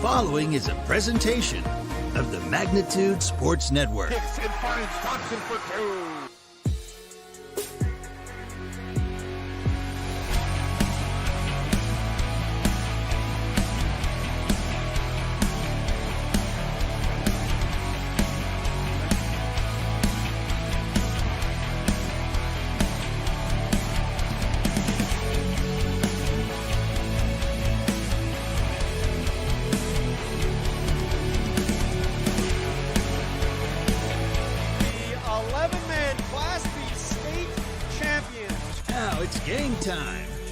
following is a presentation of the Magnitude Sports Network. Kicks and finds Thompson for two.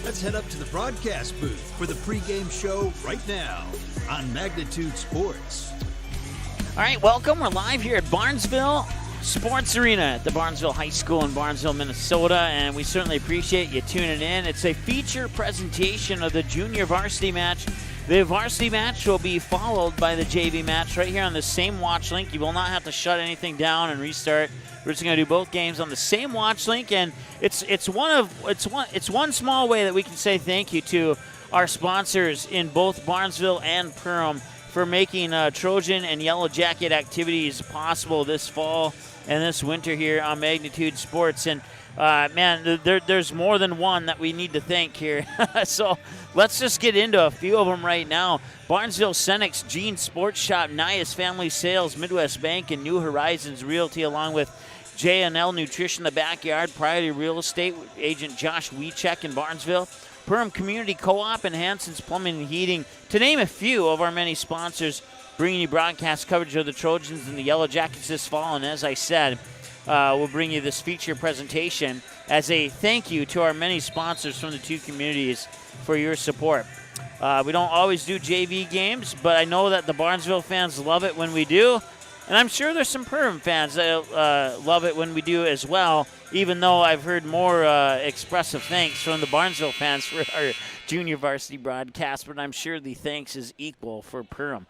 Let's head up to the broadcast booth for the pregame show right now on Magnitude Sports. All right, welcome. We're live here at Barnesville Sports Arena at the Barnesville High School in Barnesville, Minnesota, and we certainly appreciate you tuning in. It's a feature presentation of the junior varsity match. The varsity match will be followed by the JV match right here on the same watch link. You will not have to shut anything down and restart. We're just going to do both games on the same watch link, and it's one small way that we can say thank you to our sponsors in both Barnesville and Perham for making Trojan and Yellow Jacket activities possible this fall and this winter here on Magnitude Sports. And man, there's more than one that we need to thank here. So let's just get into a few of them right now. Barnesville Cenex Jean Sports Shop, Nias Family Sales, Midwest Bank, and New Horizons Realty, along with J&L Nutrition, The Backyard, Priority Real Estate, Agent Josh Wiechek in Barnesville, Perham Community Co-op, and Hanson's Plumbing and Heating, to name a few of our many sponsors, bringing you broadcast coverage of the Trojans and the Yellow Jackets this fall. And as I said, we'll bring you this feature presentation as a thank you to our many sponsors from the two communities for your support. We don't always do JV games, but I know that the Barnesville fans love it when we do. And I'm sure there's some Perham fans that love it when we do as well, even though I've heard more expressive thanks from the Barnesville fans for our junior varsity broadcast, but I'm sure the thanks is equal for Perham.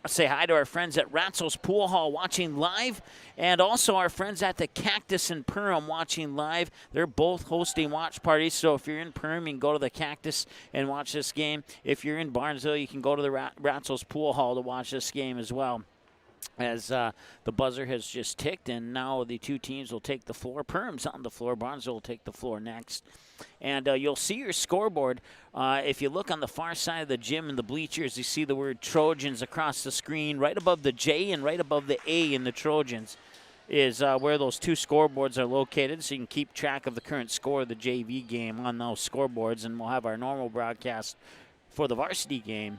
I'll say hi to our friends at Ratzel's Pool Hall watching live, and also our friends at the Cactus in Perham watching live. They're both hosting watch parties, so if you're in Perham, you can go to the Cactus and watch this game. If you're in Barnesville, you can go to the Ratzel's Pool Hall to watch this game as well. As the buzzer has just ticked, and now the two teams will take the floor. Perham's on the floor. Barnesville will take the floor next. And you'll see your scoreboard. If you look on the far side of the gym in the bleachers, you see the word Trojans across the screen. Right above the J and right above the A in the Trojans is where those two scoreboards are located, so you can keep track of the current score of the JV game on those scoreboards. And we'll have our normal broadcast for the varsity game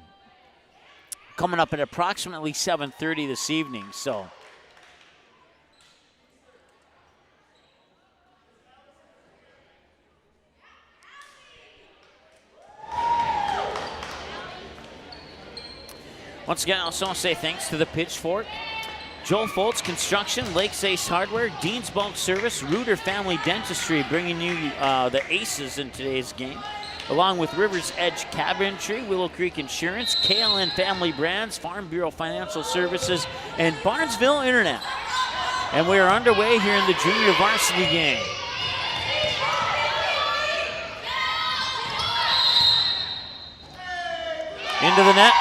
coming up at approximately 7:30 this evening. So once again, I also want to say thanks to the Pitchfork, Joel Foltz Construction, Lakes Ace Hardware, Dean's Bulk Service, Reuter Family Dentistry, bringing you the aces in today's game, along with Rivers Edge Cabinetry, Willow Creek Insurance, KLN Family Brands, Farm Bureau Financial Services, and Barnesville Internet. And we are underway here in the junior varsity game. Into the net,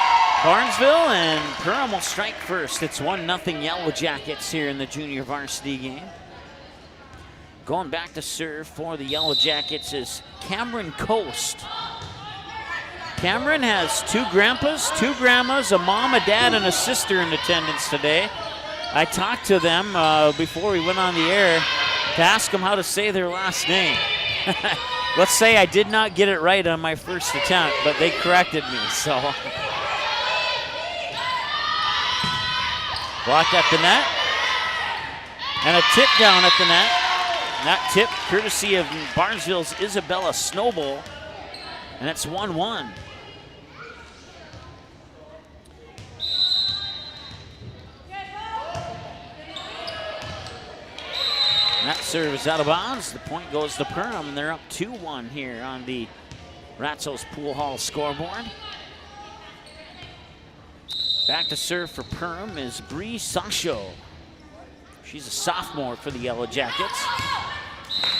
Barnesville, and Perham will strike first. It's 1-0 Yellow Jackets here in the junior varsity game. Going back to serve for the Yellow Jackets is Cameron Coast. Cameron has two grandpas, two grandmas, a mom, a dad, and a sister in attendance today. I talked to them before we went on the air to ask them how to say their last name. Let's say I did not get it right on my first attempt, but they corrected me, so. Blocked at the net. And a tip down at the net. That tip courtesy of Barnesville's Isabella Snowball, and it's 1-1. That serve is out of bounds. The point goes to Perham, and they're up 2-1 here on the Ratzel's Pool Hall scoreboard. Back to serve for Perham is Bree Sasho. She's a sophomore for the Yellow Jackets.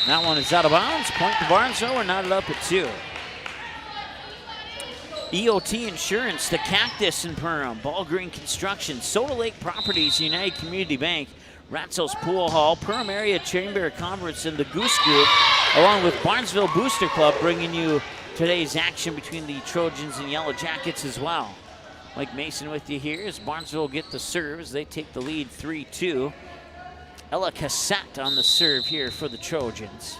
That one is out of bounds. Point to Barnesville. We're knotted up at 2. EOT Insurance, the Cactus in Perham, Ball Green Construction, Soda Lake Properties, United Community Bank, Ratzel's Pool Hall, Perham Area Chamber of Commerce, and the Goose Group, along with Barnesville Booster Club, bringing you today's action between the Trojans and Yellow Jackets as well. Mike Mason with you here as Barnesville get the serves. They take the lead 3-2. Ella Cassette on the serve here for the Trojans.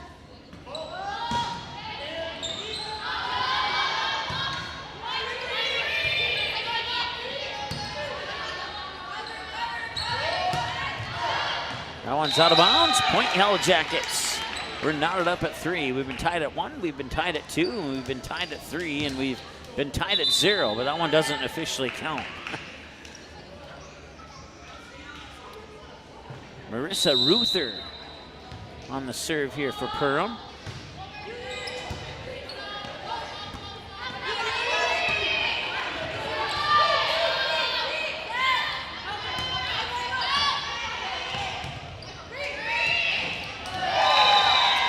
That one's out of bounds. Point Yellow Jackets. We're knotted up at 3. We've been tied at 1, we've been tied at 2, and we've been tied at 3, and we've been tied at 0, but that one doesn't officially count. Marissa Ruther on the serve here for Perham.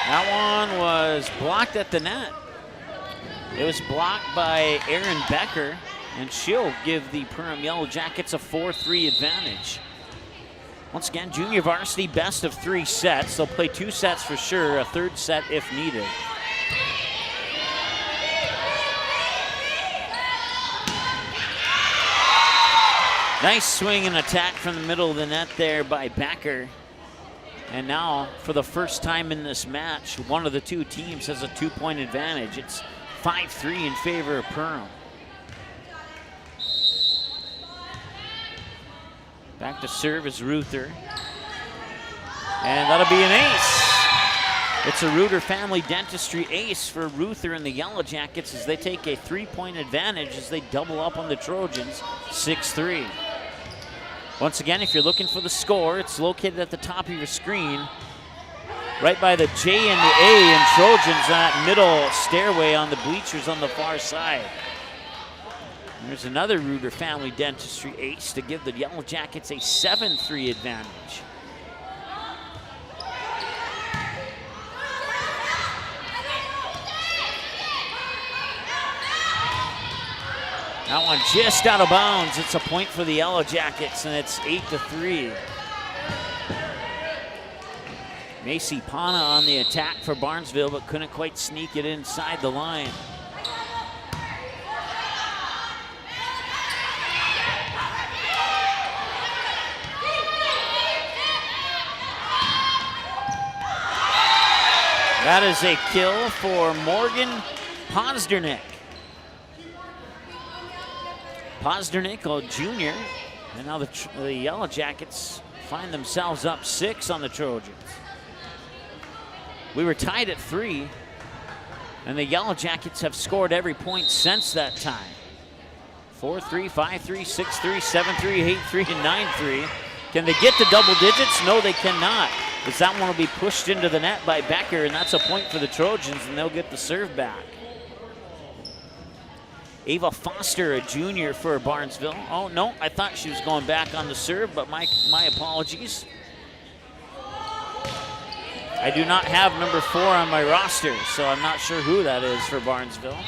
That one was blocked at the net. It was blocked by Erin Becker, and she'll give the Perham Yellow Jackets a 4-3 advantage. Once again, junior varsity best of 3 sets. They'll play 2 sets for sure, a 3rd set if needed. Nice swing and attack from the middle of the net there by Becker. And now, for the first time in this match, one of the 2 teams has a 2-point advantage. It's 5-3 in favor of Perham. Back to serve is Ruther. And that'll be an ace. It's a Ruther Family Dentistry ace for Ruther and the Yellow Jackets as they take a 3-point advantage as they double up on the Trojans, 6-3. Once again, if you're looking for the score, it's located at the top of your screen, right by the J and the A in Trojans, that middle stairway on the bleachers on the far side. And there's another Ruther Family Dentistry ace to give the Yellow Jackets a 7-3 advantage. That one just out of bounds. It's a point for the Yellow Jackets, and it's 8-3. Macy Pana on the attack for Barnesville, but couldn't quite sneak it inside the line. That is a kill for Morgan Posdernick. Posdernick, a junior, and now the Yellow Jackets find themselves up 6 on the Trojans. We were tied at 3, and the Yellow Jackets have scored every point since that time. 4-3, 5-3, 6-3, 7-3, 8-3, and 9-3. Can they get to double digits? No, they cannot. As that one will be pushed into the net by Becker, and that's a point for the Trojans, and they'll get the serve back. Ava Foster, a junior for Barnesville. Oh, no, I thought she was going back on the serve, but my apologies. I do not have number 4 on my roster, so I'm not sure who that is for Barnesville.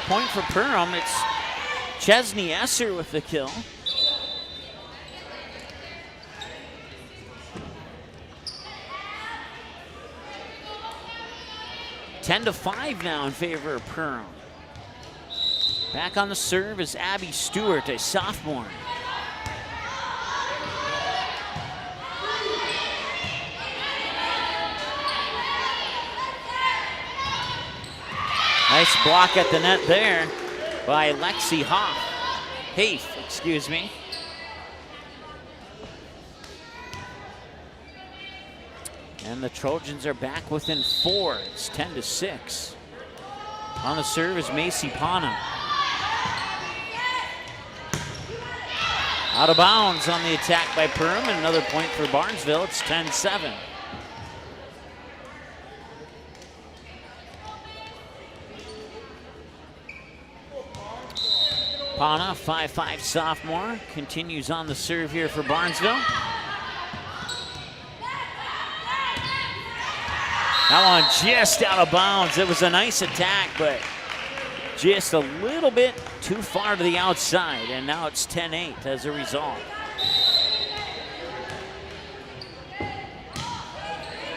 Point for Perham. It's Chesney Esser with the kill. Ten to 5 now in favor of Perham. Back on the serve is Abby Stewart, a sophomore. Nice block at the net there by Lexi Hafe, excuse me. And the Trojans are back within 4. It's 10 to 6. On the serve is Macy Pana. Out of bounds on the attack by Perham, and another point for Barnesville. It's 10-7. Pana, 5'5" sophomore, continues on the serve here for Barnesville. That one just out of bounds. It was a nice attack, but just a little bit too far to the outside, and now it's 10-8 as a result.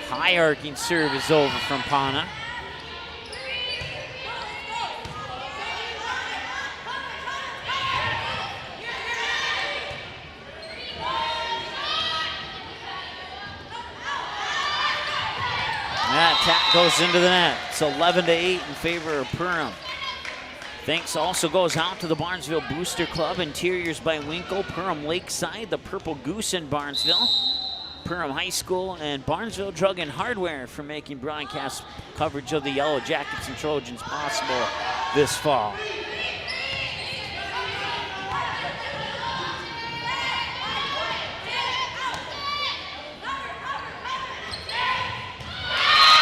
High arcing serve is over from Pana. That attack goes into the net. It's 11-8 in favor of Perham. Thanks also goes out to the Barnesville Booster Club, Interiors by Winkle, Perham Lakeside, the Purple Goose in Barnesville, Perham High School, and Barnesville Drug and Hardware for making broadcast coverage of the Yellow Jackets and Trojans possible this fall.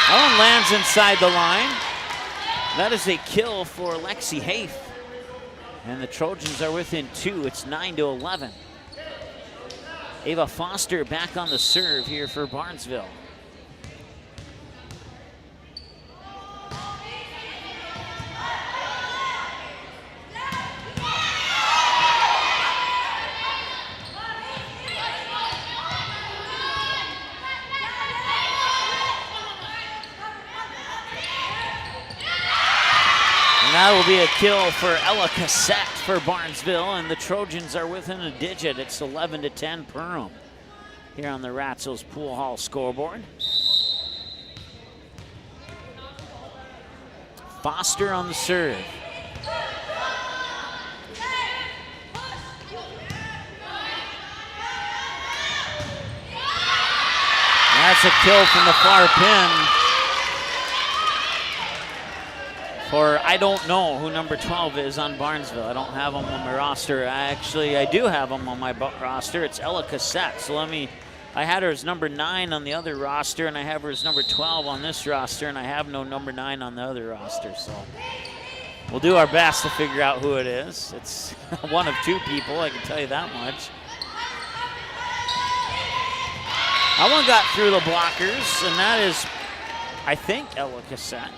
That one lands inside the line. That is a kill for Lexi Haith. And the Trojans are within 2. It's 9-11. Ava Foster back on the serve here for Barnesville. That will be a kill for Ella Cassette for Barnesville, and the Trojans are within a digit. It's 11-10 Perham here on the Ratzels Pool Hall scoreboard. Foster on the serve. That's a kill from the far pin. For I don't know who number 12 is on Barnesville. I don't have them on my roster. I do have them on my roster. It's Ella Cassette. So I had her as number 9 on the other roster, and I have her as number 12 on this roster, and I have no number 9 on the other roster. So we'll do our best to figure out who it is. It's one of 2 people, I can tell you that much. That one got through the blockers, and that is, I think, Ella Cassette.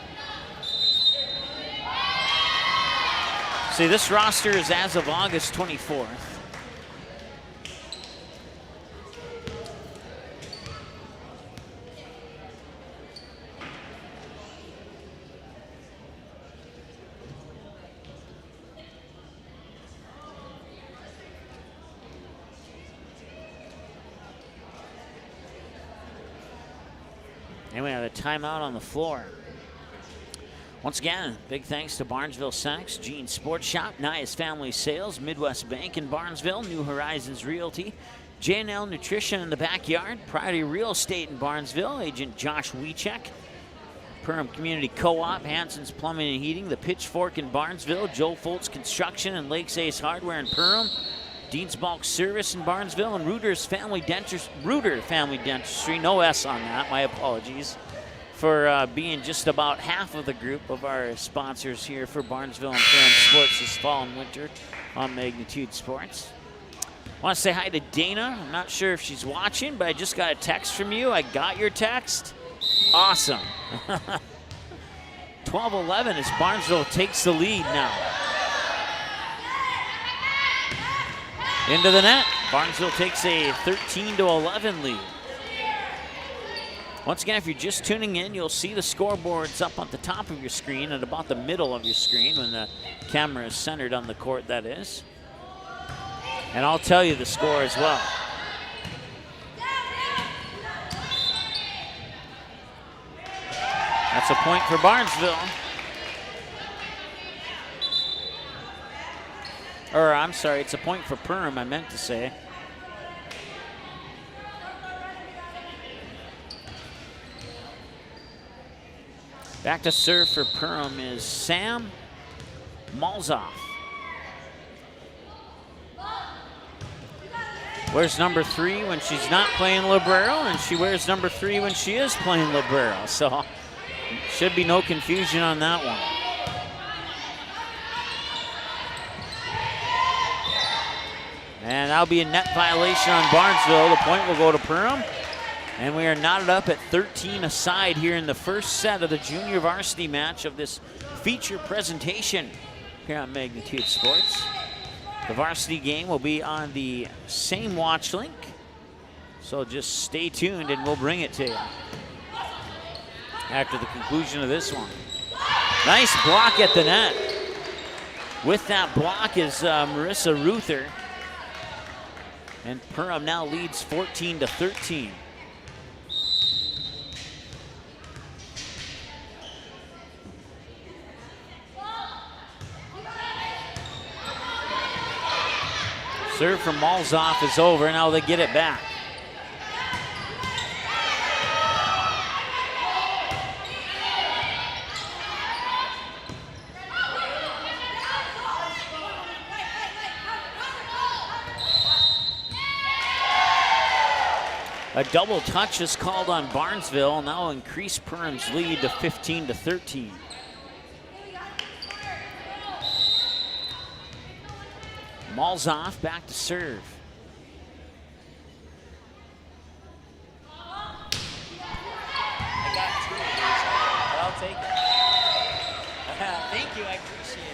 See, this roster is as of August 24th. And we have a timeout on the floor. Once again, big thanks to Barnesville Senex, Gene Sports Shop, Nias Family Sales, Midwest Bank in Barnesville, New Horizons Realty, J&L Nutrition in the Backyard, Priority Real Estate in Barnesville, Agent Josh Wiechek, Perham Community Co-op, Hanson's Plumbing and Heating, The Pitchfork in Barnesville, Joe Foltz Construction and Lakes Ace Hardware in Perham, Dean's Bulk Service in Barnesville, and Reuter Family Dentistry, no S on that, my apologies, for being just about half of the group of our sponsors here for Barnesville and Perham Sports this fall and winter on Magnitude Sports. I want to say hi to Dana. I'm not sure if she's watching, but I just got a text from you. I got your text. Awesome. 12-11 as Barnesville takes the lead now. Into the net. Barnesville takes a 13-11 lead. Once again, if you're just tuning in, you'll see the scoreboards up on the top of your screen at about the middle of your screen when the camera is centered on the court, that is. And I'll tell you the score as well. That's a point for Barnesville. Or, I'm sorry, it's a point for Perham, I meant to say. Back to serve for Perham is Sam Malzoff. wears number 3 when she's not playing libero, and she wears number 3 when she is playing libero. So should be no confusion on that one. And that'll be a net violation on Barnesville. The point will go to Perham. And we are knotted up at 13 aside here in the first set of the junior varsity match of this feature presentation here on Magnitude Sports. The varsity game will be on the same watch link, so just stay tuned and we'll bring it to you after the conclusion of this one. Nice block at the net. With that block is Marissa Ruther, and Perham now leads 14-13. Serve from Malzoff is over. Now they get it back. A double touch is called on Barnesville. Now increase Perham's lead to 15-13. Malzoff back to serve. I got 2 of these, but I'll take it. Thank you, I appreciate it.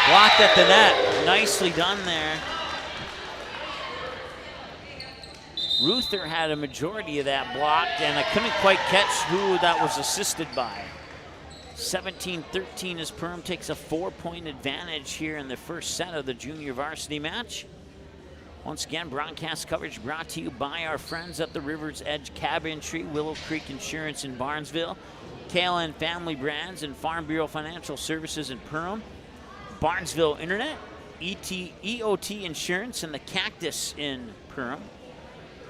Blocked at the net. Nicely done there. Ruther had a majority of that blocked, and I couldn't quite catch who that was assisted by. 17-13 as Perham takes a 4-point advantage here in the first set of the junior varsity match. Once again, broadcast coverage brought to you by our friends at the River's Edge Cabinetry, Willow Creek Insurance in Barnesville, KLN Family Brands, and Farm Bureau Financial Services in Perham, Barnesville Internet, EOT Insurance, and the Cactus in Perham,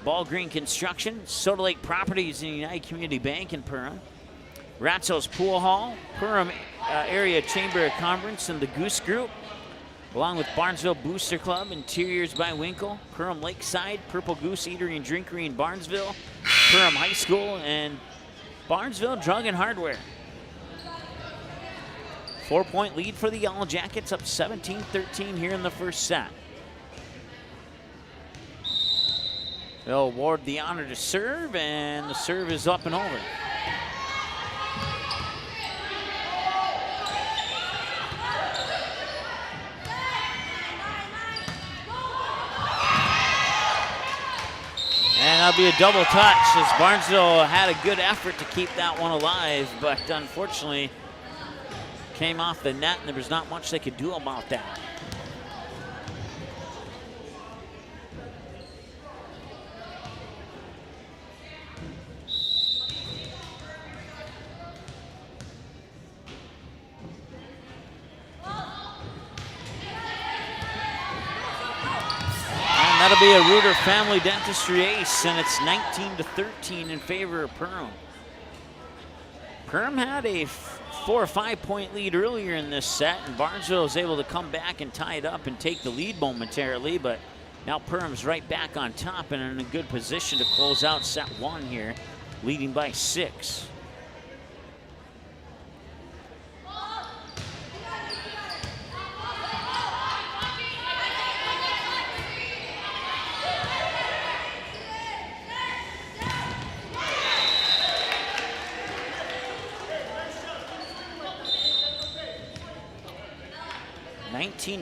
Ball Green Construction, Soda Lake Properties and United Community Bank in Perham, Ratzo's Pool Hall, Perham Area Chamber of Commerce, and the Goose Group, along with Barnesville Booster Club, Interiors by Winkle, Perham Lakeside, Purple Goose Eatery and Drinkery in Barnesville, Perham High School, and Barnesville Drug and Hardware. 4-point lead for the Yellow Jackets, up 17-13 here in the first set. They'll award the honor to serve, and the serve is up and over. And that'll be a double touch, as Barnesville had a good effort to keep that one alive, but unfortunately came off the net, and there was not much they could do about that. And that'll be a Reuter Family Dentistry ace, and it's 19-13 in favor of Perham. Perham had a 4 or 5 point lead earlier in this set, and Barnesville was able to come back and tie it up and take the lead momentarily, but now Perham's right back on top and in a good position to close out set 1 here, leading by 6.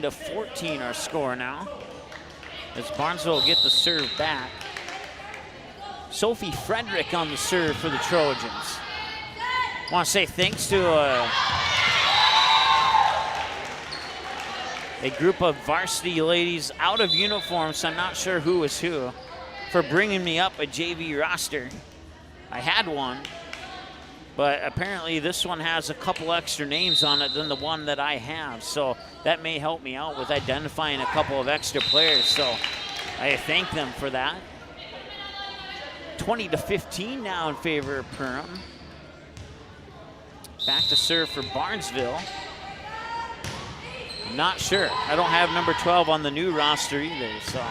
To 14 our score now, as Barnesville will get the serve back. Sophie Frederick on the serve for the Trojans. I want to say thanks to a group of varsity ladies out of uniform, so I'm not sure who was who, for bringing me up a JV roster. I had one, but apparently this one has a couple extra names on it than the one that I have. So that may help me out with identifying a couple of extra players. So I thank them for that. 20-15 now in favor of Perham. Back to serve for Barnesville. I'm not sure. I don't have number 12 on the new roster either, so.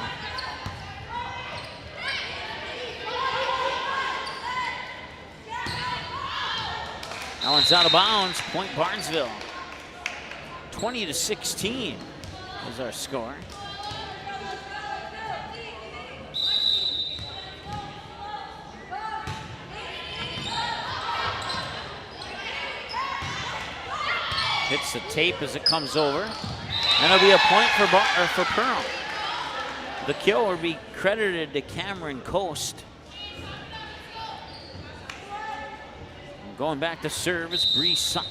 That one's out of bounds. Point Barnesville. 20-16 is our score. Hits the tape as it comes over. And it'll be a point for Perham. The kill will be credited to Cameron Coast. And going back to serve is Bree Sachel.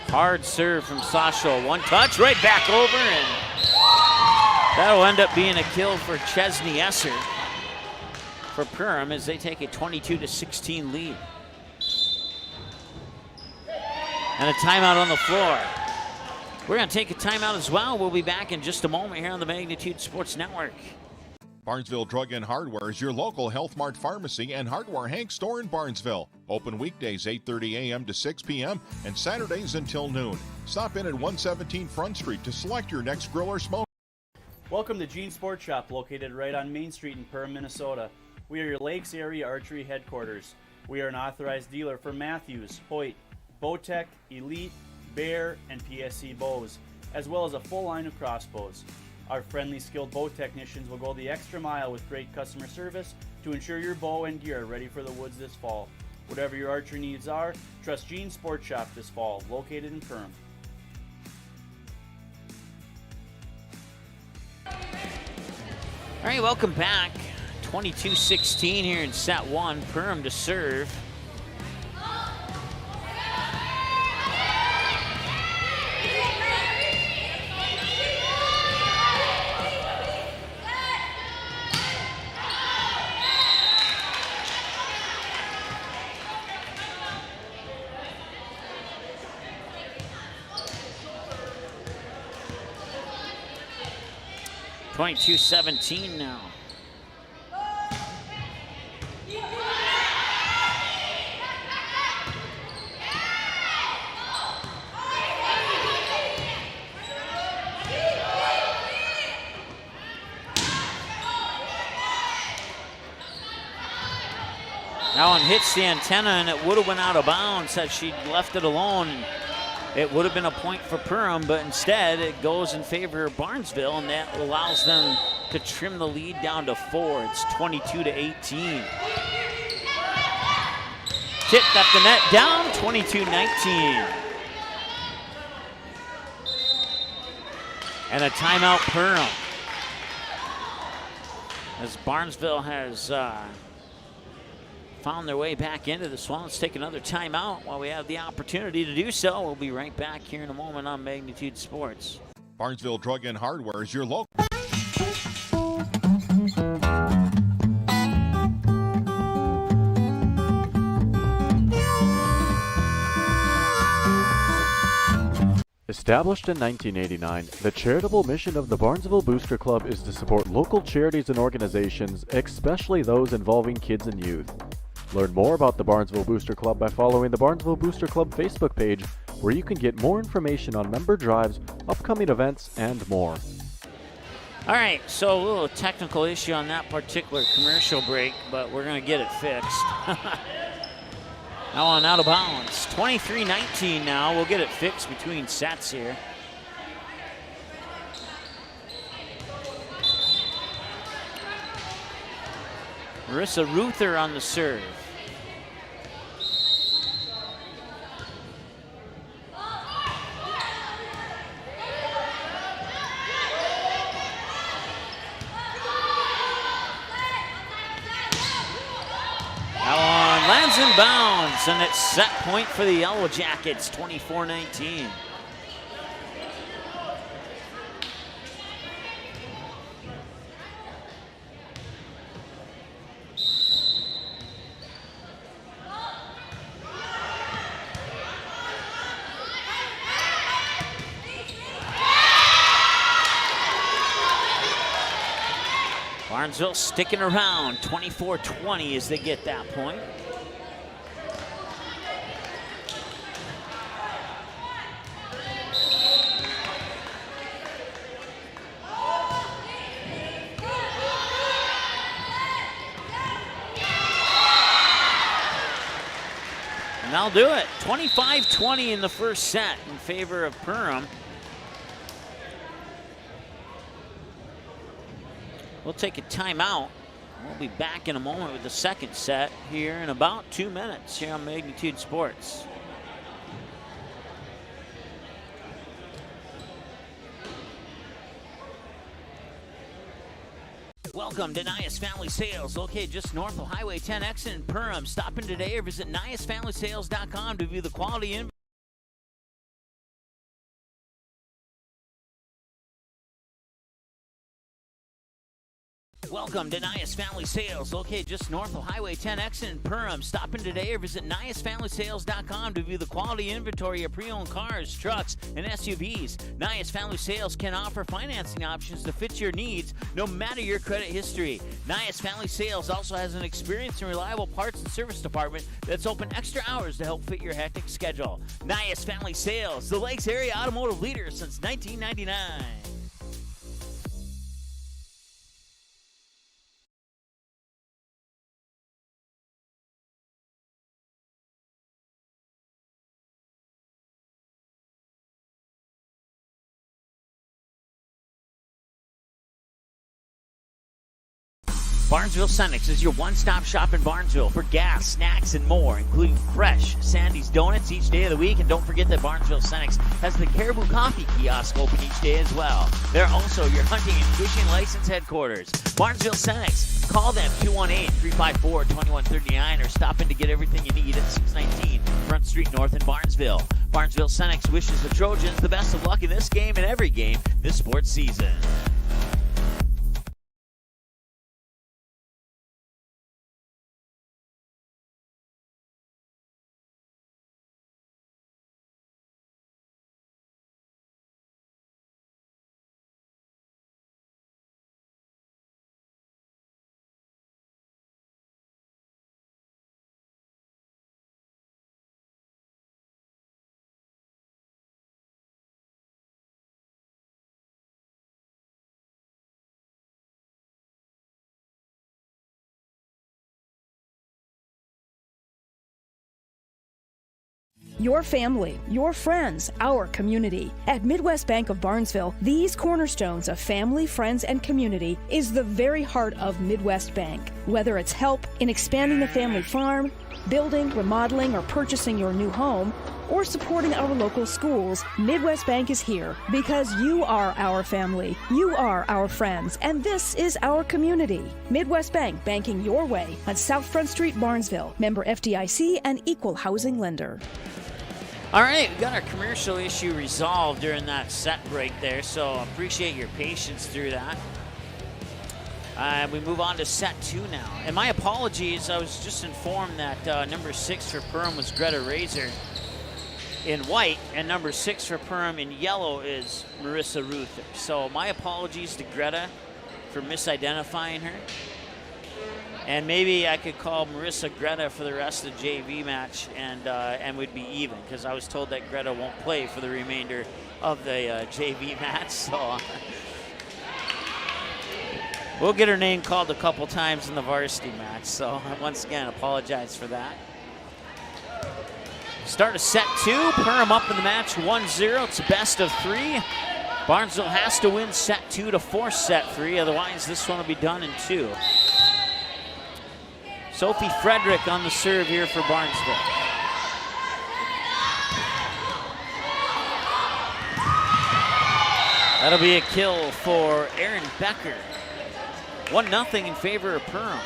Hard serve from Sachel. One touch, right back over, and that'll end up being a kill for Chesney Esser for Perham as they take a 22-16 lead. And a timeout on the floor. We're going to take a timeout as well. We'll be back in just a moment here on the Magnitude Sports Network. Barnesville Drug and Hardware is your local Health Mart pharmacy and hardware Hank store in Barnesville. Open weekdays 8:30 a.m. to 6 p.m. and Saturdays until noon. Stop in at 117 Front Street to select your next grill or smoke. Welcome to Gene Sport Shop, located right on Main Street in Perham, Minnesota. We are your Lakes Area Archery headquarters. We are an authorized dealer for Matthews, Hoyt, Bowtech, Elite, Bear, and PSC bows, as well as a full line of crossbows. Our friendly, skilled bow technicians will go the extra mile with great customer service to ensure your bow and gear are ready for the woods this fall. Whatever your archery needs are, trust Gene Sport Shop this fall, located in Perham. All right, welcome back. 22-16 here in set one. Perham to serve. .217 now. That one hits the antenna, and it would have went out of bounds had she left it alone. It would have been a point for Perham, but instead it goes in favor of Barnesville, and that allows them to trim the lead down to 4. It's 22-18. Tipped up the net down, 22-19. And a timeout Perham, as Barnesville has found their way back into this one. Let's take another timeout while we have the opportunity to do so. We'll be right back here in a moment on Magnitude Sports. Barnesville Drug and Hardware is your local. Established in 1989, the charitable mission of the Barnesville Booster Club is to support local charities and organizations, especially those involving kids and youth. Learn more about the Barnesville Booster Club by following the Barnesville Booster Club Facebook page, where you can get more information on member drives, upcoming events, and more. All right, so a little technical issue on that particular commercial break, but we're going to get it fixed. Now on out of bounds. 23-19 now. We'll get it fixed between sets here. Marissa Ruther on the serve. That one lands in bounds, and it's set point for the Yellow Jackets, 24-19. Barnesville sticking around, 24-20 as they get that point. And that'll do it. 25-20 in the first set in favor of Perham. We'll take a timeout. We'll be back in a moment with the second set here in about 2 minutes here on Magnitude Sports. Welcome to Nias Family Sales, located just north of Highway 10 exit in Perham. Stop in today or visit niasfamilysales.com to view the quality inventory. Welcome to Nias Family Sales, located just north of Highway 10 exit in Perham. Stop in today or visit niasfamilysales.com to view the quality inventory of pre-owned cars, trucks, and SUVs. Nias Family Sales can offer financing options to fit your needs, no matter your credit history. Nias Family Sales also has an experienced and reliable parts and service department that's open extra hours to help fit your hectic schedule. Nias Family Sales, the Lakes area automotive leader since 1999. Barnesville Senex is your one-stop shop in Barnesville for gas, snacks, and more, including fresh Sandy's Donuts each day of the week. And don't forget that Barnesville Senex has the Caribou Coffee kiosk open each day as well. They're also your hunting and fishing license headquarters. Barnesville Senex. Call them 218-354-2139 or stop in to get everything you need at 619 Front Street North in Barnesville. Barnesville Senex wishes the Trojans the best of luck in this game and every game this sports season. Your family, your friends, our community. At Midwest Bank of Barnesville, these cornerstones of family, friends, and community is the very heart of Midwest Bank. Whether it's help in expanding the family farm, building, remodeling, or purchasing your new home, or supporting our local schools, Midwest Bank is here because you are our family, you are our friends, and this is our community. Midwest Bank, banking your way on South Front Street, Barnesville. Member FDIC and equal housing lender. All right, we got our commercial issue resolved during that set break there, so appreciate your patience through that. We move on to set 2 now. And my apologies, I was just informed that number 6 for Perham was Greta Razor in white, and number 6 for Perham in yellow is Marissa Ruther. So my apologies to Greta for misidentifying her. And maybe I could call Marissa Greta for the rest of the JV match, and we'd be even, because I was told that Greta won't play for the remainder of the JV match. So we'll get her name called a couple times in the varsity match. So once again, apologize for that. Start of set 2, Perham up in the match 1-0. It's a best of 3. Barnesville has to win set 2 to force set 3, otherwise this one will be done in 2. Sophie Frederick on the serve here for Barnesville. That'll be a kill for Erin Becker. 1-0 in favor of Perham.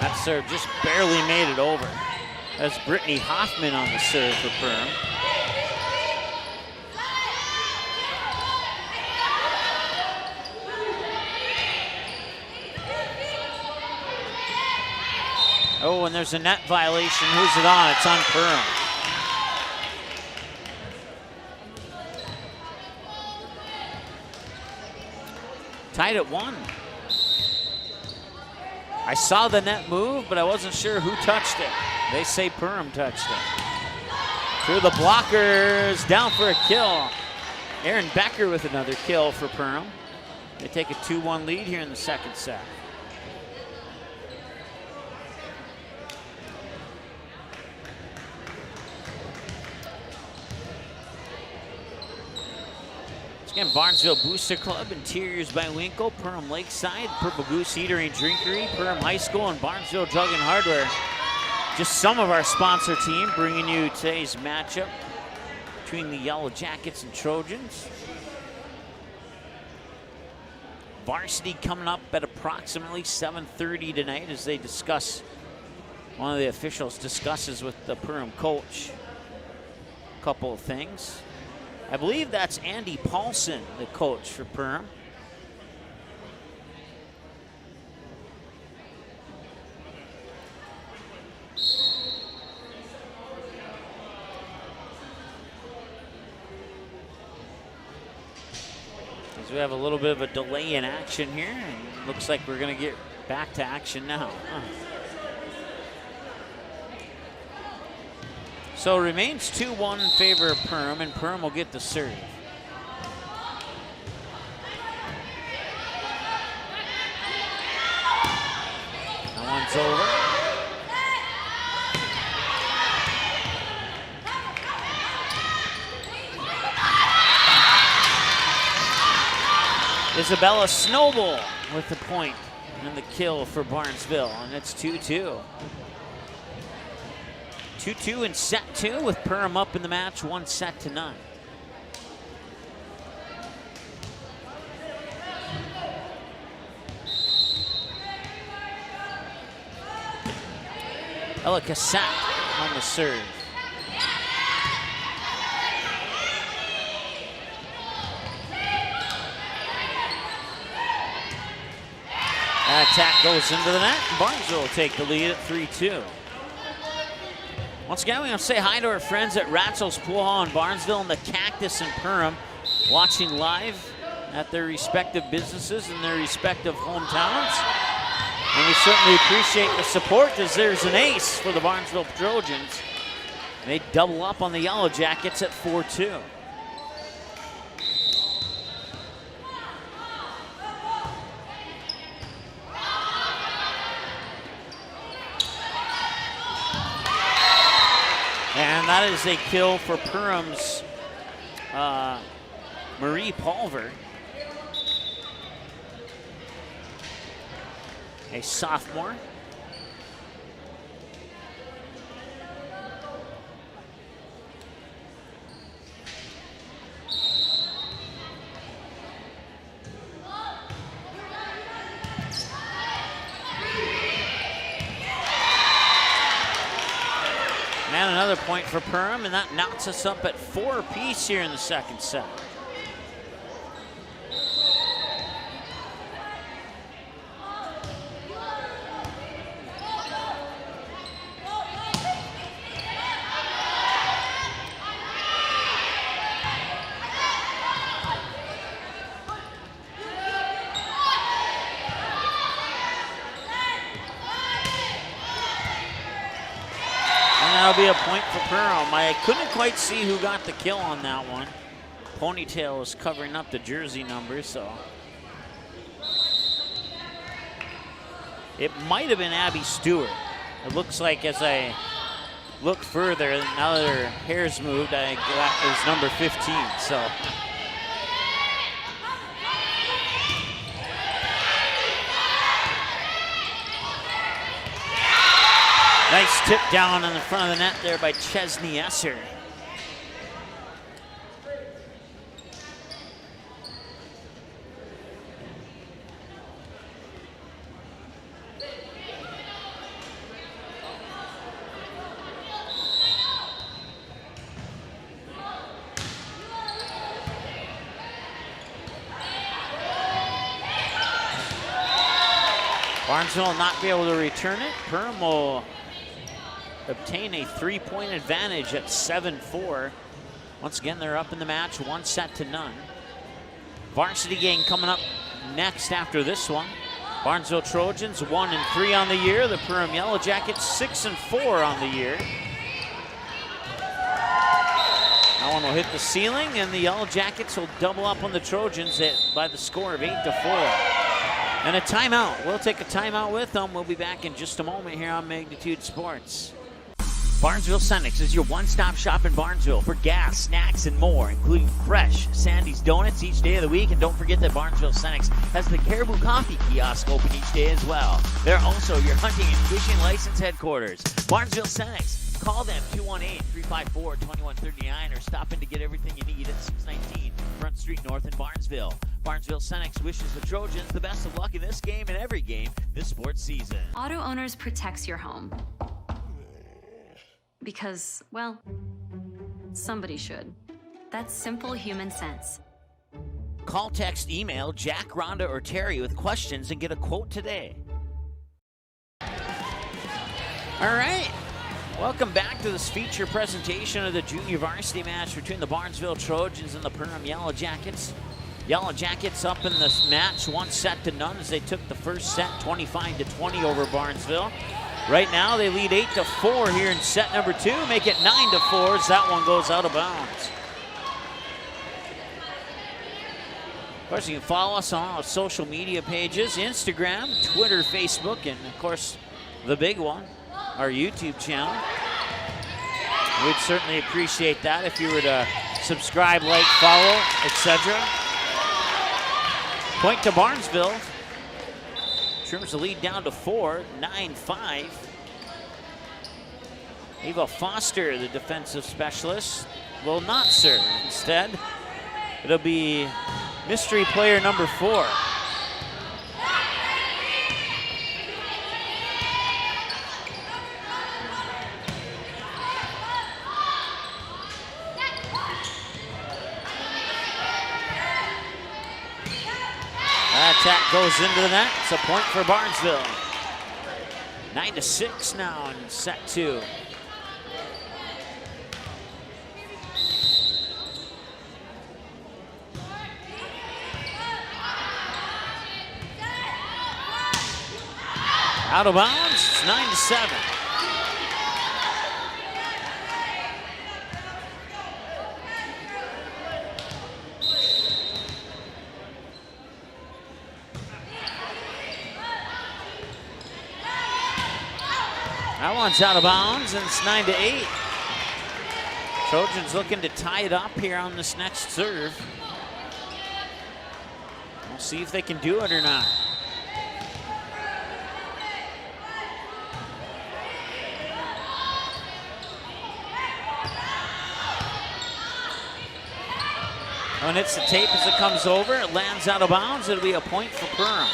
That serve just barely made it over. That's Brittany Hoffman on the serve for Perham. Oh, and there's a net violation. Who's it on? It's on Perham. Tied at 1. I saw the net move, but I wasn't sure who touched it. They say Perham touched it. Through the blockers, down for a kill. Aaron Becker with another kill for Perham. They take a 2-1 lead here in the second set. Again, Barnesville Booster Club, Interiors by Winkle, Perham Lakeside, Purple Goose Eatery and Drinkery, Perham High School, and Barnesville Drug and Hardware. Just some of our sponsor team bringing you today's matchup between the Yellow Jackets and Trojans. Varsity coming up at approximately 7:30 tonight as they discuss, one of the officials discusses with the Perham coach a couple of things. I believe that's Andy Paulson, the coach for Perham. As we have a little bit of a delay in action here, and looks like we're going to get back to action now. So it remains 2-1 in favor of Perham, and Perham will get the serve. That one's over. Isabella Snowball with the point and the kill for Barnesville, and it's 2-2. 2-2 in set 2 with Perham up in the match, 1-9. Ella Cassette on the serve. That attack goes into the net, and Barnesville will take the lead at 3-2. Once again, we want to say hi to our friends at Ratzel's Pool Hall in Barnesville and the Cactus in Perham, watching live at their respective businesses in their respective hometowns. And we certainly appreciate the support as there's an ace for the Barnesville Trojans. They double up on the Yellow Jackets at 4-2. And that is a kill for Perham's Marie Pulver, a sophomore. And another point for Perham, and that knocks us up at 4 apiece here in the second set. That'll be a point for Perham. I couldn't quite see who got the kill on that one. Ponytail was covering up the jersey number, so. It might have been Abby Stewart. It looks like as I look further, now that her hair's moved, I got it was number 15, so. Nice tip down in the front of the net there by Chesney Esser. Barnesville will not be able to return it. Perham will obtain a 3-point advantage at 7-4. Once again, they're up in the match, 1-0. Varsity game coming up next after this one. Barnesville Trojans 1-3 on the year. The Perham Yellow Jackets 6-4 on the year. That one will hit the ceiling, and the Yellow Jackets will double up on the Trojans by the score of 8-4. And a timeout. We'll take a timeout with them. We'll be back in just a moment here on Magnitude Sports. Barnesville Senex is your one-stop shop in Barnesville for gas, snacks, and more, including fresh Sandy's Donuts each day of the week. And don't forget that Barnesville Senex has the Caribou Coffee kiosk open each day as well. They're also your hunting and fishing license headquarters. Barnesville Senex. Call them 218-354-2139 or stop in to get everything you need at 619 Front Street North in Barnesville. Barnesville Senex wishes the Trojans the best of luck in this game and every game this sports season. Auto Owners protects your home. Because, well, somebody should. That's simple human sense. Call, text, email Jack, Rhonda, or Terry with questions and get a quote today. All right. Welcome back to this feature presentation of the junior varsity match between the Barnesville Trojans and the Perham Yellow Jackets. Yellow Jackets up in this match, 1-0 as they took the first set 25-20 over Barnesville. Right now they lead 8-4 here in set number 2, make it 9-4 as that one goes out of bounds. Of course, you can follow us on our social media pages, Instagram, Twitter, Facebook, and of course, the big one, our YouTube channel. We'd certainly appreciate that if you were to subscribe, like, follow, etc. Point to Barnesville. Trims the lead down to 4, 9-5. Eva Foster, the defensive specialist, will not serve. Instead, it'll be mystery player number 4. That attack goes into the net. It's a point for Barnesville. 9-6 now in set 2. Out of bounds, it's 9-7. That one's out of bounds, and it's 9-8. Trojans looking to tie it up here on this next serve. We'll see if they can do it or not. When it's the tape as it comes over, it lands out of bounds. It'll be a point for Perham.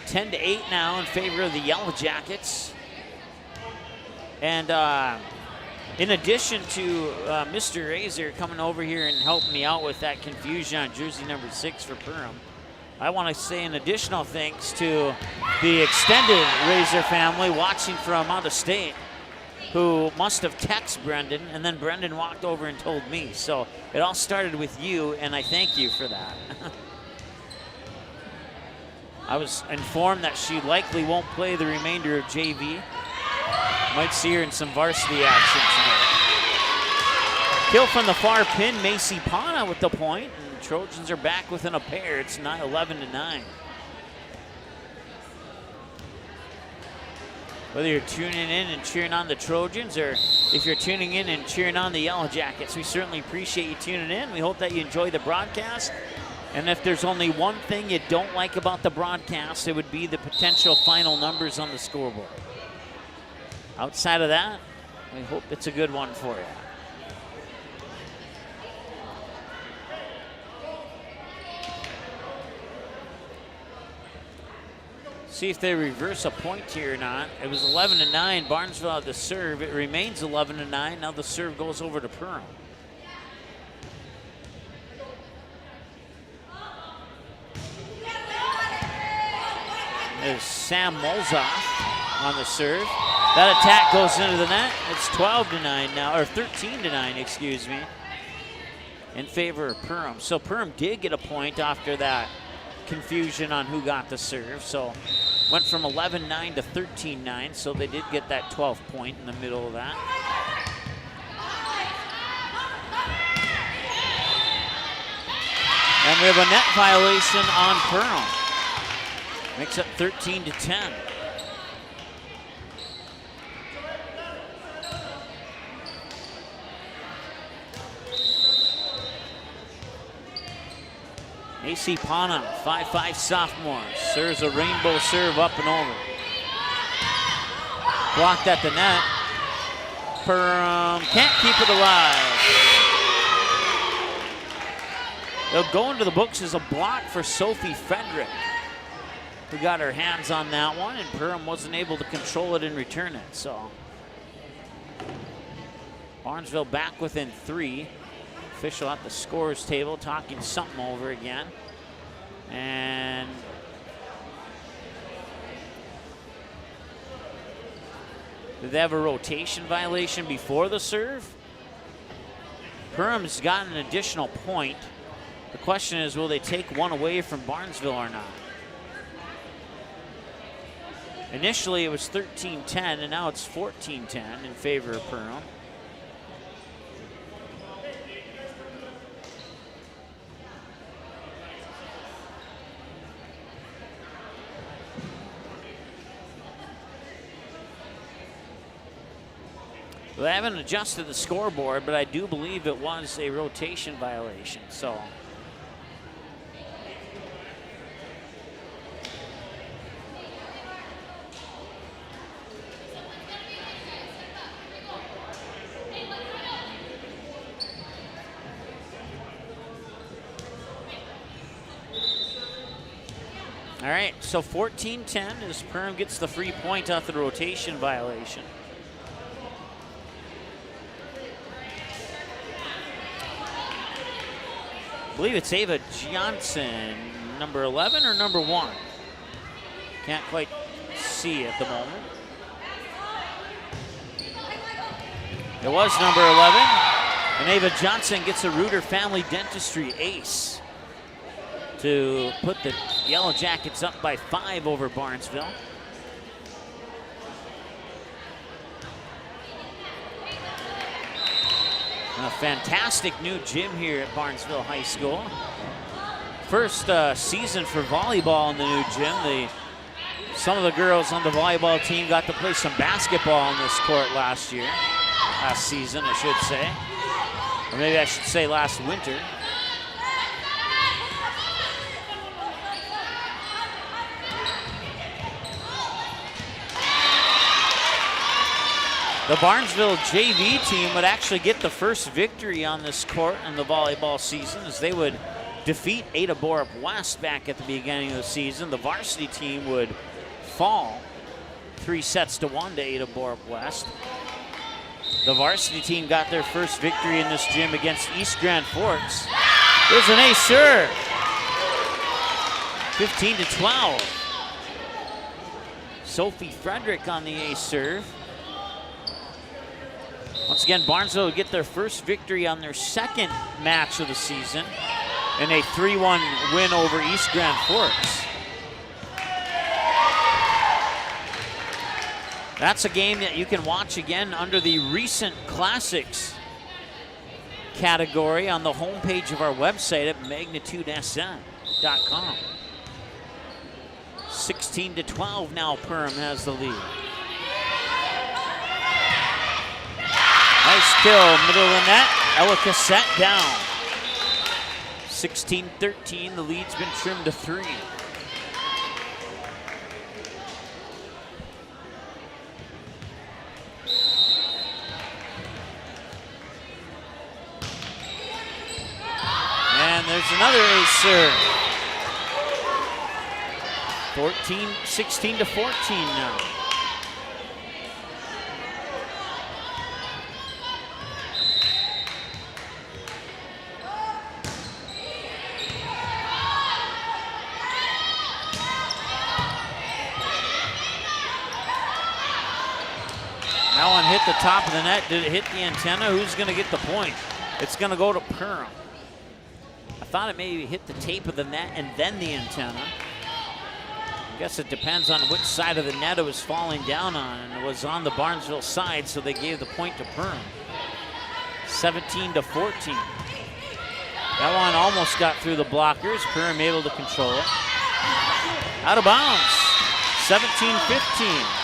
10-8 now in favor of the Yellow Jackets. And in addition to Mr. Razor coming over here and helping me out with that confusion on jersey number 6 for Perham, I want to say an additional thanks to the extended Razor family watching from out of state, who must have texted Brendan, and then Brendan walked over and told me. So it all started with you, and I thank you for that. I was informed that she likely won't play the remainder of JV. Might see her in some varsity action tonight. Kill from the far pin, Macy Pana with the point, and the Trojans are back within a pair. It's 11-9. Whether you're tuning in and cheering on the Trojans, or if you're tuning in and cheering on the Yellow Jackets, we certainly appreciate you tuning in. We hope that you enjoy the broadcast. And if there's only one thing you don't like about the broadcast, it would be the potential final numbers on the scoreboard. Outside of that, we hope it's a good one for you. See if they reverse a point here or not. It was 11-9. Barnesville had the serve. It remains 11-9. Now the serve goes over to Perham. There's Sam Molzoff on the serve. That attack goes into the net. It's 12-9 now, or 13-9, excuse me, in favor of Perham. So Perham did get a point after that confusion on who got the serve. So went from 11-9 to 13-9, so they did get that 12th point in the middle of that. And we have a net violation on Perham. Makes it 13-10. AC Pana, 5'5" sophomore, serves a rainbow serve up and over. Blocked at the net. Perham can't keep it alive. They'll go into the books as a block for Sophie Frederick, who got her hands on that one, and Perham wasn't able to control it and return it. So Barnesville back within 3. Official at the scores table talking something over again. And did they have a rotation violation before the serve? Perham's got an additional point. The question is, will they take one away from Barnesville or not? Initially it was 13-10, and now it's 14-10 in favor of Perham. Well, I haven't adjusted the scoreboard, but I do believe it was a rotation violation. So all right, so 14-10 as Perham gets the free point off the rotation violation. I believe it's Ava Johnson, number 11 or number 1? Can't quite see at the moment. It was number 11, and Ava Johnson gets a Reuter Family Dentistry ace to put the Yellow Jackets up by 5 over Barnesville. A fantastic new gym here at Barnesville High School. First season for volleyball in the new gym. Some of the girls on the volleyball team got to play some basketball in this court last season, I should say. Or maybe I should say last winter. The Barnesville JV team would actually get the first victory on this court in the volleyball season, as they would defeat Ada Borup West back at the beginning of the season. The varsity team would fall 3-1 to Ada Borup West. The varsity team got their first victory in this gym against East Grand Forks. There's an ace serve. 15-12. Sophie Frederick on the ace serve. Once again, Barnesville would get their first victory on their second match of the season in a 3-1 win over East Grand Forks. That's a game that you can watch again under the recent classics category on the homepage of our website at magnitudesn.com. 16-12 now, Perham has the lead. Nice kill, middle of the net. Elika Sept down. 16-13, the lead's been trimmed to 3. And there's another ace serve. 16-14 now. hit the top of the net. Did it hit the antenna? Who's going to get the point? It's going to go to Perham. I thought it maybe hit the tape of the net and then the antenna. I guess it depends on which side of the net it was falling down on. And it was on the Barnesville side, so they gave the point to Perham. 17-14. That one almost got through the blockers. Perham able to control it. Out of bounds. 17-15.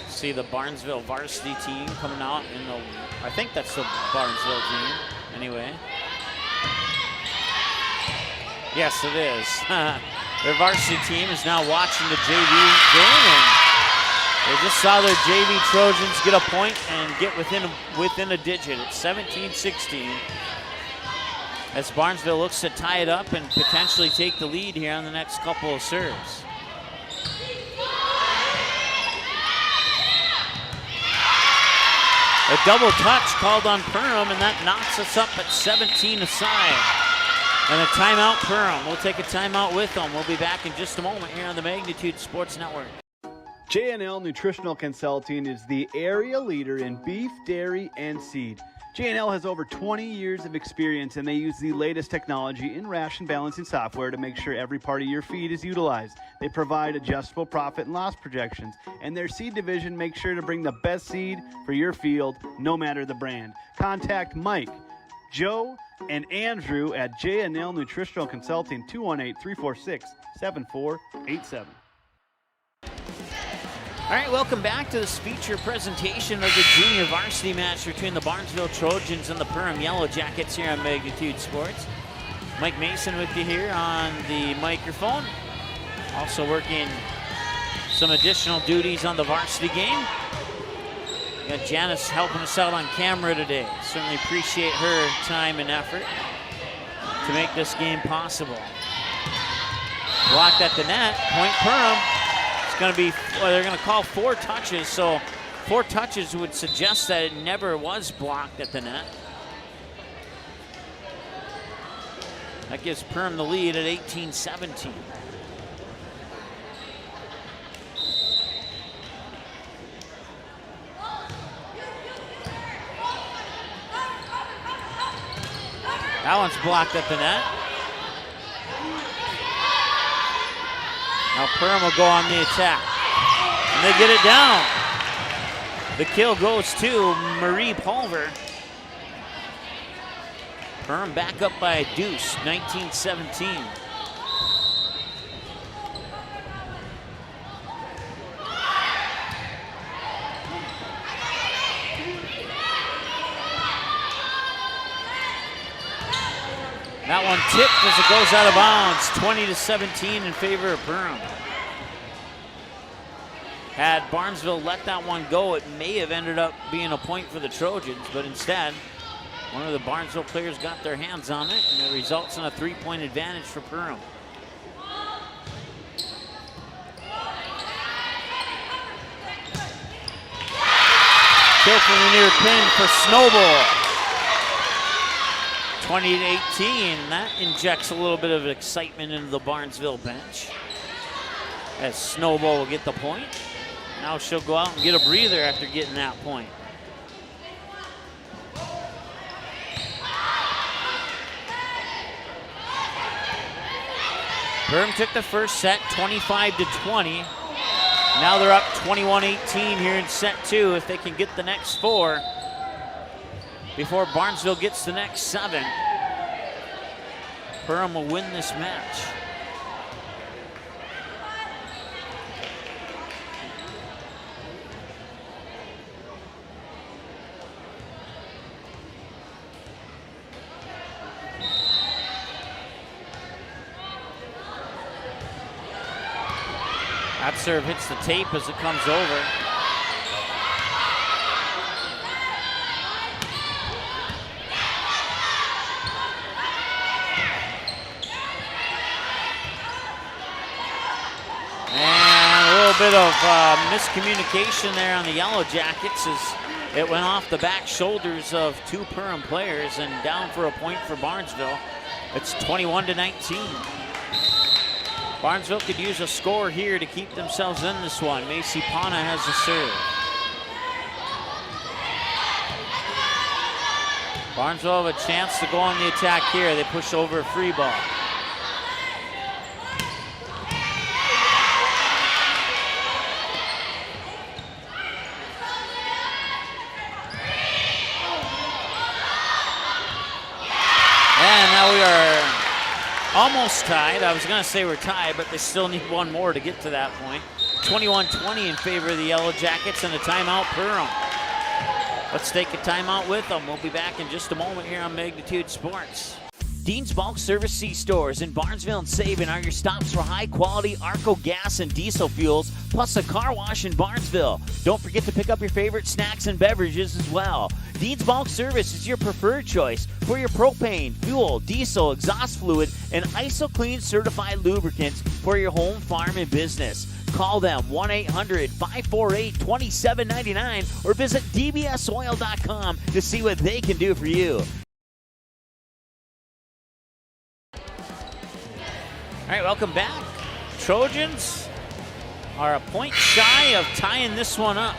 See the Barnesville varsity team coming out in the, I think that's the Barnesville team, anyway. Yes, it is. Their varsity team is now watching the JV game, and they just saw their JV Trojans get a point and get within a digit. It's 17-16 as Barnesville looks to tie it up and potentially take the lead here on the next couple of serves. A double touch called on Perham, and that knocks us up at 17 aside. And a timeout, Perham. We'll take a timeout with them. We'll be back in just a moment here on the Magnitude Sports Network. J&L Nutritional Consulting is the area leader in beef, dairy, and seed. J&L has over 20 years of experience, and they use the latest technology in ration balancing software to make sure every part of your feed is utilized. They provide adjustable profit and loss projections, and their seed division makes sure to bring the best seed for your field, no matter the brand. Contact Mike, Joe, and Andrew at J&L Nutritional Consulting, 218-346-7487. All right, welcome back to this feature presentation of the junior varsity match between the Barnesville Trojans and the Perham Yellow Jackets here on Magnitude Sports. Mike Mason with you here on the microphone. Also working some additional duties on the varsity game. We got Janice helping us out on camera today. Certainly appreciate her time and effort to make this game possible. Blocked at the net, point Perham. Going to be, well, they're going to call 4 touches, so 4 touches would suggest that it never was blocked at the net. That gives Perham the lead at 18-17. That one's blocked at the net. Now Perham will go on the attack. And they get it down. The kill goes to Marie Pulver. Perham back up by a deuce, 19-17. That one tipped as it goes out of bounds, 20-17 in favor of Perham. Had Barnesville let that one go, it may have ended up being a point for the Trojans, but instead, one of the Barnesville players got their hands on it, and it results in a 3-point advantage for Perham. Kill from the near pin for Snowball. 20-18, that injects a little bit of excitement into the Barnesville bench as Snowball will get the point. Now she'll go out and get a breather after getting that point. Perham took the first set 25-20. Now they're up 21-18 here in set 2 if they can get the next 4. Before Barnesville gets the next 7, Perham will win this match. That serve hits the tape as it comes over. bit of miscommunication there on the Yellow Jackets as it went off the back shoulders of two Perham players and down for a point for Barnesville. It's 21-19. Barnesville could use a score here to keep themselves in this one. Macy Pana has the serve. Barnesville have a chance to go on the attack here. They push over a free ball. And now we are almost tied. I was going to say we're tied, but they still need one more to get to that point. 21-20 in favor of the Yellow Jackets and a timeout Perham. Let's take a timeout with them. We'll be back in just a moment here on Magnitude Sports. Dean's Bulk Service C-Stores in Barnesville and Sabin are your stops for high-quality Arco gas and diesel fuels, plus a car wash in Barnesville. Don't forget to pick up your favorite snacks and beverages as well. Dean's Bulk Service is your preferred choice for your propane, fuel, diesel, exhaust fluid, and ISO-Clean certified lubricants for your home, farm, and business. Call them 1-800-548-2799 or visit dbsoil.com to see what they can do for you. All right, welcome back. Trojans are a point shy of tying this one up.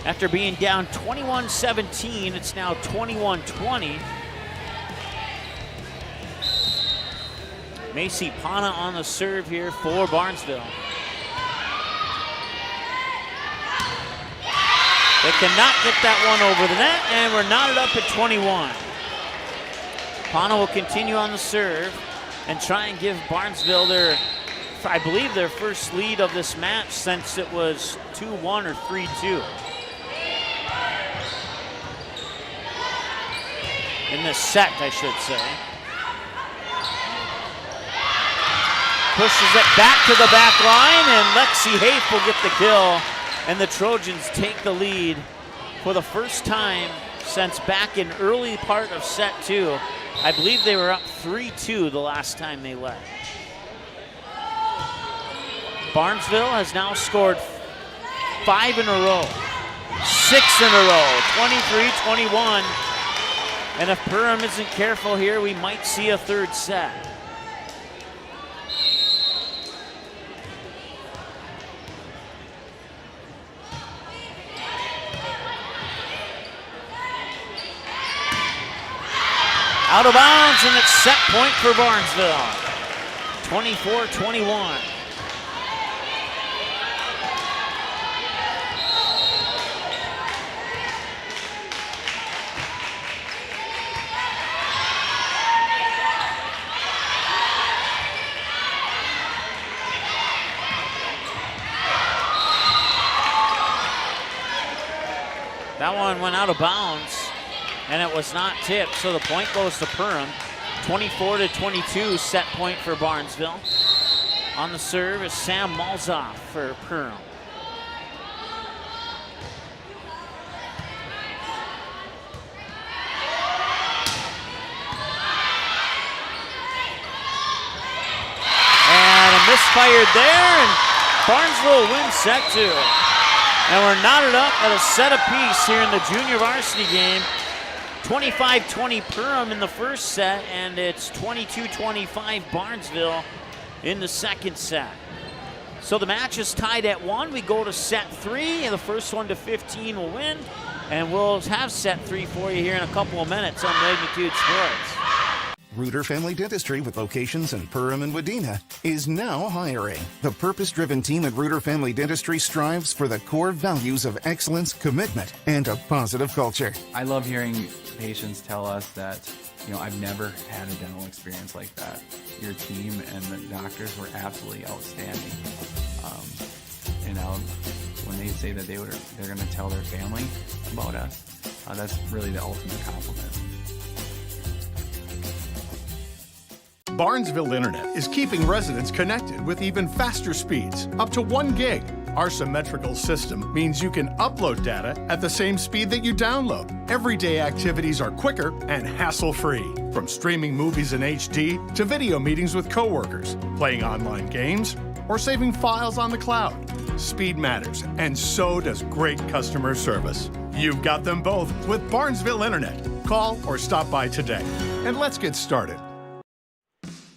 After being down 21-17, it's now 21-20. Macy Pana on the serve here for Barnesville. They cannot get that one over the net, and we're knotted up at 21. Pana will continue on the serve and try and give Barnesville their, I believe, their first lead of this match since it was 2-1 or 3-2. In the set, I should say. Pushes it back to the back line, and Lexi Hafe will get the kill. And the Trojans take the lead for the first time since back in early part of set 2. I believe they were up 3-2 the last time they led. Barnesville has now scored 5 in a row, 6 in a row, 23-21. And if Perham isn't careful here, we might see a third set. Out of bounds, and it's set point for Barnesville. 24-21. That one went out of bounds, and it was not tipped, so the point goes to Perham. 24-22, set point for Barnesville. On the serve is Sam Malzoff for Perham. And a misfired there, and Barnesville wins set 2. And we're knotted up at a set apiece here in the junior varsity game. 25-20 Perham in the first set, and it's 22-25 Barnesville in the second set. So the match is tied at 1. We go to set 3, and the first one to 15 will win. And we'll have set 3 for you here in a couple of minutes on Magnitude Sports. Reuter Family Dentistry, with locations in Perham and Wadena, is now hiring. The purpose-driven team at Reuter Family Dentistry strives for the core values of excellence, commitment, and a positive culture. I love hearing patients tell us that, I've never had a dental experience like that. Your team and the doctors were absolutely outstanding. When they say that they're going to tell their family about us, that's really the ultimate compliment. Barnesville Internet is keeping residents connected with even faster speeds, up to 1 gig. Our symmetrical system means you can upload data at the same speed that you download. Everyday activities are quicker and hassle-free, from streaming movies in HD to video meetings with coworkers, playing online games, or saving files on the cloud. Speed matters, and so does great customer service. You've got them both with Barnesville Internet. Call or stop by today. And let's get started.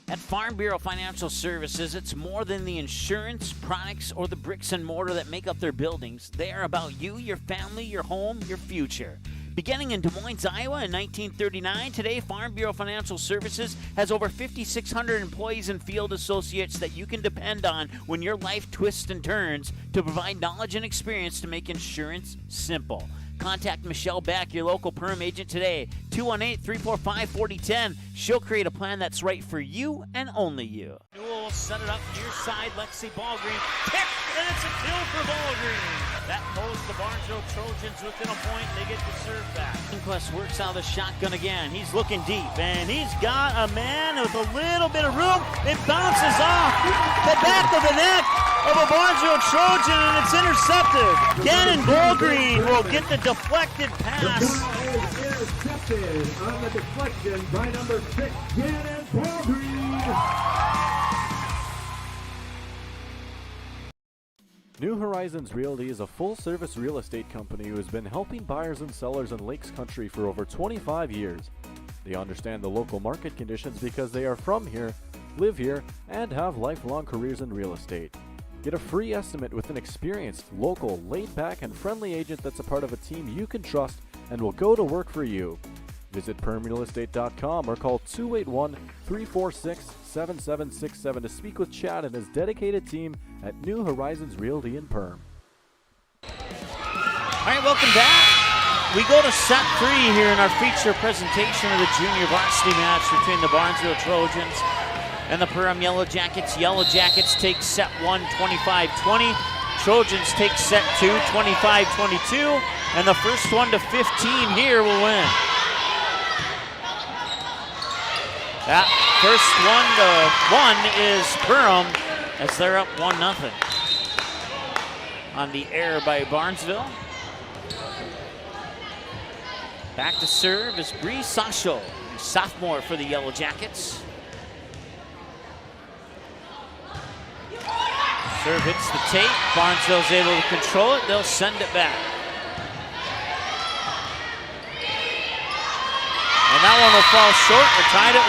At Farm Bureau Financial Services, it's more than the insurance, products, or the bricks and mortar that make up their buildings. They are about you, your family, your home, your future. Beginning in Des Moines, Iowa in 1939, today Farm Bureau Financial Services has over 5,600 employees and field associates that you can depend on when your life twists and turns to provide knowledge and experience to make insurance simple. Contact Michelle Beck, your local Perham agent today, 218-345-4010. She'll create a plan that's right for you and only you. Newell will set it up near side. Lexi Ballgreen pick, and it's a kill for Ballgreen. That holds the Barnesville Trojans within a point. They get the serve back. Inquest works out of the shotgun again. He's looking deep, and he's got a man with a little bit of room. It bounces off the back of the neck of a Barnesville Trojan, and it's intercepted. Gannon Ballgreen will get the deflected pass. The ball is intercepted on the deflection by number 6, Gannon Ballgreen. New Horizons Realty is a full-service real estate company who has been helping buyers and sellers in Lakes Country for over 25 years. They understand the local market conditions because they are from here, live here, and have lifelong careers in real estate. Get a free estimate with an experienced, local, laid-back, and friendly agent that's a part of a team you can trust and will go to work for you. Visit permrealestate.com or call 281-346-7767 to speak with Chad and his dedicated team at New Horizons Realty in Perm. All right, welcome back. We go to set 3 here in our feature presentation of the junior varsity match between the Barnesville Trojans and the Perham Yellow Jackets. Yellow Jackets take set 1, 25-20. Trojans take set 2, 25-22. And the first one to 15 here will win. That first 1-1 is Perham as they're up 1-0. On the air by Barnesville. Back to serve is Bree Sasho, sophomore for the Yellow Jackets. Serve hits the tape. Barnesville's able to control it. They'll send it back. And that one will fall short. We're tied at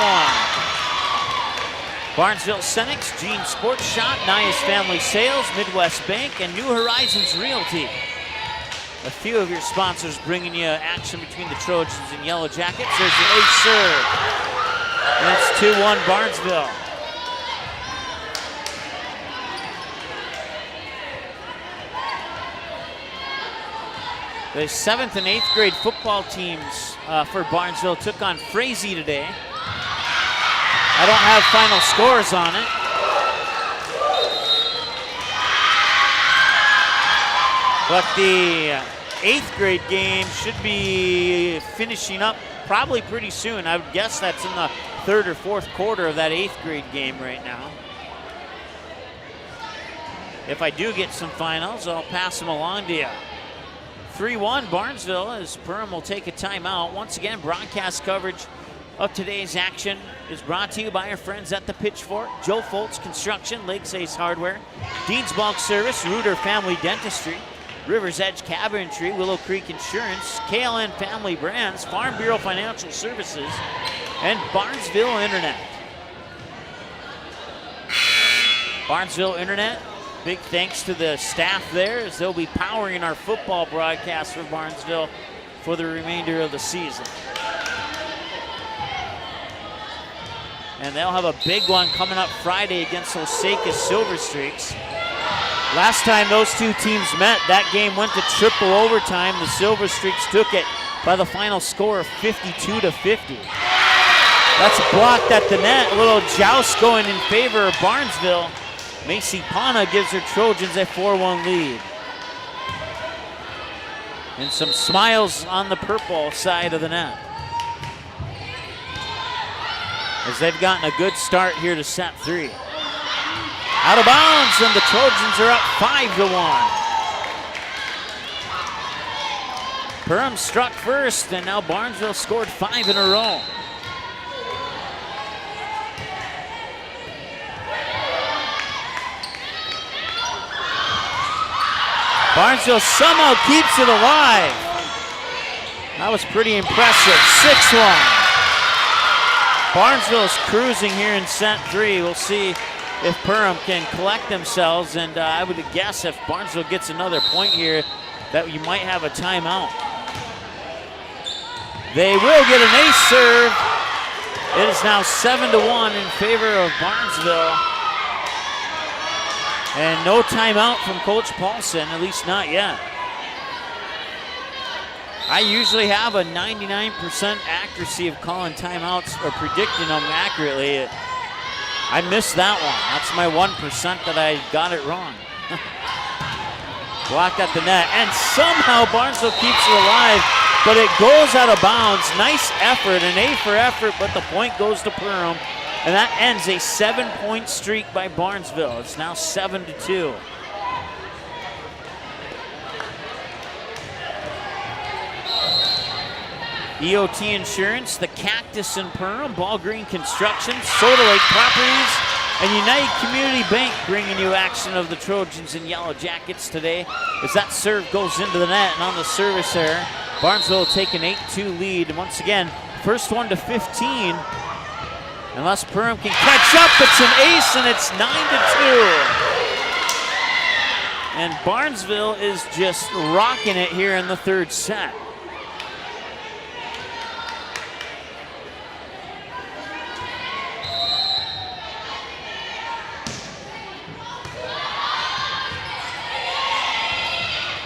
1. Barnesville Senex, Gene Sports Shop, Nias Family Sales, Midwest Bank, and New Horizons Realty. A few of your sponsors bringing you action between the Trojans and Yellow Jackets. There's an ace serve. And it's 2-1 Barnesville. The 7th and 8th grade football teams for Barnesville took on Frazee today. I don't have final scores on it. But the 8th grade game should be finishing up probably pretty soon. I would guess that's in the 3rd or 4th quarter of that 8th grade game right now. If I do get some finals, I'll pass them along to you. 3-1 Barnesville as Perham will take a timeout. Once again, broadcast coverage of today's action is brought to you by our friends at the Pitchfork, Joe Foltz Construction, Lakes Ace Hardware, Dean's Bulk Service, Reuter Family Dentistry, River's Edge Cabinetry, Willow Creek Insurance, KLN Family Brands, Farm Bureau Financial Services, and Barnesville Internet. Barnesville Internet, big thanks to the staff there as they'll be powering our football broadcast for Barnesville for the remainder of the season. And they'll have a big one coming up Friday against Osaka Silver Streaks. Last time those two teams met, that game went to triple overtime. The Silver Streaks took it by the final score of 52-50. That's blocked at the net. A little joust going in favor of Barnesville. Macy Pana gives her Trojans a 4-1 lead. And some smiles on the purple side of the net, as they've gotten a good start here to set 3. Out of bounds, and the Trojans are up 5-1. Perham struck first, and now Barnesville scored 5 in a row. Barnesville somehow keeps it alive. That was pretty impressive. 6-1. Barnesville's cruising here in set 3. We'll see if Perham can collect themselves, and I would guess if Barnesville gets another point here that you might have a timeout. They will get an ace serve. It is now 7-1 in favor of Barnesville. And no timeout from Coach Paulson, at least not yet. I usually have a 99% accuracy of calling timeouts or predicting them accurately. I missed that one. That's my 1% that I got it wrong. Blocked at the net, and somehow Barnesville keeps it alive, but it goes out of bounds. Nice effort, an A for effort, but the point goes to Perham, and that ends a 7-point streak by Barnesville. It's now 7-2. EOT Insurance, the Cactus in Perham, Ball Green Construction, Soda Lake Properties, and United Community Bank bringing you action of the Trojans and Yellow Jackets today as that serve goes into the net, and on the service error, Barnesville will take an 8-2 lead. And once again, first one to 15. Unless Perham can catch up, it's an ace, and it's 9-2. And Barnesville is just rocking it here in the third set.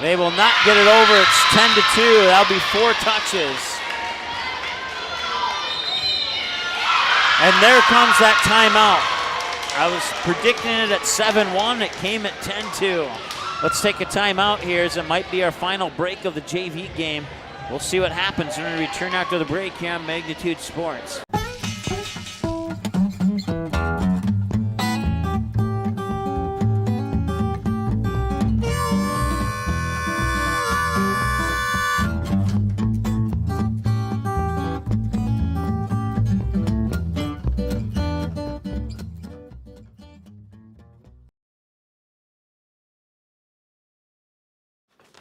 They will not get it over. It's 10-2. That'll be 4 touches. And there comes that timeout. I was predicting it at 7-1. It came at 10-2. Let's take a timeout here as it might be our final break of the JV game. We'll see what happens when we return after the break here on Magnitude Sports.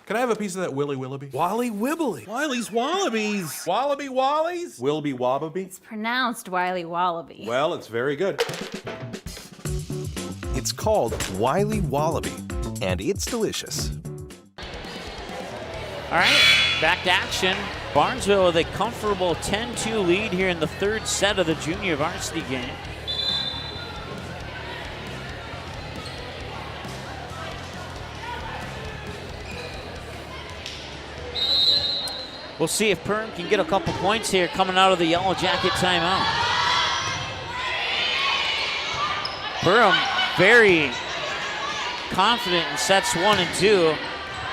Can I have a piece of that Willy Willoughby? Wally Wibbly. Wiley's Wallabies. Wallaby Wallies? Wilby Wallaby. It's pronounced Wiley Wallaby. Well, it's very good. It's called Wiley Wallaby, and it's delicious. All right, back to action. Barnesville with a comfortable 10-2 lead here in the third set of the junior varsity game. We'll see if Perham can get a couple points here coming out of the Yellow Jacket timeout. Perham very confident in sets 1 and 2.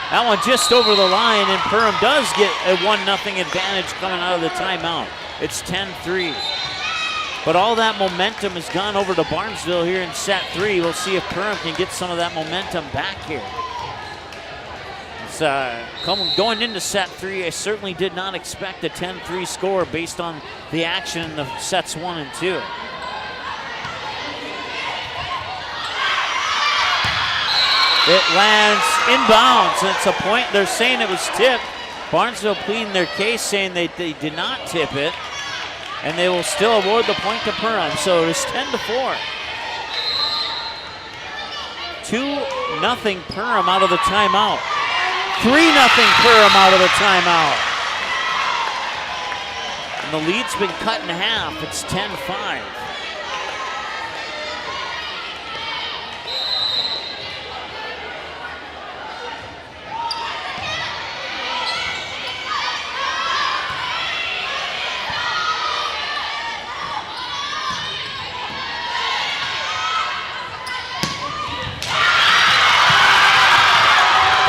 That one just over the line, and Perham does get a 1-0 advantage coming out of the timeout. It's 10-3. But all that momentum has gone over to Barnesville here in set 3. We'll see if Perham can get some of that momentum back here. Going into set 3, I certainly did not expect a 10-3 score based on the action in the sets 1 and 2. It lands inbounds, and it's a point. They're saying it was tipped. Barnesville pleading their case, saying they did not tip it, and they will still award the point to Perham. So it is 10-4. 2-0 Perham out of the timeout. 3-0 Perham out of the timeout. And the lead's been cut in half. It's 10-5.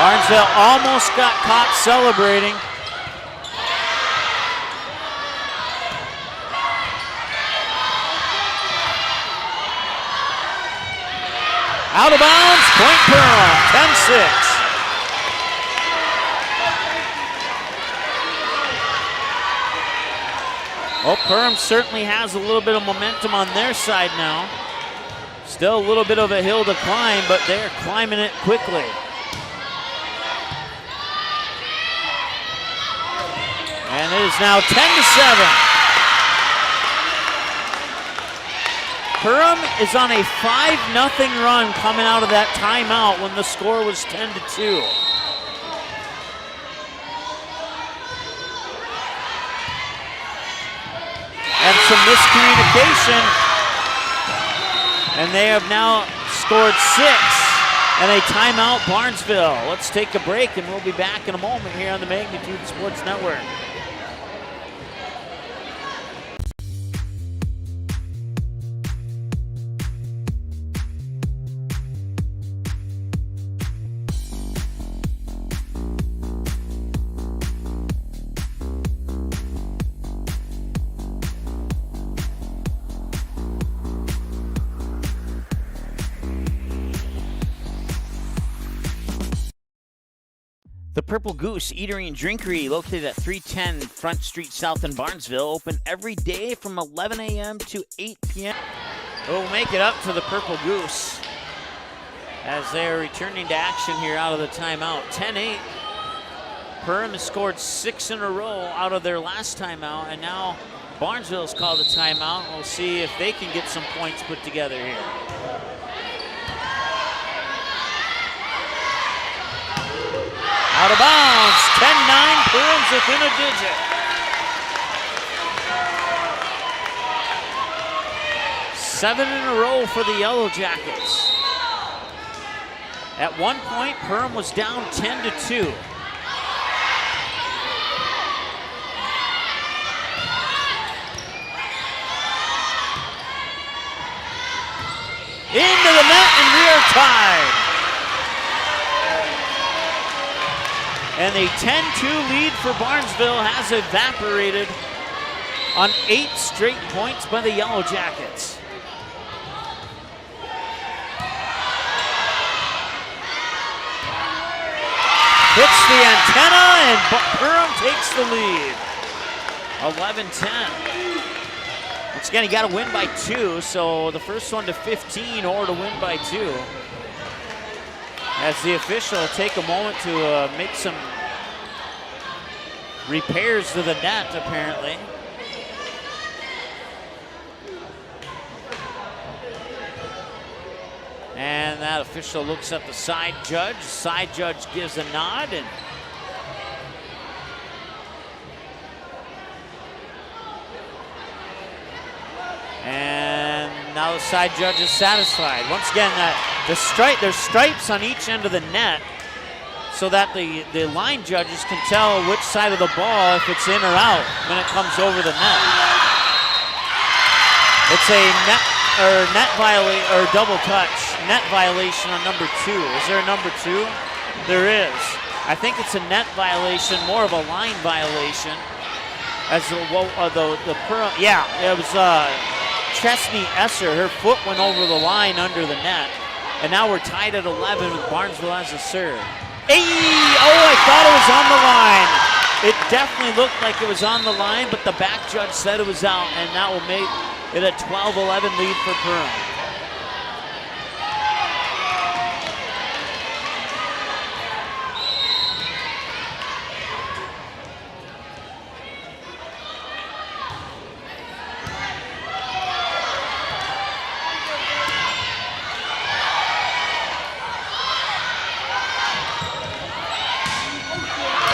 Barnesville almost got caught celebrating. Out of bounds, point Perham, 10-6. Well, Perham certainly has a little bit of momentum on their side now. Still a little bit of a hill to climb, but they're climbing it quickly. And it is now 10-7. Perham is on a 5-0 run coming out of that timeout when the score was 10-2. And some miscommunication. And they have now scored 6. And a timeout, Barnesville. Let's take a break, and we'll be back in a moment here on the Magnitude Sports Network. The Purple Goose Eatery and Drinkery, located at 310 Front Street South in Barnesville, open every day from 11 a.m. to 8 p.m. We'll make it up to the Purple Goose as they are returning to action here out of the timeout. 10-8. Perham has scored 6 in a row out of their last timeout, and now Barnesville's called a timeout. We'll see if they can get some points put together here. Out of bounds, 10-9, Perham's within a digit. 7 in a row for the Yellow Jackets. At one point, Perham was down 10-2. Into the net, and we are tied. And the 10-2 lead for Barnesville has evaporated on 8 straight points by the Yellow Jackets. Hits the antenna, and Perham takes the lead. 11-10. Once again, you got to win by 2, so the first one to 15 or to win by 2. As the official will take a moment to make some repairs to the net, apparently. And that official looks at the side judge. Side judge gives a nod, and now the side judge is satisfied. Once again, there's stripes on each end of the net so that the line judges can tell which side of the ball, if it's in or out, when it comes over the net. It's a net violation, or double touch, net violation on number 2. Is there a number 2? There is. I think it's a net violation, more of a line violation. As it was Chesney Esser, her foot went over the line under the net. And now we're tied at 11 with Barnesville as a serve. Hey! Oh, I thought it was on the line. It definitely looked like it was on the line, but the back judge said it was out, and that will make it a 12-11 lead for Perham.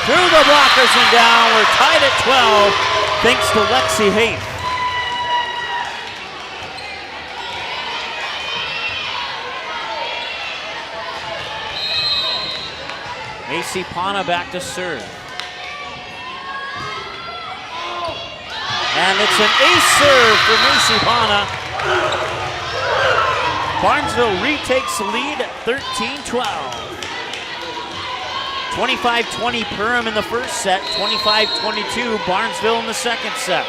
Through the blockers and down. We're tied at 12 thanks to Lexi Haight. Macy Pana back to serve. And it's an ace serve for Macy Pana. Barnesville retakes the lead at 13-12. 25-20 Perham in the first set, 25-22 Barnesville in the second set.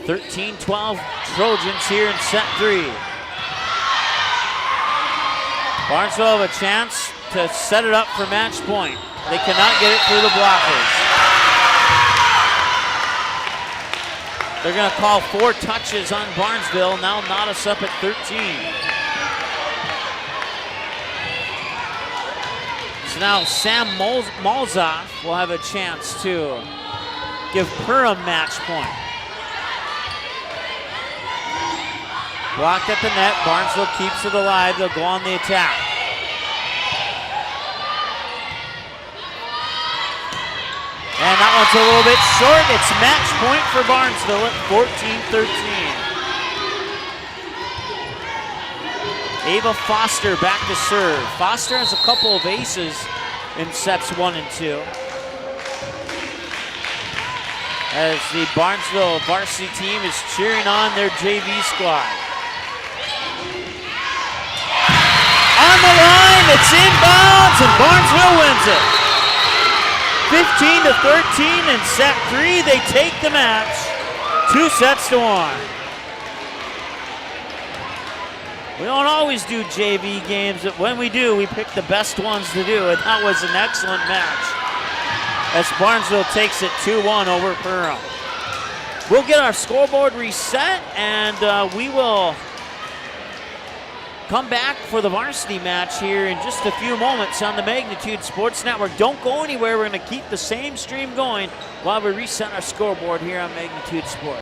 13-12 Trojans here in set 3. Barnesville have a chance to set it up for match point. They cannot get it through the blockers. They're going to call 4 touches on Barnesville, now knot us up at 13. So now Sam Malzoff will have a chance to give Perham match point. Blocked at the net. Barnesville keeps it alive. They'll go on the attack. And that one's a little bit short. It's match point for Barnesville at 14-13. Ava Foster back to serve. Foster has a couple of aces in sets 1 and 2. As the Barnesville varsity team is cheering on their JV squad. On the line, it's inbounds, and Barnesville wins it. 15-13 in set 3. They take the match. 2-1. We don't always do JV games, but when we do, we pick the best ones to do, and that was an excellent match as Barnesville takes it 2-1 over Perham. We'll get our scoreboard reset, and we will come back for the varsity match here in just a few moments on the Magnitude Sports Network. Don't go anywhere. We're going to keep the same stream going while we reset our scoreboard here on Magnitude Sports.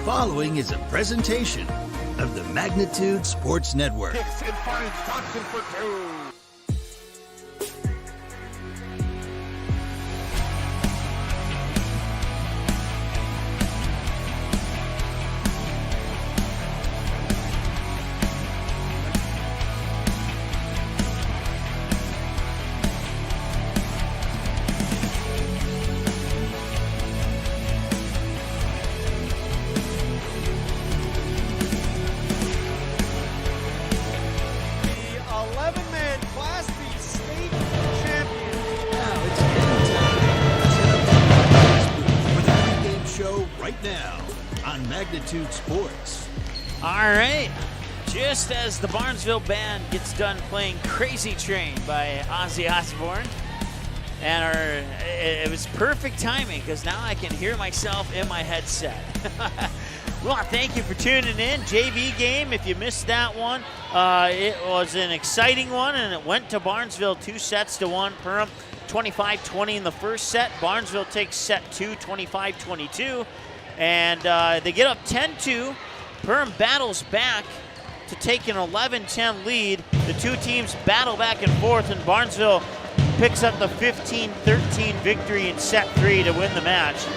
following is a presentation of the Magnitude Sports Network. Kicks and finds Thompson for two. Magnitude Sports. All right. Just as the Barnesville band gets done playing Crazy Train by Ozzy Osbourne, and it was perfect timing because now I can hear myself in my headset. Well, thank you for tuning in. JV game, if you missed that one, it was an exciting one, and it went to Barnesville 2-1. Perham 25-20 in the first set. Barnesville takes set 2, 25-22. And they get up 10-2. Perham battles back to take an 11-10 lead. The two teams battle back and forth, and Barnesville picks up the 15-13 victory in set 3 to win the match.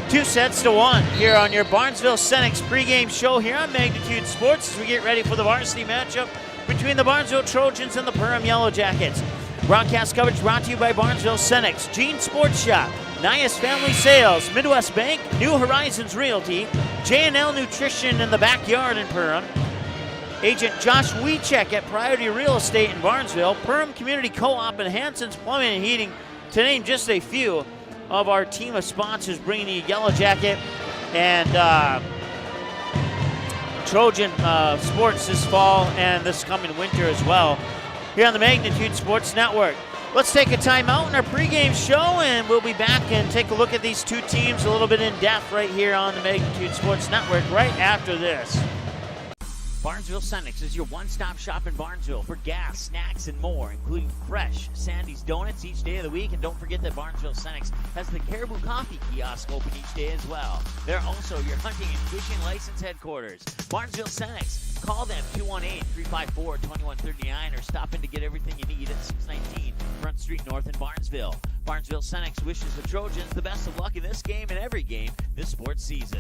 2-1 here on your Barnesville Senex pregame show here on Magnitude Sports as we get ready for the varsity matchup between the Barnesville Trojans and the Perham Yellow Jackets. Broadcast coverage brought to you by Barnesville Senex, Gene Sports Shop, Nias Family Sales, Midwest Bank, New Horizons Realty, J&L Nutrition in the Backyard in Perham, Agent Josh Wiechek at Priority Real Estate in Barnesville, Perham Community Co-op, and Hanson's Plumbing and Heating, to name just a few of our team of sponsors bringing you Yellow Jacket and Trojan sports this fall and this coming winter as well here on the Magnitude Sports Network. Let's take a timeout in our pregame show, and we'll be back and take a look at these two teams a little bit in depth right here on the Magnitude Sports Network right after this. Barnesville Senex is your one-stop shop in Barnesville for gas, snacks, and more, including fresh Sandy's Donuts each day of the week. And don't forget that Barnesville Senex has the Caribou Coffee kiosk open each day as well. They're also your hunting and fishing license headquarters. Barnesville Senex. Call them 218-354-2139 or stop in to get everything you need at 619 Front Street North in Barnesville. Barnesville Senex wishes the Trojans the best of luck in this game and every game this sports season.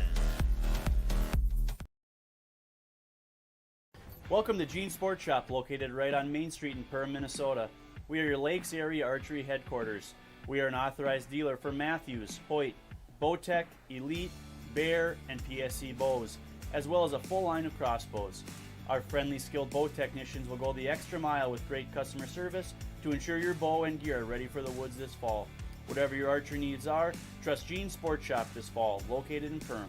Welcome to Gene Sports Shop, located right on Main Street in Perham, Minnesota. We are your Lakes Area Archery headquarters. We are an authorized dealer for Matthews, Hoyt, Bowtech, Elite, Bear, and PSC bows, as well as a full line of crossbows. Our friendly, skilled bow technicians will go the extra mile with great customer service to ensure your bow and gear are ready for the woods this fall. Whatever your archery needs are, trust Gene Sports Shop this fall, located in Perham.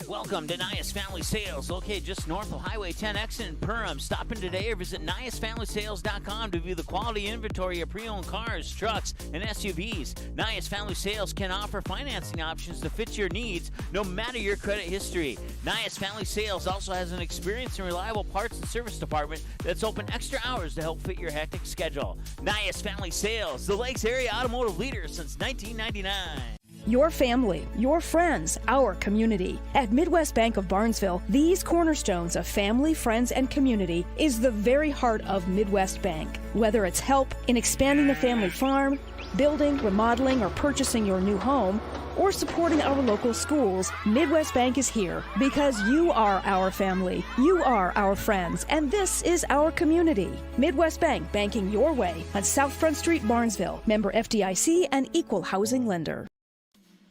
Welcome to Nias Family Sales, located just north of Highway 10 exit in Perham. Stop in today or visit NiasFamilySales.com to view the quality inventory of pre-owned cars, trucks, and SUVs. Nias Family Sales can offer financing options to fit your needs, no matter your credit history. Nias Family Sales also has an experienced and reliable parts and service department that's open extra hours to help fit your hectic schedule. Nias Family Sales, the Lakes Area automotive leader since 1999. Your family, your friends, our community. At Midwest Bank of Barnesville, these cornerstones of family, friends, and community is the very heart of Midwest Bank. Whether it's help in expanding the family farm, building, remodeling, or purchasing your new home, or supporting our local schools, Midwest Bank is here because you are our family, you are our friends, and this is our community. Midwest Bank, banking your way on South Front Street, Barnesville. Member FDIC and equal housing lender.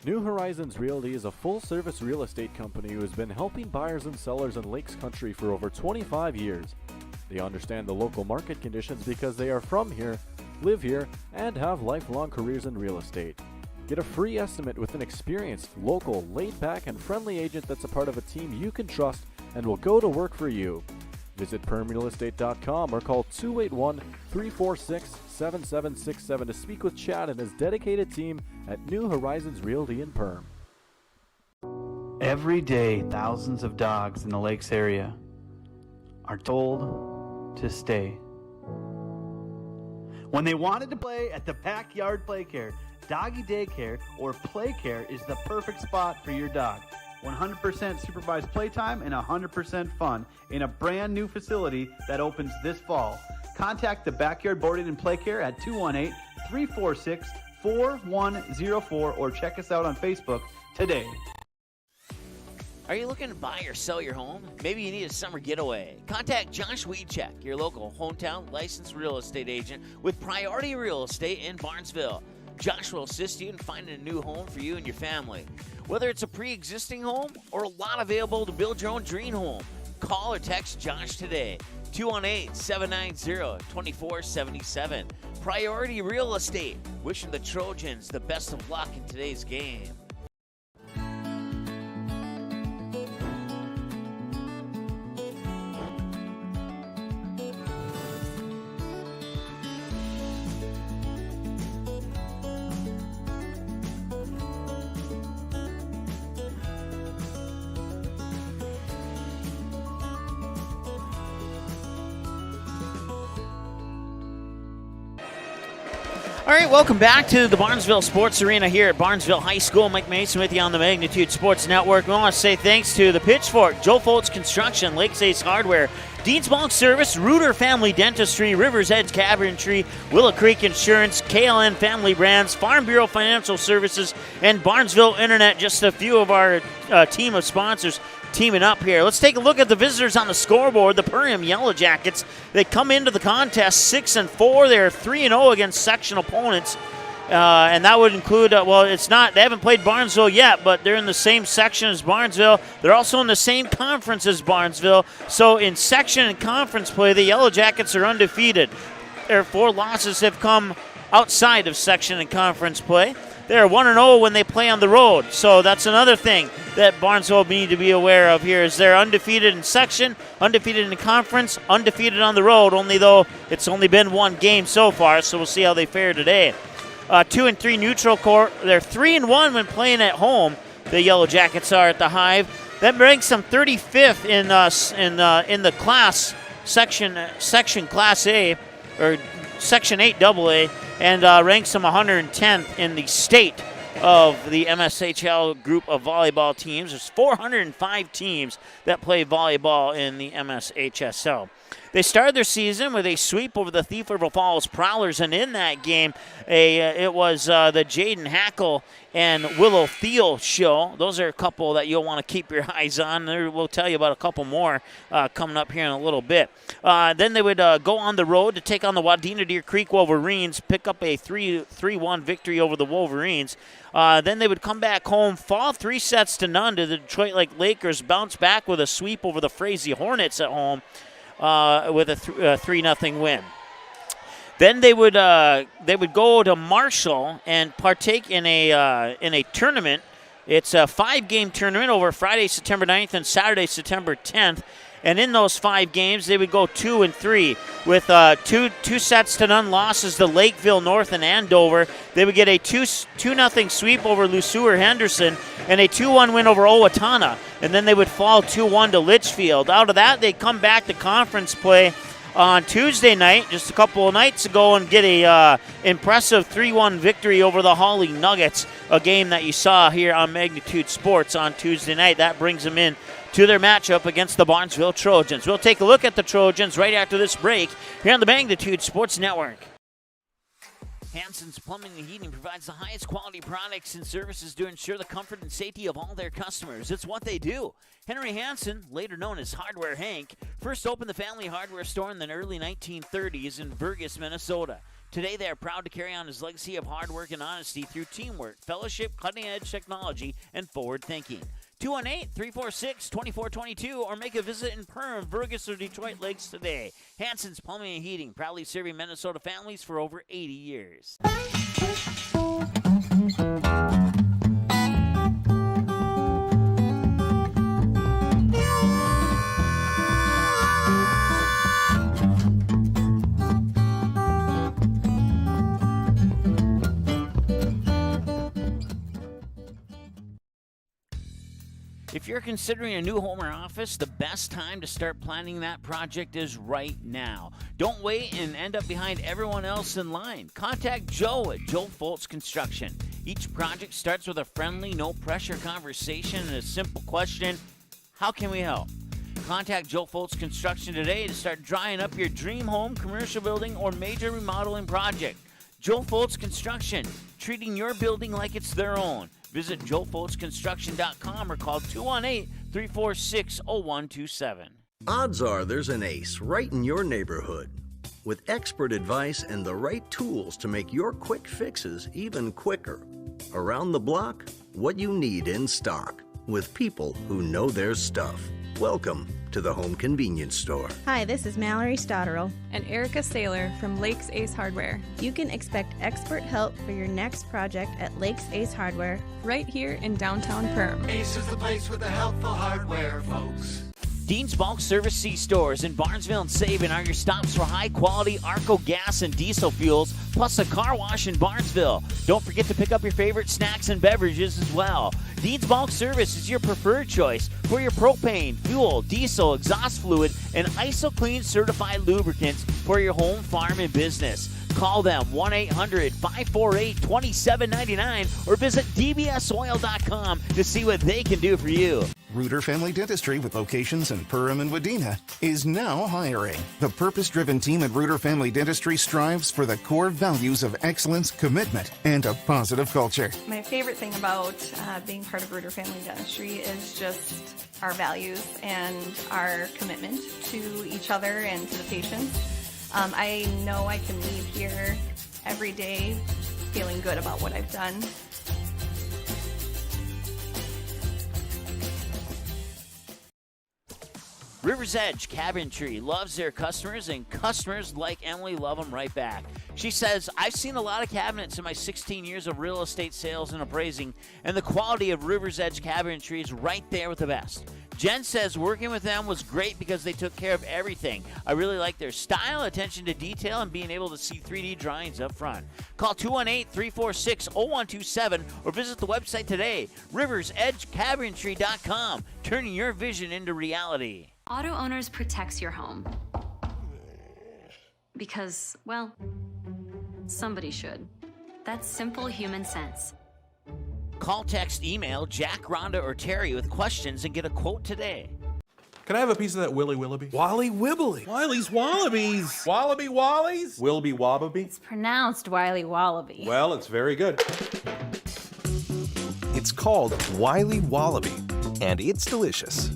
New Horizons Realty is a full-service real estate company who has been helping buyers and sellers in Lakes Country for over 25 years. They understand the local market conditions because they are from here, live here, and have lifelong careers in real estate. Get a free estimate with an experienced, local, laid-back, and friendly agent that's a part of a team you can trust and will go to work for you. Visit PermRealEstate.com or call 281-346-7767 to speak with Chad and his dedicated team at New Horizons Realty in Perm. Every day, thousands of dogs in the Lakes area are told to stay. When they wanted to play at the Backyard Play Care, Doggy Daycare, or Play Care is the perfect spot for your dog. 100% supervised playtime and 100% fun in a brand new facility that opens this fall. Contact the Backyard Boarding and Play Care at 218-346-4104 or check us out on Facebook today. Are you looking to buy or sell your home? Maybe you need a summer getaway. Contact Josh Weedcheck, your local hometown licensed real estate agent with Priority Real Estate in Barnesville. Josh will assist you in finding a new home for you and your family. Whether it's a pre-existing home or a lot available to build your own dream home, call or text Josh today, 218-790-2477. Priority Real Estate, wishing the Trojans the best of luck in today's game. All right, welcome back to the Barnesville Sports Arena here at Barnesville High School. Mike Mason with you on the Magnitude Sports Network. We want to say thanks to the Pitchfork, Joe Foltz Construction, Lakes Ace Hardware, Dean's Bulk Service, Reuter Family Dentistry, Rivers Edge Cabinetry, Willow Creek Insurance, KLN Family Brands, Farm Bureau Financial Services, and Barnesville Internet, just a few of our team of sponsors teaming up here. Let's take a look at the visitors on the scoreboard. The Perham Yellow Jackets, they come into the contest 6-4. They're 3-0 against section opponents. And that would include, it's not, they haven't played Barnesville yet, but they're in the same section as Barnesville. They're also in the same conference as Barnesville. So in section and conference play, the Yellow Jackets are undefeated. Their 4 losses have come outside of section and conference play. They're 1-0 when they play on the road. So that's another thing that Barnesville need to be aware of here is they're undefeated in section, undefeated in conference, undefeated on the road, only though it's only been 1 game so far, so we'll see how they fare today. 2-3 neutral court. They're 3-1 when playing at home. The Yellow Jackets are at the Hive. That ranks them 35th in the class section Class A or Section 8 AA, and ranks them 110th in the state of the MSHSL group of volleyball teams. There's 405 teams that play volleyball in the MSHSL. They started their season with a sweep over the Thief River Falls Prowlers, and in that game, it was the Jaden Hackle and Willow Thiel show. Those are a couple that you'll want to keep your eyes on. We'll tell you about a couple more coming up here in a little bit. Then they would go on the road to take on the Wadena Deer Creek Wolverines, pick up a 3-1 victory over the Wolverines. Then they would come back home, fall 3-0 to the Detroit Lake Lakers, bounce back with a sweep over the Frazee Hornets at home. With a 3-0 win. Then they would go to Marshall and partake in a tournament. It's a 5-game tournament over Friday, September 9th and Saturday, September 10th. And in those 5 games, they would go 2-3 with 2-0 losses to Lakeville North and Andover. They would get a 2-0 sweep over Lesueur Henderson and a 2-1 win over Owatonna. And then they would fall 2-1 to Litchfield. Out of that, they come back to conference play on Tuesday night, just a couple of nights ago, and get a impressive 3-1 victory over the Hawley Nuggets, a game that you saw here on Magnitude Sports on Tuesday night. That brings them in to their matchup against the Barnesville Trojans. We'll take a look at the Trojans right after this break here on the Magnitude Sports Network. Hansen's Plumbing and Heating provides the highest quality products and services to ensure the comfort and safety of all their customers. It's what they do. Henry Hansen, later known as Hardware Hank, first opened the family hardware store in the early 1930s in Burgess, Minnesota. Today, they are proud to carry on his legacy of hard work and honesty through teamwork, fellowship, cutting-edge technology, and forward thinking. 218-346-2422 or make a visit in Perham, Burgess, or Detroit Lakes today. Hansen's Plumbing and Heating, proudly serving Minnesota families for over 80 years. If you're considering a new home or office, the best time to start planning that project is right now. Don't wait and end up behind everyone else in line. Contact Joe at Joe Foltz Construction. Each project starts with a friendly, no-pressure conversation and a simple question: how can we help? Contact Joe Foltz Construction today to start drying up your dream home, commercial building, or major remodeling project. Joe Foltz Construction, treating your building like it's their own. Visit joefoltzconstruction.com or call 218-346-0127. Odds are there's an ace right in your neighborhood. With expert advice and the right tools to make your quick fixes even quicker. Around the block, what you need in stock. With people who know their stuff. Welcome to the Home Convenience Store. Hi, this is Mallory Stotterell and Erica Saylor from Lakes Ace Hardware. You can expect expert help for your next project at Lakes Ace Hardware, right here in downtown Perham. Ace is the place with the helpful hardware, folks. Dean's Bulk Service C-Stores in Barnesville and Sabin are your stops for high-quality Arco gas and diesel fuels, plus a car wash in Barnesville. Don't forget to pick up your favorite snacks and beverages as well. Dean's Bulk Service is your preferred choice for your propane, fuel, diesel, exhaust fluid, and ISO-Clean certified lubricants for your home, farm, and business. Call them 1-800-548-2799 or visit dbsoil.com to see what they can do for you. Reuter Family Dentistry, with locations in Perham and Wadena, is now hiring. The purpose-driven team at Reuter Family Dentistry strives for the core values of excellence, commitment, and a positive culture. My favorite thing about being part of Reuter Family Dentistry is just our values and our commitment to each other and to the patients. I know I can leave here every day feeling good about what I've done. River's Edge Cabinetry loves their customers, and customers like Emily love them right back. She says, I've seen a lot of cabinets in my 16 years of real estate sales and appraising, and the quality of River's Edge Cabinetry is right there with the best. Jen says working with them was great because they took care of everything. I really like their style, attention to detail, and being able to see 3D drawings up front. Call 218-346-0127 or visit the website today, riversedgecabinetry.com, turning your vision into reality. Auto Owners protects your home. Because, well, somebody should. That's simple human sense. Call, text, email Jack, Rhonda, or Terry with questions and get a quote today. Can I have a piece of that Willy Willoughby? Wally Wibbly. Wiley's Wallabies. Wallaby Wallies? Wilby Wababy? It's pronounced Wiley Wallaby. Well, it's very good. It's called Wiley Wallaby, and it's delicious.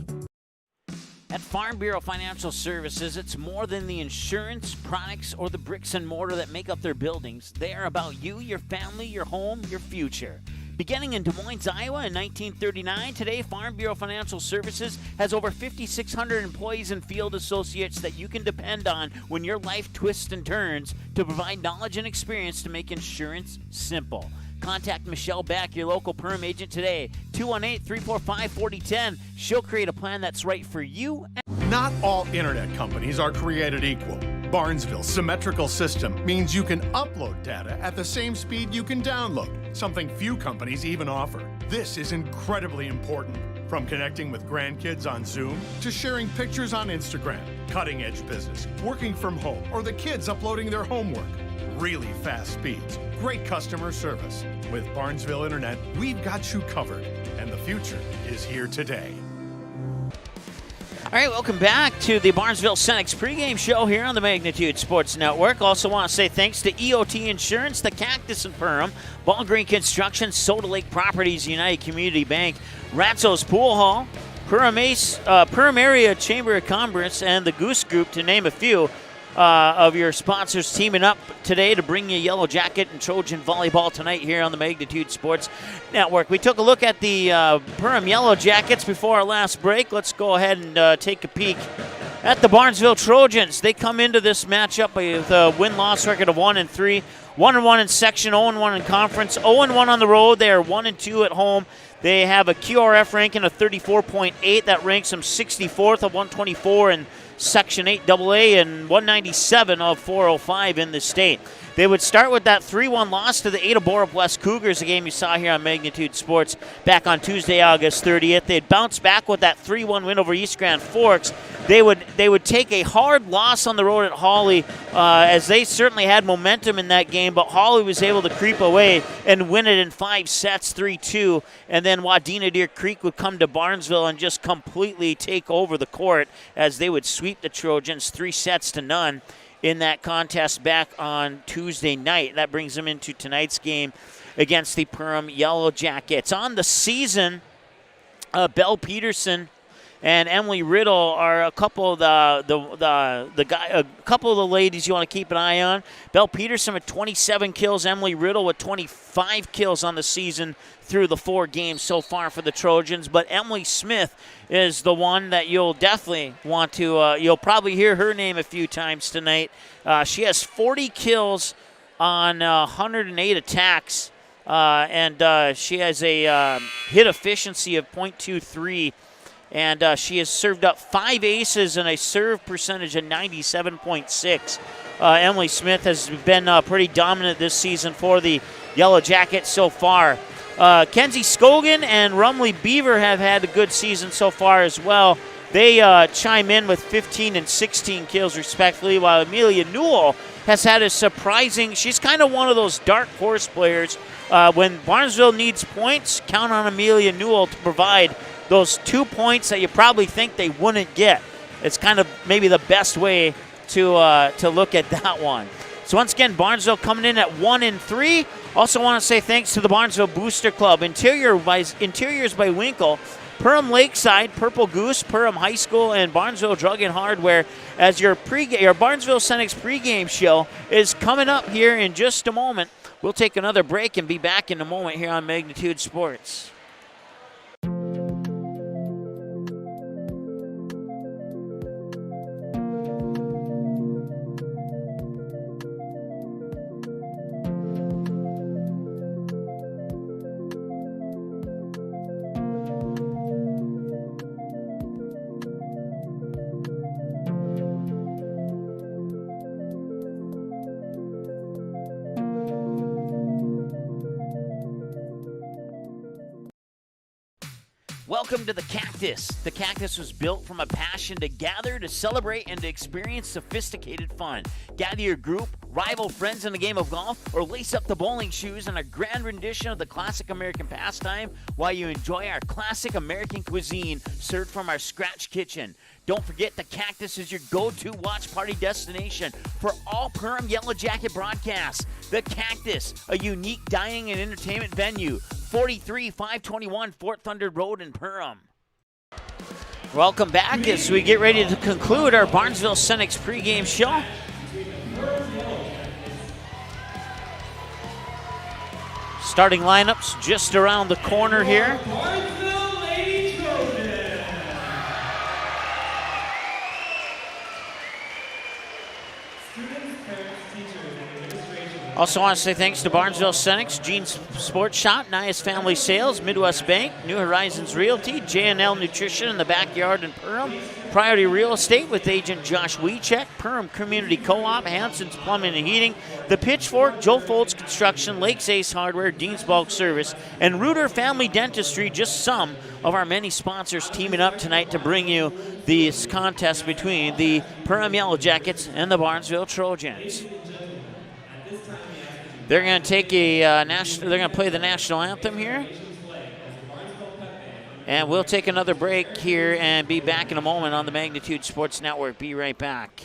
At Farm Bureau Financial Services, it's more than the insurance, products, or the bricks and mortar that make up their buildings. They are about you, your family, your home, your future. Beginning in Des Moines, Iowa in 1939, today Farm Bureau Financial Services has over 5,600 employees and field associates that you can depend on when your life twists and turns to provide knowledge and experience to make insurance simple. Contact Michelle Beck, your local Perham agent today, 218-345-4010. She'll create a plan that's right for you. Not all internet companies are created equal. Barnesville's symmetrical system means you can upload data at the same speed you can download, something few companies even offer. This is incredibly important. From connecting with grandkids on Zoom to sharing pictures on Instagram, cutting-edge business, working from home, or the kids uploading their homework. Really fast speeds, great customer service. With Barnesville Internet, we've got you covered, and the future is here today. All right, welcome back to the Barnesville Senex pregame show here on the Magnitude Sports Network. Also want to say thanks to EOT Insurance, the Cactus in Perham, Ball Green Construction, Soda Lake Properties, United Community Bank, Ratzo's Pool Hall, Perham Area Chamber of Commerce, and the Goose Group, to name a few of your sponsors teaming up today to bring you Yellow Jacket and Trojan Volleyball tonight here on the Magnitude Sports Network. We took a look at the Perham Yellow Jackets before our last break. Let's go ahead and take a peek at the Barnesville Trojans. They come into this matchup with a win-loss record of 1-3, 1-1 in section, 0-1 in conference, 0-1 on the road. They are 1-2 at home. They have a QRF ranking of 34.8. That ranks them 64th of 124 in Section 8 AA and 197 of 405 in the state. They would start with that 3-1 loss to the Ada Borup West Cougars, a game you saw here on Magnitude Sports back on Tuesday, August 30th. They'd bounce back with that 3-1 win over East Grand Forks. they would take a hard loss on the road at Hawley, as they certainly had momentum in that game, but Hawley was able to creep away and win it in 5 sets, 3-2, and then Wadena Deer Creek would come to Barnesville and just completely take over the court as they would sweep the Trojans 3-0 in that contest back on Tuesday night. That brings them into tonight's game against the Perham Yellow Jackets. On the season, Belle Peterson and Emily Riddle are a couple of a couple of the ladies you want to keep an eye on. Belle Peterson with 27 kills, Emily Riddle with 25 kills on the season through the 4 games so far for the Trojans. But Emily Smith is the one that you'll definitely want to, you'll probably hear her name a few times tonight. She has 40 kills on 108 attacks, and she has a hit efficiency of .23. And she has served up 5 aces and a serve percentage of 97.6. Emily Smith has been pretty dominant this season for the Yellow Jackets so far. Kenzie Scogan and Rumley Beaver have had a good season so far as well. They chime in with 15 and 16 kills respectively, while Amelia Newell has had a surprising, she's kind of one of those dark horse players. When Barnesville needs points, count on Amelia Newell to provide those 2 points that you probably think they wouldn't get. It's kind of maybe the best way to look at that one. So once again, Barnesville coming in at 1-3. Also want to say thanks to the Barnesville Booster Club. Interiors by Winkle, Perham Lakeside, Purple Goose, Perham High School, and Barnesville Drug and Hardware, as your Barnesville Senex pregame show is coming up here in just a moment. We'll take another break and be back in a moment here on Magnitude Sports. Welcome to the Cactus. The Cactus was built from a passion to gather, to celebrate, and to experience sophisticated fun. Gather your group, rival friends in a game of golf, or lace up the bowling shoes in a grand rendition of the classic American pastime while you enjoy our classic American cuisine served from our scratch kitchen. Don't forget, the Cactus is your go-to watch party destination for all Perham Yellow Jacket broadcasts. The Cactus, a unique dining and entertainment venue, 43521 Fort Thunder Road in Perham. Welcome back as we get ready to conclude our Barnesville Senex pregame show. Starting lineups just around the corner here. Also want to say thanks to Barnesville Senex, Gene's Sports Shop, Nias Family Sales, Midwest Bank, New Horizons Realty, J&L Nutrition in the Backyard in Perham, Priority Real Estate with agent Josh Wiechek, Perham Community Co-op, Hanson's Plumbing and Heating, The Pitchfork, Joe Foltz Construction, Lakes Ace Hardware, Dean's Bulk Service, and Reuter Family Dentistry, just some of our many sponsors teaming up tonight to bring you this contest between the Perham Yellow Jackets and the Barnesville Trojans. They're going to take they're going to play the national anthem here. And we'll take another break here and be back in a moment on the Magnitude Sports Network. Be right back.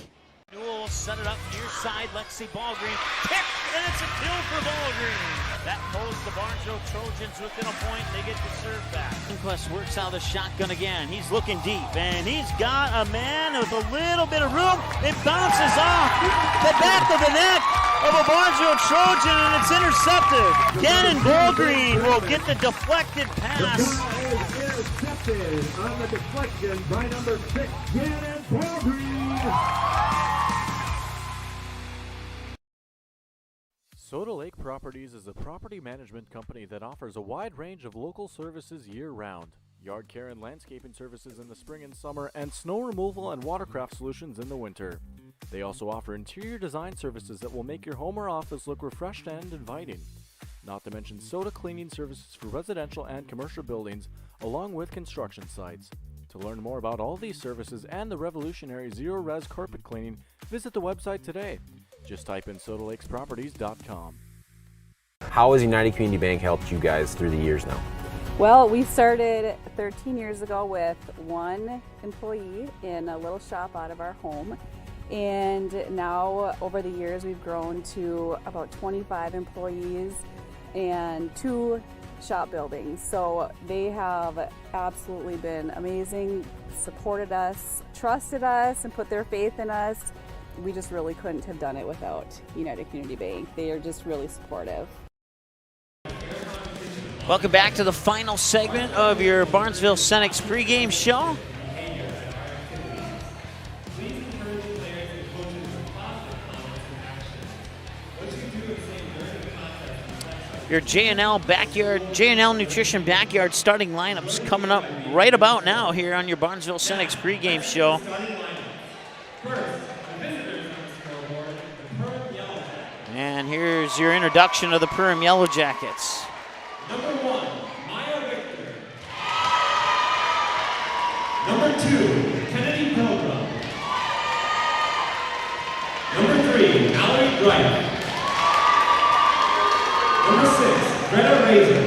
Newell set it up near side. Lexi Ballgreen kick, and it's a kill for Ballgreen. That pulls the Barnesville Trojans within a point. They get the serve back. Quest works out the shotgun again. He's looking deep, and he's got a man with a little bit of room. It bounces off the back of the neck of a Barnesville Trojan, and it's intercepted. Gannon Ballgreen will get the deflected pass. Intercepted on the deflection by number 6, Gannon Ballgreen. Soda Lake Properties is a property management company that offers a wide range of local services year-round. Yard care and landscaping services in the spring and summer, and snow removal and watercraft solutions in the winter. They also offer interior design services that will make your home or office look refreshed and inviting. Not to mention soda cleaning services for residential and commercial buildings, along with construction sites. To learn more about all these services and the revolutionary zero-res carpet cleaning, visit the website today. Just type in SodaLakesProperties.com. How has United Community Bank helped you guys through the years now? Well, we started 13 years ago with one employee in a little shop out of our home. And now over the years we've grown to about 25 employees and 2 shop buildings. So they have absolutely been amazing, supported us, trusted us, and put their faith in us. We just really couldn't have done it without United Community Bank. They are just really supportive. Welcome back to the final segment of your Barnesville Senex pregame show. Your J&L Nutrition Backyard starting lineups coming up right about now here on your Barnesville Senex pregame show. And here's your introduction of the Perham Yellow Jackets. Number 1, Maya Victor. Number 2, Kennedy Pilgrim. Number 3, Mallory Greif. Number 6, Greta Razor.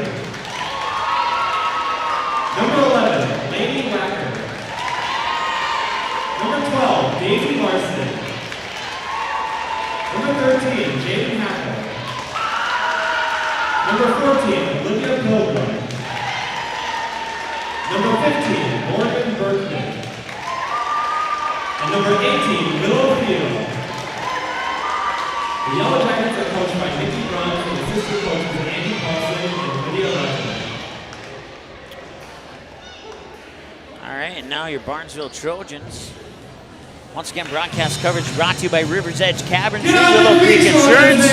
Number 11, Lady Wacker. Number 12, Daisy Larson. Number 13, Jaden Hackle. Number 14, Olivia Pilgrim. Number 15, Morgan Berkman. And number 18, Willow Field. The Yellow Jackets are coached by Nikki Bruns and assistant coaches Andy Paulson and Lydia Legend. All right, and now your Barnesville Trojans. Once again, broadcast coverage brought to you by River's Edge Cabinetry, Willow Creek Insurance,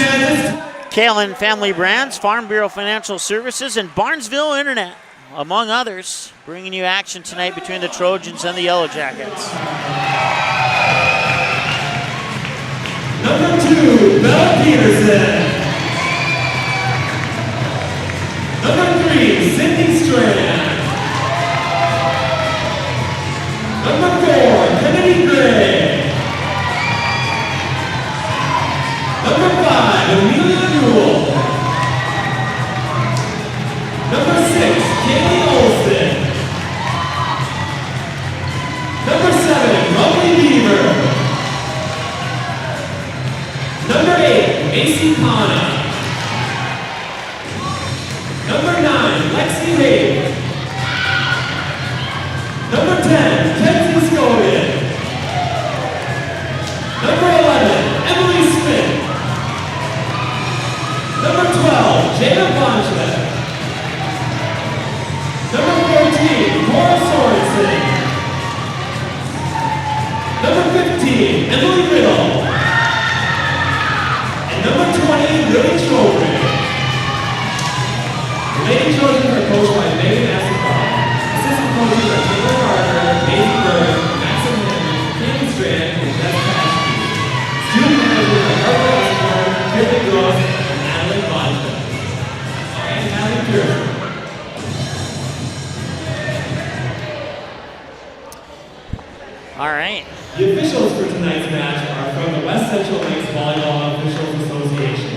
Kalen Family Brands, Farm Bureau Financial Services, and Barnesville Internet, among others, bringing you action tonight between the Trojans and the Yellow Jackets. Number 2, Belle Peterson. Number 3, Cindy Strand. Number 4, Kennedy Gray. Number 5, Amelia Newell. Number 6, Kaylee Olsen. Number 7, Lovely Beaver. Number 8, Macy Kana. Number 9, Lexi Hayes. Number 10, Kenzie Scoden. Number 11, Emily Smith. Number 12, Jada Bonchlet. Number 14, Cora Sorensen. Number 15, Emily Riddle. And number 20, Lily Children. The Lady Children are coached by Megan Assefa. Assistant coaches are Taylor Carter, Daisy Bird, Maxim Henry, Katie Strand, and Beth Paschke. Student managers are Harper Osborne, Tiffany Gross, and Natalie Bonchman. And Natalie Pearson. All right. The officials for tonight's match are from the West Central Lakes Volleyball Officials Association.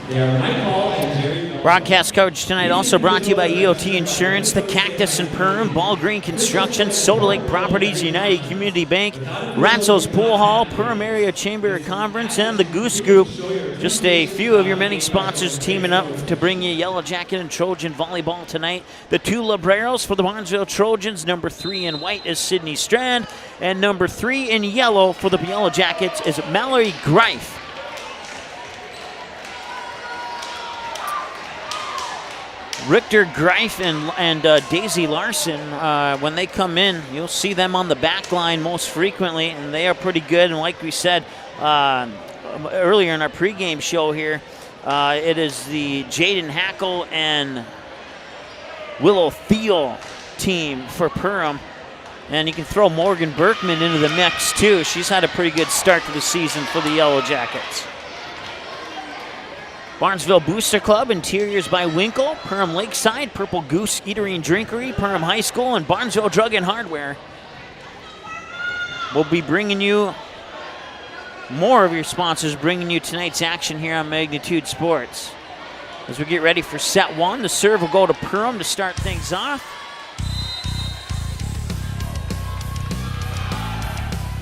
They are Mike Hall and Jerry. Broadcast coverage tonight also brought to you by EOT Insurance, the Cactus and Perham, Ball Green Construction, Soda Lake Properties, United Community Bank, Ratzo's Pool Hall, Perham Area Chamber of Conference, and the Goose Group. Just a few of your many sponsors teaming up to bring you Yellow Jacket and Trojan volleyball tonight. The 2 Libreros for the Barnesville Trojans, number 3 in white is Sydney Strand, and number 3 in yellow for the Yellow Jackets is Mallory Greif. Richter Greif and Daisy Larson, when they come in, you'll see them on the back line most frequently, and they are pretty good. And like we said earlier in our pregame show here, it is the Jaden Hackle and Willow Thiel team for Perham. And you can throw Morgan Berkman into the mix, too. She's had a pretty good start to the season for the Yellow Jackets. Barnesville Booster Club, interiors by Winkle, Perham Lakeside, Purple Goose Eatery and Drinkery, Perham High School, and Barnesville Drug and Hardware. We'll be bringing you more of your sponsors, bringing you tonight's action here on Magnitude Sports. As we get ready for set one, the serve will go to Perham to start things off.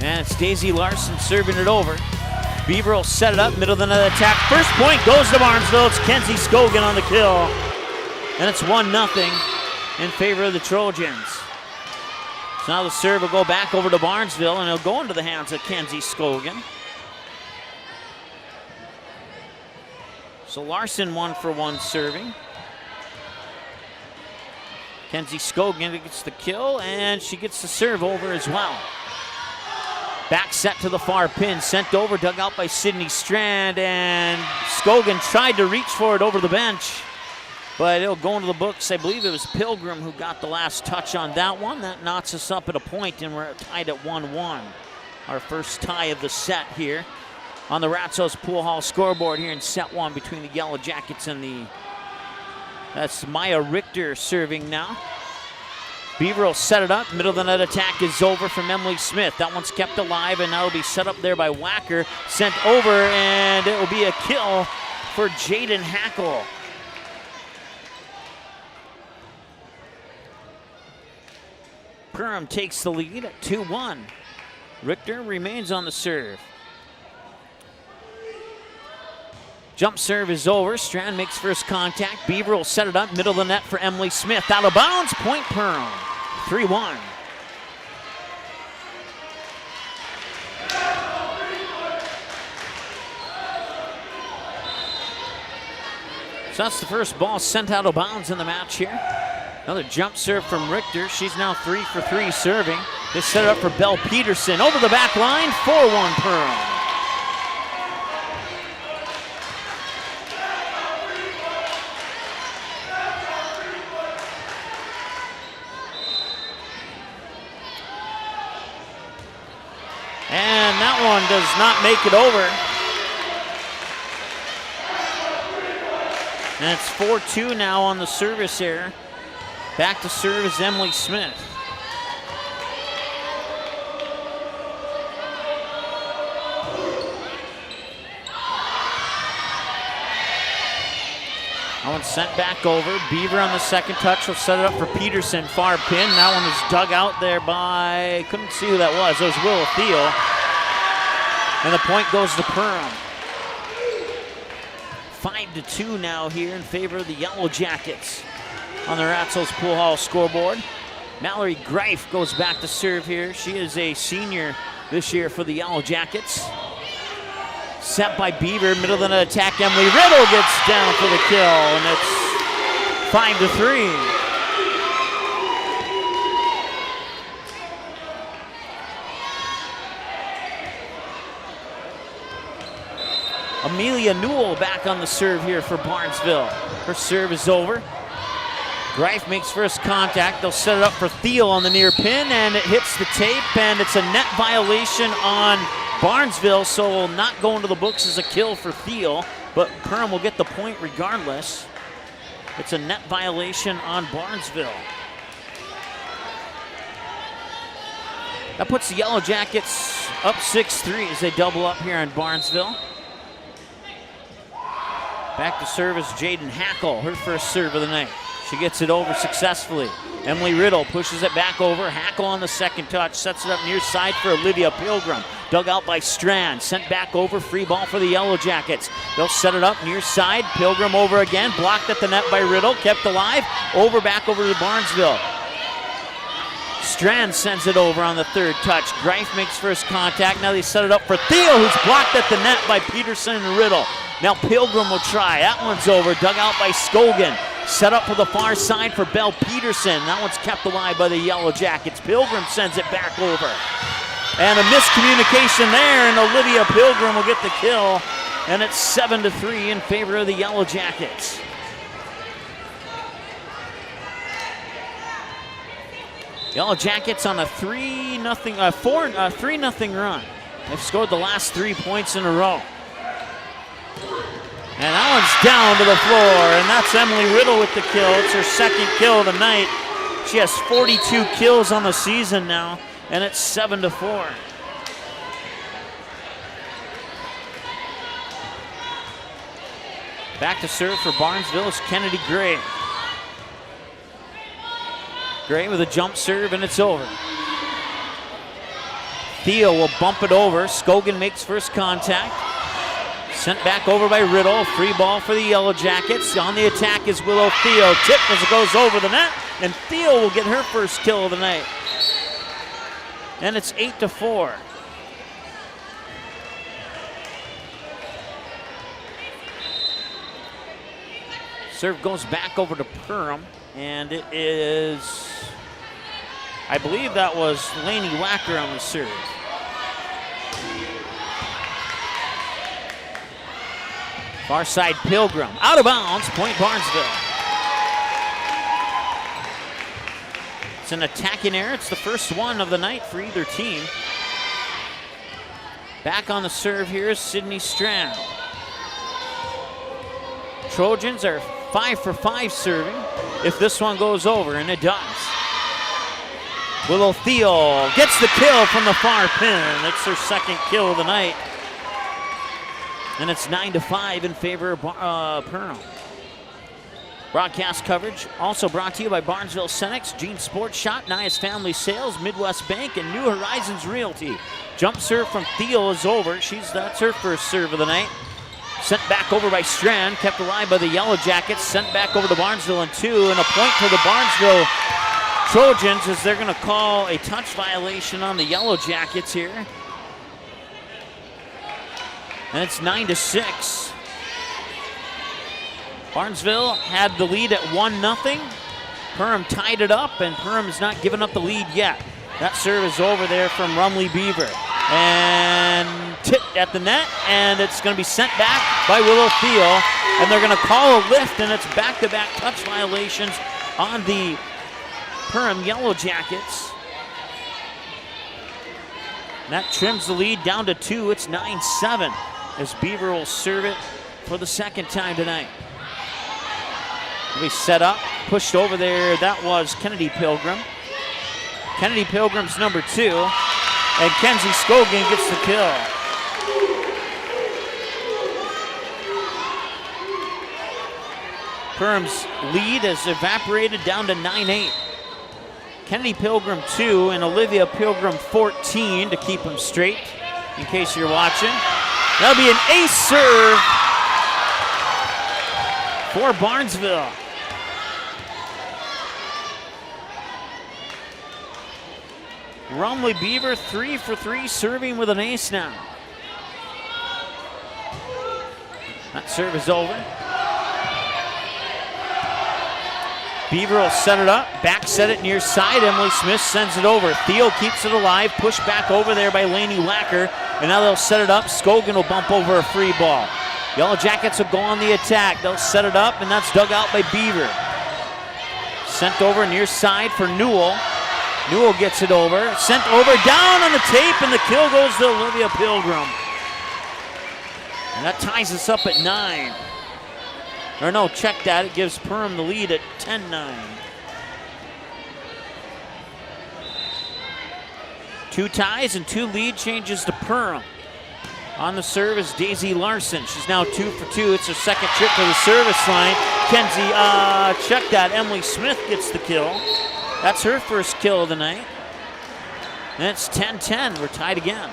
And it's Daisy Larson serving it over. Beaver will set it up, middle of the net attack. First point goes to Barnesville. It's Kenzie Scogan on the kill. And it's 1-0 in favor of the Trojans. So now the serve will go back over to Barnesville, and it'll go into the hands of Kenzie Scogan. So Larson 1-for-1 serving. Kenzie Scogan gets the kill, and she gets the serve over as well. Back set to the far pin, sent over, dug out by Sydney Strand, and Scogan tried to reach for it over the bench, but it'll go into the books. I believe it was Pilgrim who got the last touch on that one. That knots us up at a point, and we're tied at 1-1. Our first tie of the set here on the Ratsos Pool Hall scoreboard here in set one between the Yellow Jackets and the, that's Maya Richter serving now. Beaver will set it up. Middle of the net attack is over from Emily Smith. That one's kept alive, and now will be set up there by Wacker. Sent over, and it will be a kill for Jaden Hackle. Perham takes the lead at 2-1. Richter remains on the serve. Jump serve is over. Strand makes first contact. Beaver will set it up. Middle of the net for Emily Smith. Out of bounds. Point Perham. 3-1. So that's the first ball sent out of bounds in the match here. Another jump serve from Richter. She's now 3 for 3 serving. This set it up for Belle Peterson. Over the back line. 4-1 Perham. And that one does not make it over. And it's 4-2 now on the service error. Back to serve is Emily Smith. That one's sent back over. Beaver on the second touch will set it up for Peterson, far pin. That one is dug out there by, couldn't see who that was. It was Willow Thiel. And the point goes to Perham. 5-2 now here in favor of the Yellow Jackets on the Ratsos Pool Hall scoreboard. Mallory Greif goes back to serve here. She is a senior this year for the Yellow Jackets. Set by Beaver, middle of the net attack. Emily Riddle gets down for the kill, and it's 5-3. Amelia Newell back on the serve here for Barnesville. Her serve is over. Greif makes first contact. They'll set it up for Thiel on the near pin, and it hits the tape, and it's a net violation on Barnesville, so will not go into the books as a kill for Thiel, but Perham will get the point regardless. It's a net violation on Barnesville. That puts the Yellow Jackets up 6-3 as they double up here in Barnesville. Back to serve is Jaden Hackle, her first serve of the night. She gets it over successfully. Emily Riddle pushes it back over. Hackle on the second touch, sets it up near side for Olivia Pilgrim. Dug out by Strand, sent back over, free ball for the Yellow Jackets. They'll set it up near side. Pilgrim over again, blocked at the net by Riddle, kept alive. Back over to Barnesville. Strand sends it over on the third touch. Greif makes first contact. Now they set it up for Thiel, who's blocked at the net by Peterson and Riddle. Now Pilgrim will try. That one's over. Dug out by Scogan. Set up for the far side for Belle Peterson. That one's kept alive by the Yellow Jackets. Pilgrim sends it back over. And a miscommunication there, and Olivia Pilgrim will get the kill. And it's 7-3 in favor of the Yellow Jackets. Yellow Jackets on a 3-0 run. They've scored the last 3 points in a row. And that one's down to the floor, and that's Emily Riddle with the kill. It's her second kill of the night. She has 42 kills on the season now, and it's 7-4. Back to serve for Barnesville is Kennedy Gray. Gray with a jump serve, and it's over. Theo will bump it over. Scogan makes first contact. Sent back over by Riddle. Free ball for the Yellow Jackets. On the attack is Willow Theo. Tip as it goes over the net, and Theo will get her first kill of the night. And it's 8-4. Serve goes back over to Perham, and it is, I believe that was Lainey Wacker on the serve. Far side Pilgrim, out of bounds, point Barnesville. It's an attacking error. It's the first one of the night for either team. Back on the serve here is Sydney Strand. Trojans are 5 for 5 serving if this one goes over, and it does. Willow Theo gets the kill from the far pin. It's her second kill of the night. And it's 9-5 in favor of Perham. Broadcast coverage also brought to you by Barnesville Cenex, Gene Sports Shop, Nias Family Sales, Midwest Bank, and New Horizons Realty. Jump serve from Theo is over. That's her first serve of the night. Sent back over by Strand, kept alive by the Yellow Jackets, sent back over to Barnesville in 2, and a point for the Barnesville Trojans as they're going to call a touch violation on the Yellow Jackets here. And it's 9-6. Barnesville had the lead at 1-0. Perham tied it up, and Perham has not given up the lead yet. That serve is over there from Rumley Beaver. And tipped at the net, and it's going to be sent back by Willow Theo, and they're going to call a lift, and it's back-to-back touch violations on the Perham Yellow Jackets. And that trims the lead down to 2. It's 9-7 as Beaver will serve it for the second time tonight. They set up, pushed over there. That was Kennedy Pilgrim. Kennedy Pilgrim's number 2. And Kenzie Scogan gets the kill. Perham's lead has evaporated down to 9-8. Kennedy Pilgrim 2 and Olivia Pilgrim 14 to keep them straight, in case you're watching. That'll be an ace serve for Barnesville. Rumley Beaver 3 for 3 serving with an ace now. That serve is over. Beaver will set it up, back set it near side. Emily Smith sends it over. Theo keeps it alive, pushed back over there by Lainey Wacker, and now they'll set it up. Scogan will bump over a free ball. Yellow Jackets will go on the attack. They'll set it up, and that's dug out by Beaver. Sent over near side for Newell. Newell gets it over, sent over, down on the tape, and the kill goes to Olivia Pilgrim. And that ties us up at 9. Or no, check that, it gives Perham the lead at 10-9. 2 ties and 2 lead changes to Perham. On the serve is Daisy Larson. She's now 2 for 2. It's her second trip to the service line. Kenzie, check that, Emily Smith gets the kill. That's her first kill of the night. And it's 10-10. We're tied again.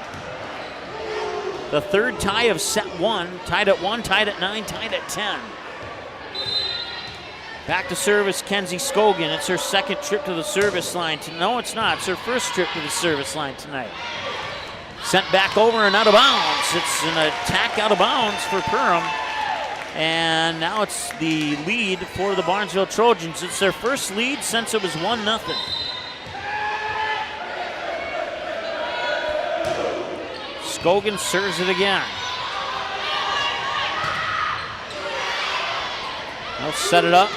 The third tie of set 1. Tied at 1, tied at 9, tied at 10. Back to service, Kenzie Scogan. It's her second trip to the service line. No, it's not. It's her first trip to the service line tonight. Sent back over and out of bounds. It's an attack out of bounds for Perham. And now it's the lead for the Barnesville Trojans. It's their first lead since it was 1-0. Scogan serves it again. They'll set it up.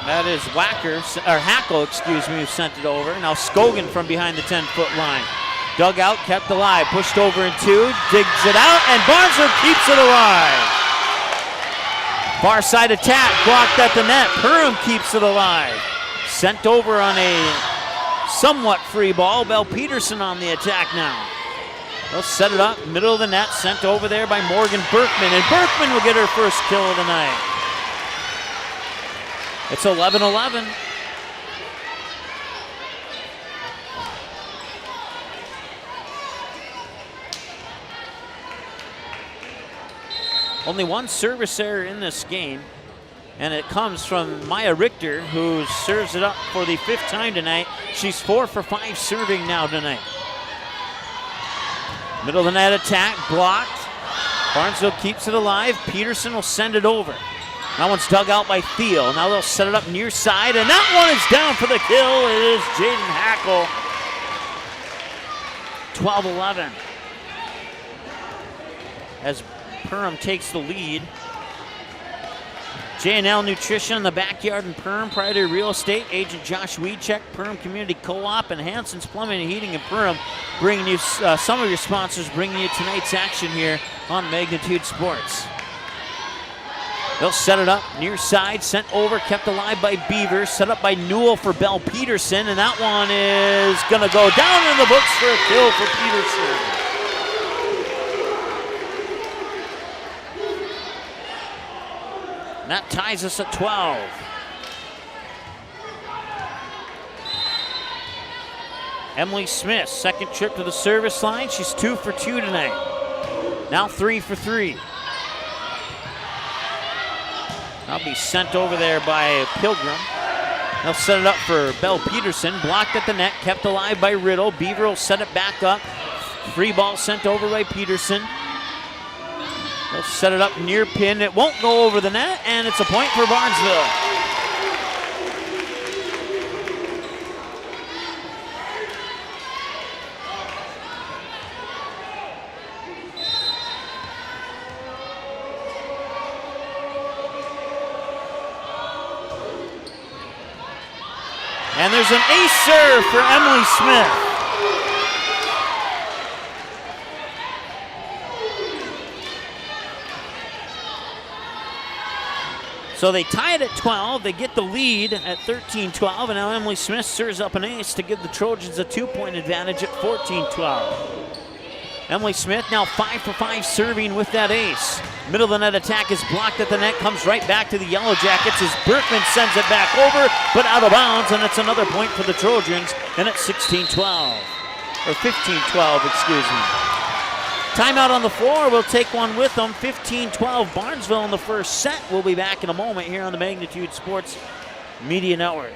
That is Hackle, who sent it over. Now Scogan from behind the 10-foot line. Dug out, kept alive, pushed over in 2, digs it out, and Barnesville keeps it alive. Far side attack, blocked at the net. Perham keeps it alive. Sent over on a somewhat free ball. Belle Peterson on the attack now. They'll set it up, middle of the net, sent over there by Morgan Berkman, and Berkman will get her first kill of the night. It's 11-11. Only one service error in this game, and it comes from Maya Richter, who serves it up for the 5th time tonight. She's 4 for 5 serving now tonight. Middle of the net attack, blocked. Barnesville keeps it alive. Peterson will send it over. That one's dug out by Thiel. Now they'll set it up near side, and that one is down for the kill. It is Jaden Hackle. 12-11. As Perham takes the lead. J&L Nutrition in the backyard in Perham, Priority Real Estate, Agent Josh Weechek, Perham Community Co-op, and Hanson's Plumbing and Heating in Perham, bringing you some of your sponsors, bringing you tonight's action here on Magnitude Sports. They'll set it up near side, sent over, kept alive by Beaver, set up by Newell for Bell Peterson, and that one is going to go down in the books for a kill for Peterson. And that ties us at 12. Emily Smith, second trip to the service line. She's 2 for 2 tonight. Now 3 for 3. That'll be sent over there by Pilgrim. They'll set it up for Bell Peterson. Blocked at the net, kept alive by Riddle. Beaver will set it back up. Free ball sent over by Peterson. They'll set it up near pin. It won't go over the net, and it's a point for Barnesville. And there's an ace serve for Emily Smith. So they tie it at 12. They get the lead at 13-12, and now Emily Smith serves up an ace to give the Trojans a 2-point advantage at 14-12. Emily Smith now 5 for 5 serving with that ace. Middle of the net attack is blocked at the net, comes right back to the Yellow Jackets as Berkman sends it back over, but out of bounds, and it's another point for the Trojans, and it's 16-12, or 15-12, excuse me. Timeout on the floor. We'll take one with them. 15-12 Barnesville in the first set. We'll be back in a moment here on the Magnitude Sports Media Network.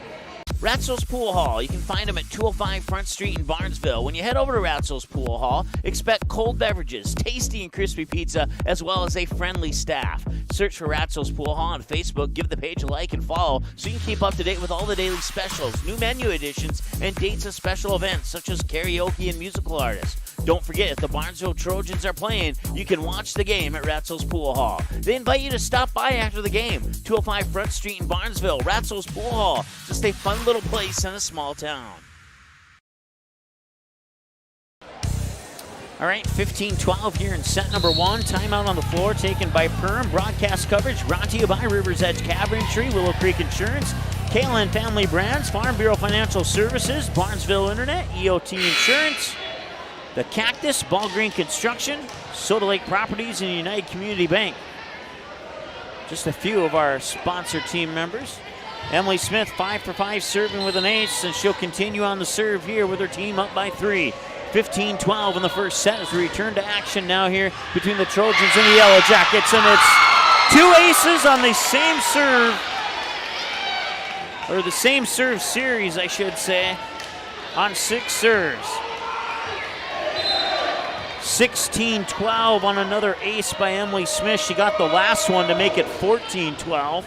Ratzel's Pool Hall. You can find them at 205 Front Street in Barnesville. When you head over to Ratzel's Pool Hall, expect cold beverages, tasty and crispy pizza, as well as a friendly staff. Search for Ratzel's Pool Hall on Facebook. Give the page a like and follow so you can keep up to date with all the daily specials, new menu additions, and dates of special events such as karaoke and musical artists. Don't forget, if the Barnesville Trojans are playing, you can watch the game at Ratzel's Pool Hall. They invite you to stop by after the game. 205 Front Street in Barnesville, Ratzel's Pool Hall. Just a fun little place in a small town. All right, 15-12 here in set number 1. Timeout on the floor taken by Perham. Broadcast coverage brought to you by Rivers Edge Cabinetry, Willow Creek Insurance, Kalen Family Brands, Farm Bureau Financial Services, Barnesville Internet, EOT Insurance, The Cactus, Ball Green Construction, Soda Lake Properties, and United Community Bank. Just a few of our sponsor team members. Emily Smith, 5 for 5 serving with an ace, and she'll continue on the serve here with her team up by 3. 15-12 in the first set as we return to action now here between the Trojans and the Yellow Jackets, and it's 2 aces on the same serve, or the same serve series, I should say, on 6 serves. 16-12 on another ace by Emily Smith. She got the last one to make it 14-12.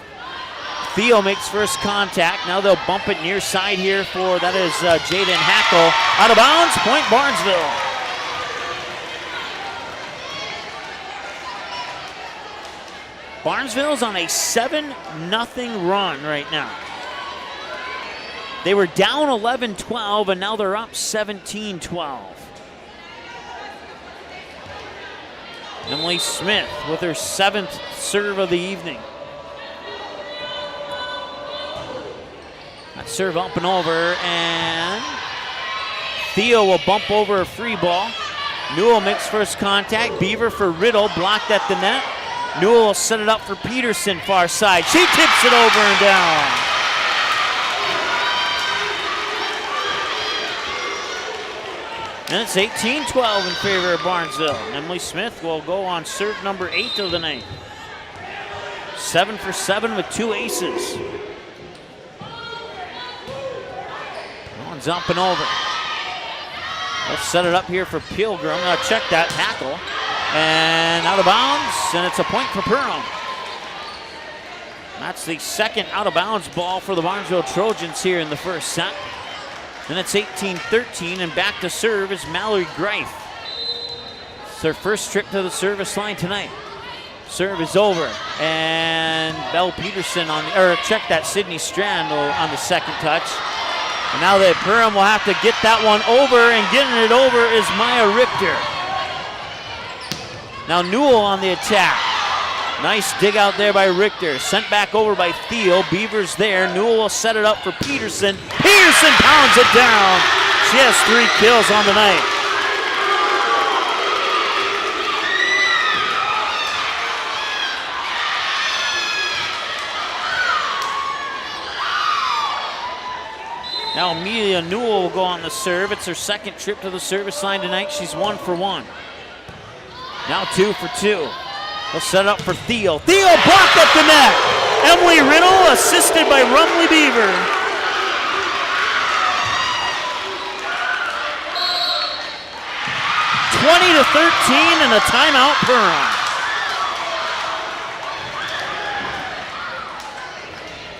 Theo makes first contact. Now they'll bump it near side here for, that is Jaden Hackle. Out of bounds, point Barnesville. Barnesville's on a 7-0 run right now. They were down 11-12, and now they're up 17-12. Emily Smith with her 7th serve of the evening. That serve up and over, and Theo will bump over a free ball. Newell makes first contact. Beaver for Riddle, blocked at the net. Newell will set it up for Peterson, far side. She tips it over and down. And it's 18-12 in favor of Barnesville. Emily Smith will go on serve number 8 of the night. 7 for 7 with 2 aces. One's up and over. Let's set it up here for Pilgrim. Now check that tackle. And out of bounds, and it's a point for Perham. That's the second out of bounds ball for the Barnesville Trojans here in the first set. Then it's 18-13, and back to serve is Mallory Greif. It's their first trip to the service line tonight. Serve is over, and Belle Peterson check that, Sydney Strand on the second touch. And now that Perham will have to get that one over, and getting it over is Maya Richter. Now Newell on the attack. Nice dig out there by Richter. Sent back over by Thiel. Beavers there. Newell will set it up for Peterson. Peterson pounds it down. She has 3 kills on the night. Now Amelia Newell will go on the serve. It's her second trip to the service line tonight. She's 1 for 1. Now 2 for 2. They'll set it up for Thiel. Thiel blocked up the net. Emily Riddle assisted by Rumley Beaver. (20-13) and a timeout Perham.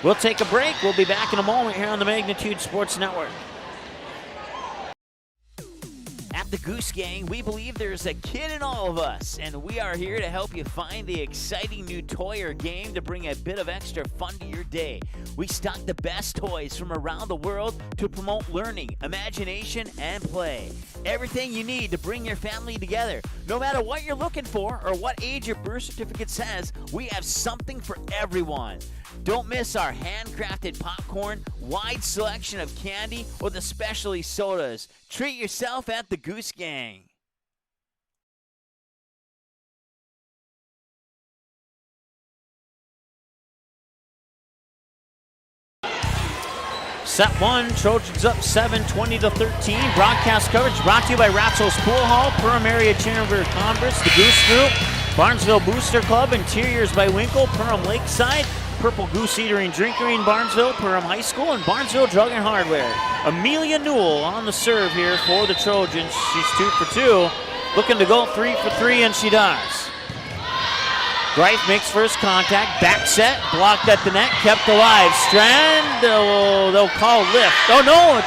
We'll take a break. We'll be back in a moment here on the Magnitude Sports Network. At the Goose Gang, we believe there's a kid in all of us, and we are here to help you find the exciting new toy or game to bring a bit of extra fun to your day. We stock the best toys from around the world to promote learning, imagination, and play. Everything you need to bring your family together. No matter what you're looking for or what age your birth certificate says, we have something for everyone. Don't miss our handcrafted popcorn, wide selection of candy, or the specialty sodas. Treat yourself at the Goose Gang. Set 1, Trojans up 7, 20-13. Broadcast coverage brought to you by Ratzo's Pool Hall, Perham Area Chamber of Commerce, the Goose Group, Barnesville Booster Club, Interiors by Winkle, Perham Lakeside, Purple Goose Eatery and Drinkery in Barnesville, Perham High School, and Barnesville Drug and Hardware. Amelia Newell on the serve here for the Trojans. She's 2 for 2, looking to go 3 for 3, and she does. Greif makes first contact, back set, blocked at the net, kept alive. Strand, they'll call lift. Oh no,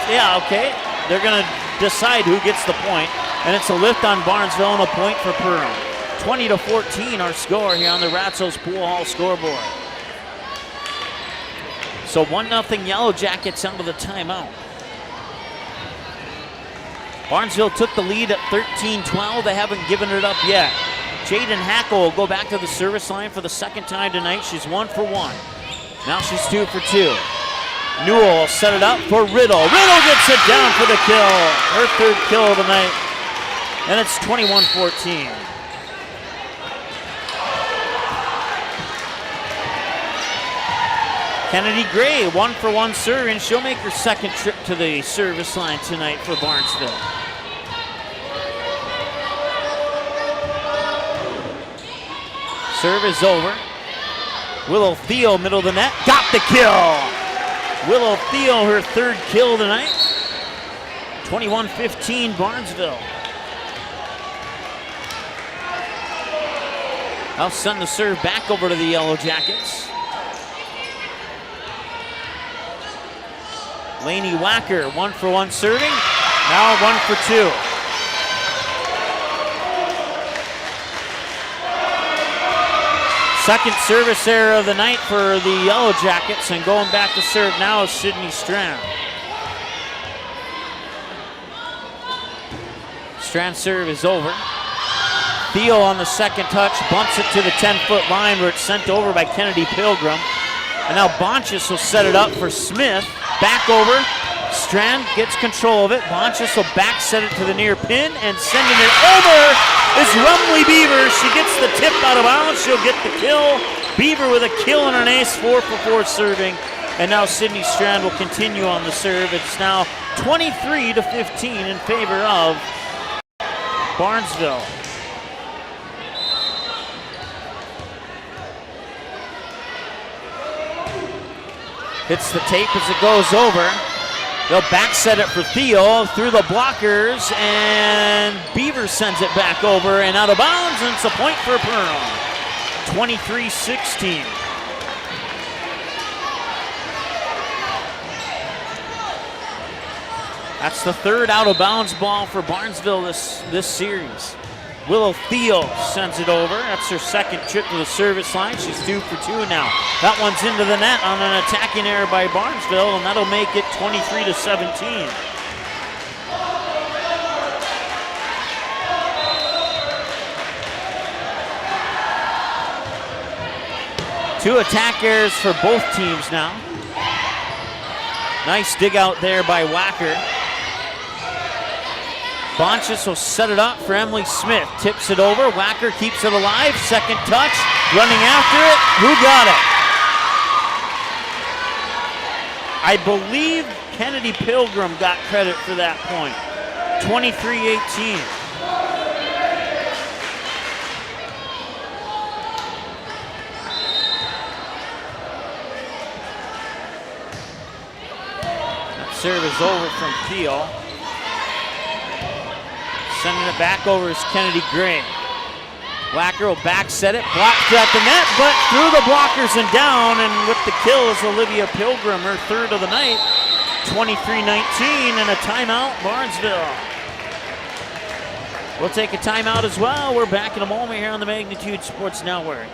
okay. They're gonna decide who gets the point, and it's a lift on Barnesville and a point for Perham. 20-14 our score here on the Ratzo's Pool Hall scoreboard. So 1-0 Yellow Jackets under the timeout. Barnesville took the lead at 13-12. They haven't given it up yet. Jaden Hackle will go back to the service line for the second time tonight. She's 1 for 1. Now she's 2 for 2. Newell will set it up for Riddle. Riddle gets it down for the kill. Her third kill of the night. And it's 21-14. Kennedy Gray, 1 for 1 serve, and she'll make her second trip to the service line tonight for Barnesville. Serve is over. Willow Thiel, middle of the net, got the kill. Willow Thiel, her third kill tonight. 21-15 Barnesville. I'll send the serve back over to the Yellow Jackets. Lainey Wacker, 1 for 1 serving. Now 1 for 2. Second service error of the night for the Yellow Jackets, and going back to serve now is Sydney Strand. Strand's serve is over. Thiel on the second touch, bumps it to the 10-foot line where it's sent over by Kennedy Pilgrim. And now Bonchus will set it up for Smith. Back over. Strand gets control of it. Bonchus will back set it to the near pin, and sending it over is Rumley Beaver. She gets the tip out of bounds. She'll get the kill. Beaver with a kill and an ace, 4 for 4 serving. And now Sydney Strand will continue on the serve. It's now 23-15 in favor of Barnesville. Hits the tape as it goes over. They'll back set it for Theo through the blockers, and Beaver sends it back over and out of bounds, and it's a point for Perham. 23-16. That's the third out of bounds ball for Barnesville this series. Willow Theo sends it over. That's her second trip to the service line. She's 2 for 2 now. That one's into the net on an attacking error by Barnesville, and that'll make it 23-17. Two attack errors for both teams now. Nice dig out there by Wacker. Bonchus will set it up for Emily Smith. Tips it over. Wacker keeps it alive. Second touch. Running after it. Who got it? I believe Kennedy Pilgrim got credit for that point. 23-18. That serve is over from Theo. Sending it back over is Kennedy Gray. Wacker will back set it, blocked at the net, but through the blockers and down, and with the kill is Olivia Pilgrim, her third of the night. 23-19 and a timeout, Barnesville. We'll take a timeout as well. We're back in a moment here on the Magnitude Sports Network.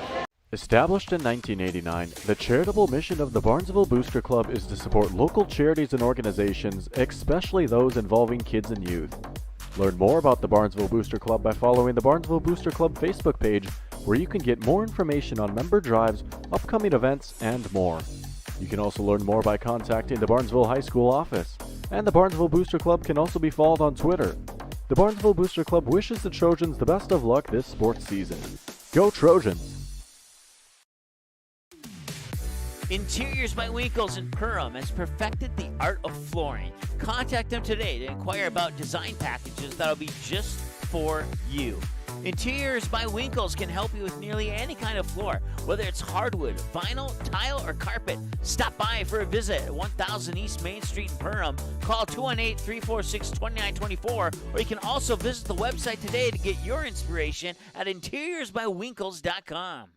Established in 1989, the charitable mission of the Barnesville Booster Club is to support local charities and organizations, especially those involving kids and youth. Learn more about the Barnesville Booster Club by following the Barnesville Booster Club Facebook page, where you can get more information on member drives, upcoming events, and more. You can also learn more by contacting the Barnesville High School office, and the Barnesville Booster Club can also be followed on Twitter. The Barnesville Booster Club wishes the Trojans the best of luck this sports season. Go Trojans! Interiors by Winkles in Perham has perfected the art of flooring. Contact them today to inquire about design packages that'll be just for you. Interiors by Winkles can help you with nearly any kind of floor, whether it's hardwood, vinyl, tile, or carpet. Stop by for a visit at 1000 East Main Street in Perham. Call 218-346-2924, or you can also visit the website today to get your inspiration at interiorsbywinkles.com.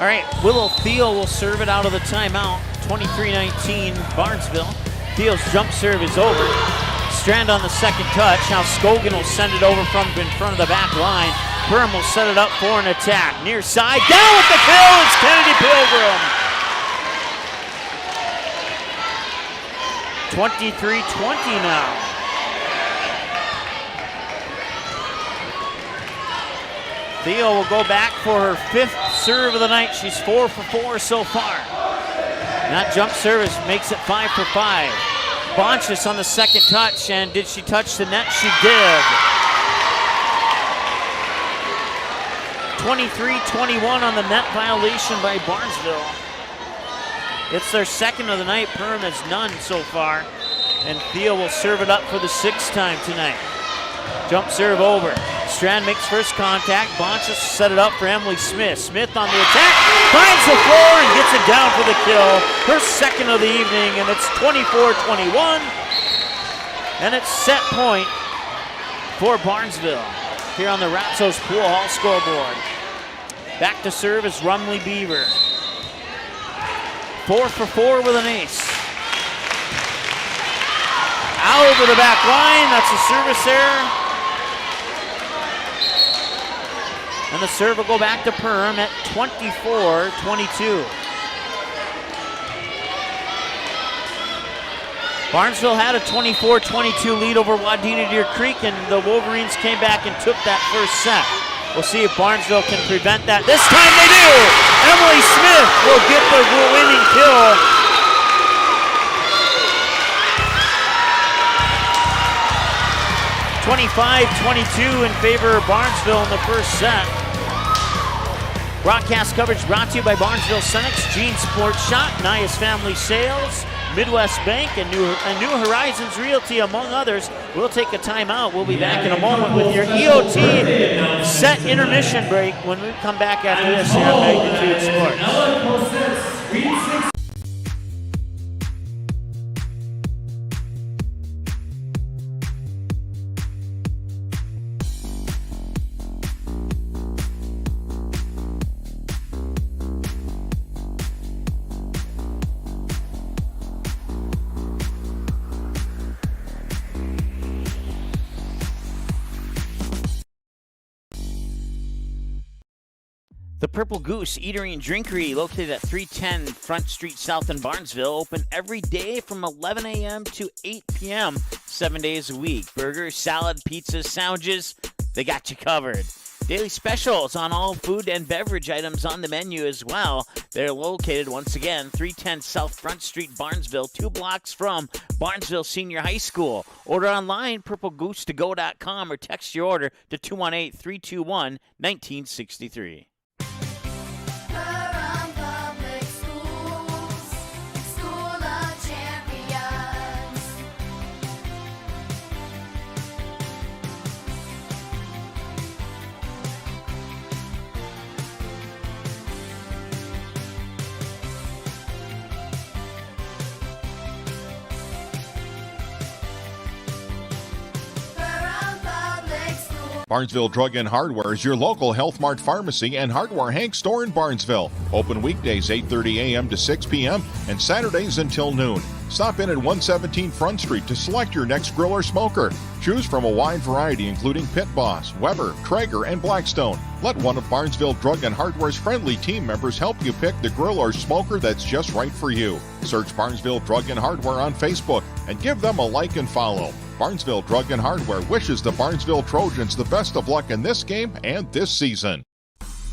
All right, Willow Theo will serve it out of the timeout. 23-19 Barnesville. Theo's jump serve is over. Strand on the second touch. Now Scogan will send it over from in front of the back line. Perham will set it up for an attack. Near side, down with the kill. It's Kennedy Pilgrim. 23-20 now. Theo will go back for her fifth serve of the night. She's 4 for 4 so far. That jump service makes it 5 for 5. Bonchus on the second touch, and did she touch the net? She did. 23-21 on the net violation by Barnesville. It's their second of the night. Perham has none so far. And Theo will serve it up for the sixth time tonight. Jump serve over. Strand makes first contact. Bonchus set it up for Emily Smith. Smith on the attack. Finds the floor and gets it down for the kill. Her second of the evening, and it's 24-21. And it's set point for Barnesville here on the Ratsos Pool Hall scoreboard. Back to serve is Rumley Beaver. 4 for 4 with an ace. Out over the back line. That's a service error. And the serve will go back to Perham at 24-22. Barnesville had a 24-22 lead over Wadena Deer Creek, and the Wolverines came back and took that first set. We'll see if Barnesville can prevent that. This time they do! Emily Smith will get the winning kill. (25-22) in favor of Barnesville in the first set. Broadcast coverage brought to you by Barnesville Senex, Gene Sports Shop, Nias Family Sales, Midwest Bank, and New Horizons Realty, among others. We'll take a timeout. We'll be back in a moment with your EOT set intermission break when we come back after this here on Magnitude Sports. The Purple Goose Eatery and Drinkery, located at 310 Front Street South in Barnesville, open every day from 11 a.m. to 8 p.m., 7 days a week. Burgers, salad, pizzas, sandwiches, they got you covered. Daily specials on all food and beverage items on the menu as well. They're located, once again, 310 South Front Street, Barnesville, 2 blocks from Barnesville Senior High School. Order online, purplegoose2go.com, or text your order to 218-321-1963. Barnesville Drug and Hardware is your local Health Mart pharmacy and hardware Hank store in Barnesville. Open weekdays 8:30 a.m. to 6 p.m. and Saturdays until noon. Stop in at 117 Front Street to select your next grill or smoker. Choose from a wide variety including Pit Boss, Weber, Traeger, and Blackstone. Let one of Barnesville Drug and Hardware's friendly team members help you pick the grill or smoker that's just right for you. Search Barnesville Drug and Hardware on Facebook and give them a like and follow. Barnesville Drug and Hardware wishes the Barnesville Trojans the best of luck in this game and this season.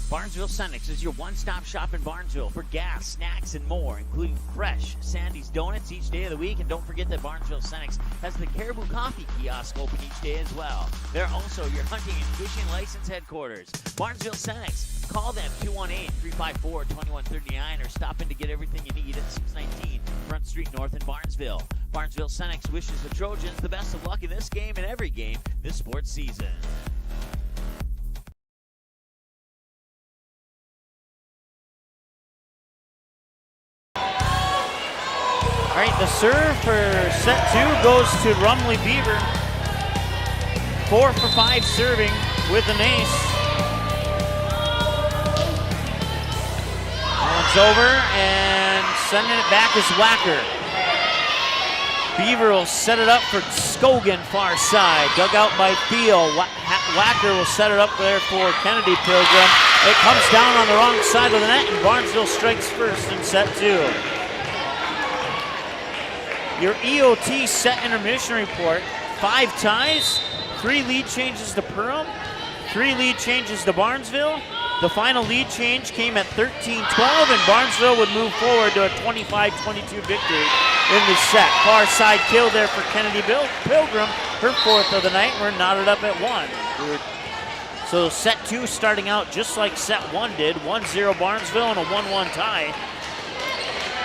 Barnesville Senex is your one-stop shop in Barnesville for gas, snacks, and more, including fresh Sandy's Donuts each day of the week. And don't forget that Barnesville Senex has the Caribou Coffee kiosk open each day as well. They're also your hunting and fishing license headquarters. Barnesville Senex. Call them 218-354-2139 or stop in to get everything you need at 619 Front Street North in Barnesville. Barnesville Senex wishes the Trojans the best of luck in this game and every game this sports season. All right, the serve for set 2 goes to Rumley Beaver. 4 for 5 serving with an ace. It's over, and sending it back is Wacker. Beaver will set it up for Scogan far side. Dug out by Thiel. Wacker will set it up there for Kennedy Pilgrim. It comes down on the wrong side of the net, and Barnesville strikes first in set 2. Your EOT set intermission report: 5 ties, 3 lead changes to Perham, 3 lead changes to Barnesville. The final lead change came at 13-12, and Barnesville would move forward to a 25-22 victory in the set. Far side kill there for Kennedy Pilgrim, her 4th of the night. We're knotted up at 1. So set 2 starting out just like set 1 did, 1-0 Barnesville and a 1-1 tie.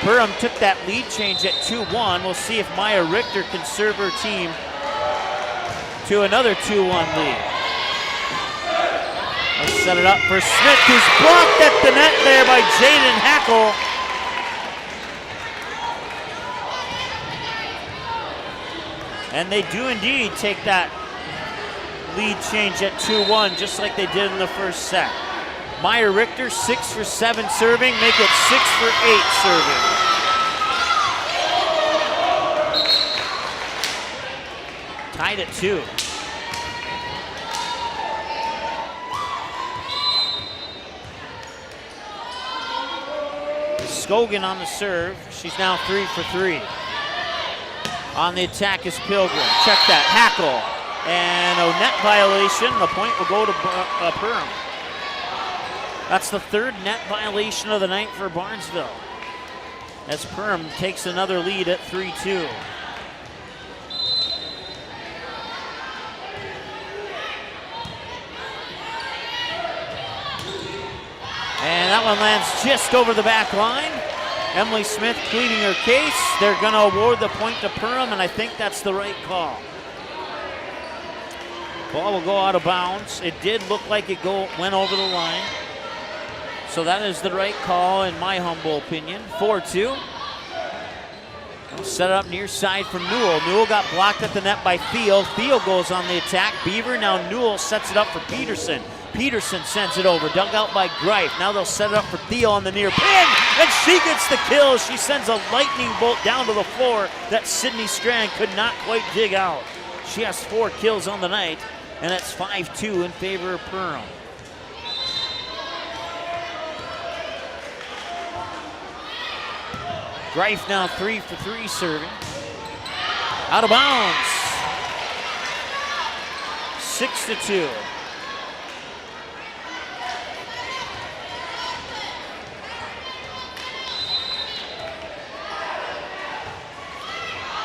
Perham took that lead change at 2-1. We'll see if Maya Richter can serve her team to another 2-1 lead. Let's set it up for Smith, who's blocked at the net there by Jaden Hackle. And they do indeed take that lead change at 2-1, just like they did in the first set. Maya Richter, 6 for 7 serving, make it 6 for 8 serving. Tied at 2. Scogan on the serve. She's now 3 for 3. On the attack is Pilgrim. Check that. Hackle. And a net violation. The point will go to Perham. That's the 3rd net violation of the night for Barnesville, as Perham takes another lead at 3-2. And that one lands just over the back line. Emily Smith pleading her case. They're going to award the point to Perham, and I think that's the right call. Ball will go out of bounds. It did look like it went over the line. So that is the right call in my humble opinion. 4-2. Set it up near side for Newell. Newell got blocked at the net by Thiel. Thiel goes on the attack. Beaver, now Newell sets it up for Peterson. Peterson sends it over, dug out by Greif. Now they'll set it up for Thiel on the near pin, and she gets the kill. She sends a lightning bolt down to the floor that Sydney Strand could not quite dig out. She has 4 kills on the night, and it's 5-2 in favor of Perham. Greif now 3 for 3 serving. Out of bounds. 6-2.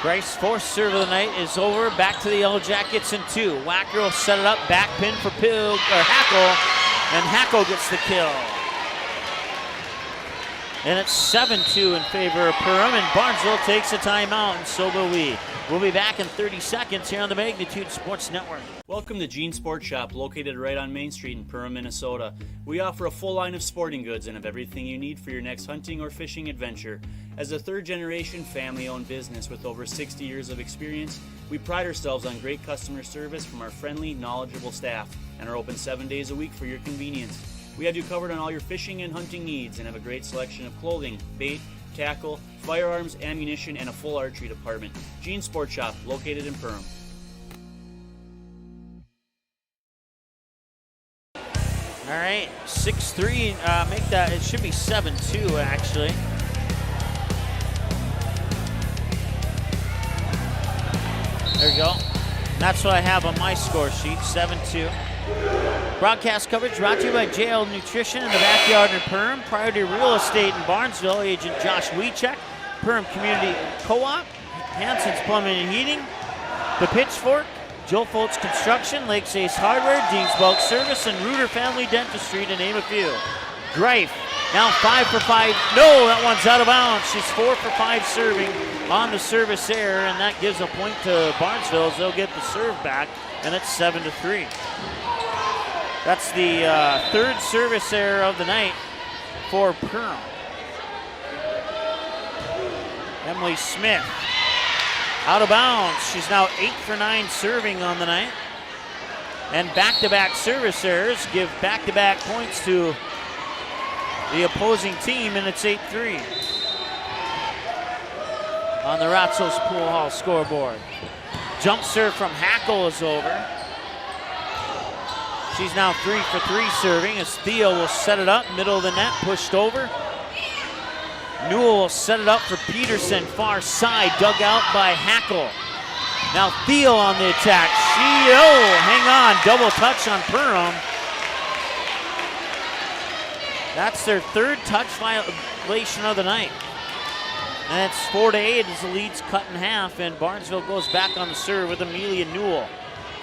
Greif's 4th serve of the night is over. Back to the Yellow Jackets in 2. Wacker will set it up. Back pin for Hackle. And Hackle gets the kill. And it's 7-2 in favor of Perham, and Barnesville takes a timeout, and so will we. We'll be back in 30 seconds here on the Magnitude Sports Network. Welcome to Gene Sports Shop, located right on Main Street in Perham, Minnesota. We offer a full line of sporting goods and have everything you need for your next hunting or fishing adventure. As a third-generation family-owned business with over 60 years of experience, we pride ourselves on great customer service from our friendly, knowledgeable staff and are open 7 days a week for your convenience. We have you covered on all your fishing and hunting needs and have a great selection of clothing, bait, tackle, firearms, ammunition, and a full archery department. Gene Sports Shop, located in Perham. All right, 6-3, make that, it should be 7-2 actually. There you go. That's what I have on my score sheet, 7-2. Broadcast coverage brought to you by JL Nutrition in the backyard in Perham, Priority Real Estate in Barnesville, Agent Josh Wiechek, Perham Community Co-op, Hanson's Plumbing and Heating, The Pitchfork, Joe Foltz Construction, Lakes Ace Hardware, Dean's Bulk Service, and Reuter Family Dentistry, to name a few. Greif, now 5 for 5. No, that one's out of bounds. She's 4 for 5 serving on the service error, and that gives a point to Barnesville as they'll get the serve back, and it's 7-3. That's the 3rd service error of the night for Perham. Emily Smith out of bounds. She's now 8 for 9 serving on the night. And back-to-back service errors give back-to-back points to the opposing team, and it's 8-3 on the Ratsos Pool Hall scoreboard. Jump serve from Hackle is over. She's now 3 for 3 serving as Theo will set it up, middle of the net, pushed over. Newell will set it up for Peterson, far side, dug out by Hackle. Now Theo on the attack. Hang on, double touch on Perham. That's their 3rd touch violation of the night. And it's 4-8 as the lead's cut in half, and Barnesville goes back on the serve with Amelia Newell.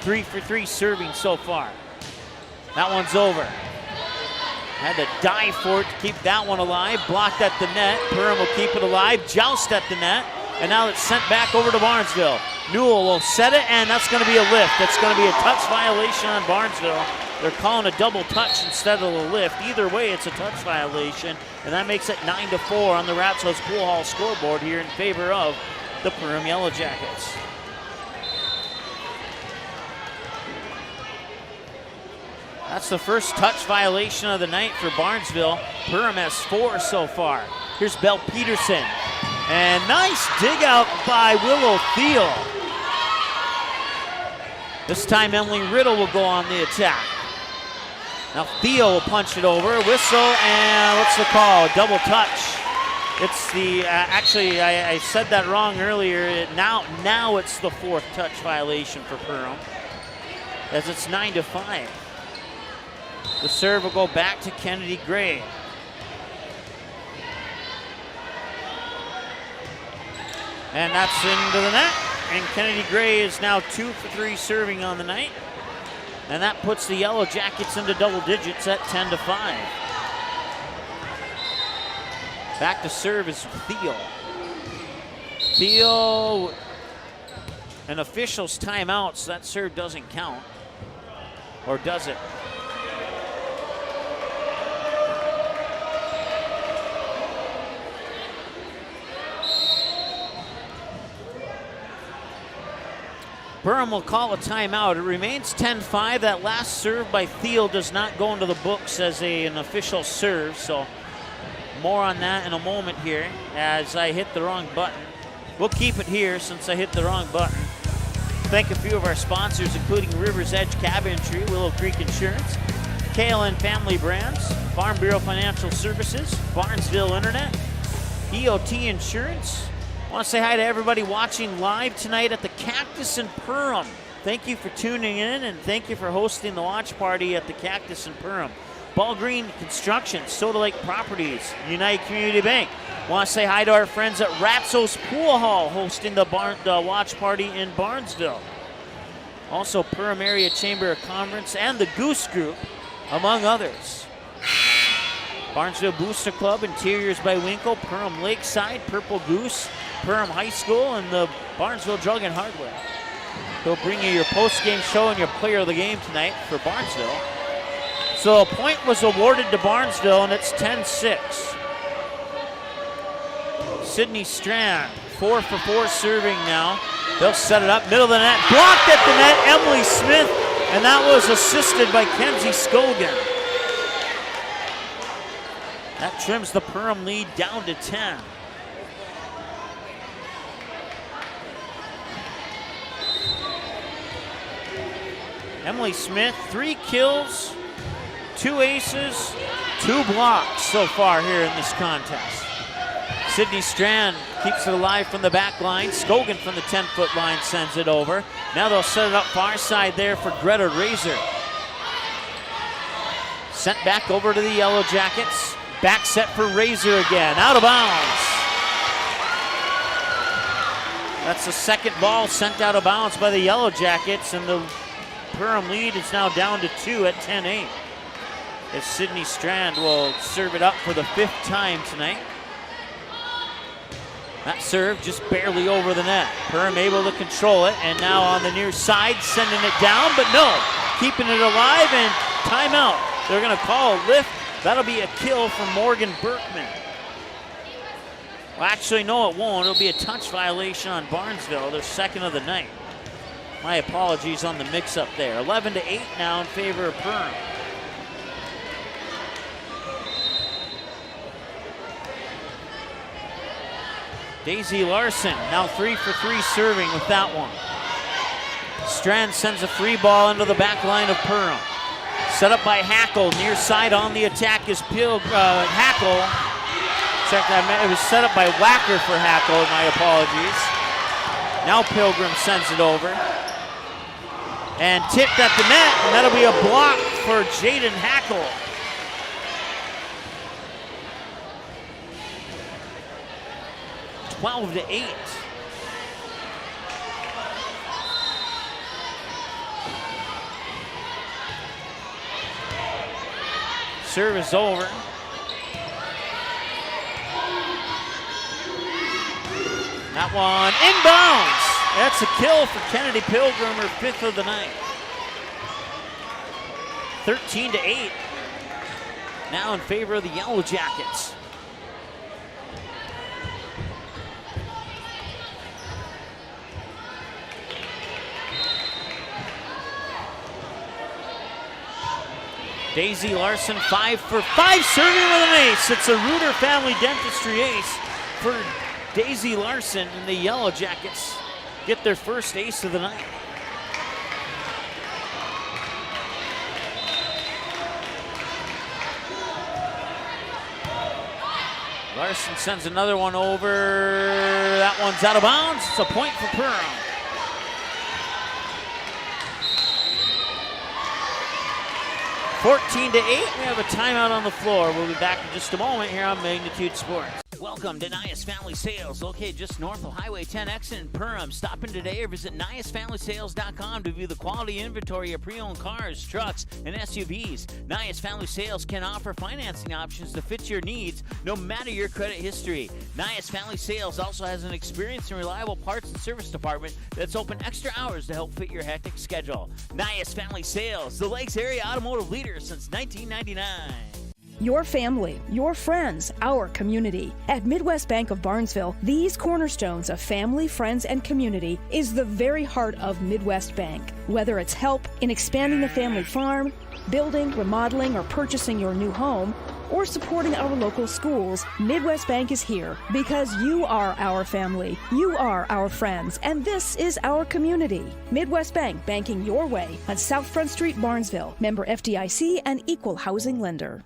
3 for 3 serving so far. That one's over. Had to dive for it to keep that one alive. Blocked at the net. Perham will keep it alive. Joust at the net. And now it's sent back over to Barnesville. Newell will set it, and that's going to be a lift. That's going to be a touch violation on Barnesville. They're calling a double touch instead of a lift. Either way, it's a touch violation, and that makes it 9-4 on the Ratsos Pool Hall scoreboard here in favor of the Perham Yellow Jackets. That's the first touch violation of the night for Barnesville. Perham has 4 so far. Here's Belle Peterson. And nice dig out by Willow Thiel. This time Emily Riddle will go on the attack. Now Thiel will punch it over, whistle, and what's the call? Double touch. It's the, actually I said that wrong earlier. Now it's the 4th touch violation for Perham, as it's 9-5. The serve will go back to Kennedy Gray. And that's into the net. And Kennedy Gray is now 2 for 3 serving on the night. And that puts the Yellow Jackets into double digits at 10-5. Back to serve is Thiel. Thiel, an official's timeout, so that serve doesn't count. Or does it? Perham will call a timeout. It remains 10-5. That last serve by Thiel does not go into the books as an official serve, so more on that in a moment here as I hit the wrong button. We'll keep it here since I hit the wrong button. Thank a few of our sponsors, including River's Edge Cabinetry, Willow Creek Insurance, KLN Family Brands, Farm Bureau Financial Services, Barnesville Internet, EOT Insurance. I want to say hi to everybody watching live tonight at the Cactus in Perham. Thank you for tuning in, and thank you for hosting the watch party at the Cactus in Perham. Ball Green Construction, Soda Lake Properties, United Community Bank. Want to say hi to our friends at Ratzo's Pool Hall hosting the watch party in Barnesville. Also Perham Area Chamber of Commerce and the Goose Group, among others. Barnesville Booster Club, Interiors by Winkle, Perham Lakeside, Purple Goose, Perham High School, and the Barnesville Drug and Hardware. They'll bring you your post-game show and your player of the game tonight for Barnesville. So a point was awarded to Barnesville, and it's 10-6. Sydney Strand, 4 for 4 serving now. They'll set it up, middle of the net, blocked at the net, Emily Smith, and that was assisted by Kenzie Scogan. That trims the Perham lead down to 10. Emily Smith, 3 kills, 2 aces, 2 blocks so far here in this contest. Sydney Strand keeps it alive from the back line. Scogan from the 10-foot line sends it over. Now they'll set it up far side there for Greta Razor. Sent back over to the Yellow Jackets. Back set for Razor again, out of bounds. That's the second ball sent out of bounds by the Yellow Jackets, and the Perham lead is now down to 2 at 10-8. As Sydney Strand will serve it up for the 5th time tonight. That serve just barely over the net. Perham able to control it, and now on the near side, sending it down, but no, keeping it alive, and timeout. They're gonna call a lift. That'll be a kill from Morgan Berkman. Well, actually, no, it won't. It'll be a touch violation on Barnesville, their 2nd of the night. My apologies on the mix-up there. 11-8 now in favor of Perham. Daisy Larson, now 3 for 3 serving with that one. Strand sends a free ball into the back line of Perham. Set up by Hackle, near side on the attack is Hackle. It was set up by Wacker for Hackle, my apologies. Now Pilgrim sends it over. And tipped at the net, and that'll be a block for Jaden Hackle. Twelve to 8. Serve is over. That one inbounds. That's a kill for Kennedy Pilgrim, her 5th of the night. 13-8. Now in favor of the Yellow Jackets. Daisy Larson, 5 for 5, serving with an ace. It's a Reuter Family Dentistry ace for Daisy Larson, and the Yellow Jackets get their first ace of the night. Larson sends another one over. That one's out of bounds. It's a point for Perham. (14-8). We have a timeout on the floor. We'll be back in just a moment here on Magnitude Sports. Welcome to Nias Family Sales, located just north of Highway 10 exit in Perham. Stop in today or visit niasfamilysales.com to view the quality inventory of pre-owned cars, trucks, and SUVs. Nias Family Sales can offer financing options to fit your needs, no matter your credit history. Nias Family Sales also has an experienced and reliable parts and service department that's open extra hours to help fit your hectic schedule. Nias Family Sales, the Lakes area automotive leader since 1999. Your family, your friends, our community. At Midwest Bank of Barnesville, these cornerstones of family, friends, and community is the very heart of Midwest Bank. Whether it's help in expanding the family farm, building, remodeling, or purchasing your new home, or supporting our local schools, Midwest Bank is here because you are our family, you are our friends, and this is our community. Midwest Bank, banking your way on South Front Street, Barnesville. Member FDIC and equal housing lender.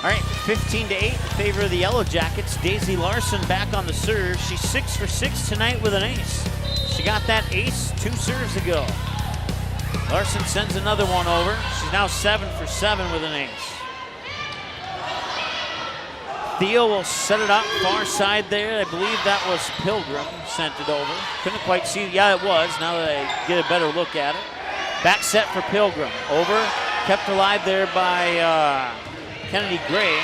All right, 15-8 in favor of the Yellow Jackets. Daisy Larson back on the serve. She's 6 for 6 tonight with an ace. She got that ace 2 serves ago. Larson sends another one over. She's now 7 for 7 with an ace. Theo will set it up far side there. I believe that was Pilgrim sent it over. Couldn't quite see. Yeah, it was. Now that I get a better look at it. Back set for Pilgrim. Over. Kept alive there by Kennedy Gray,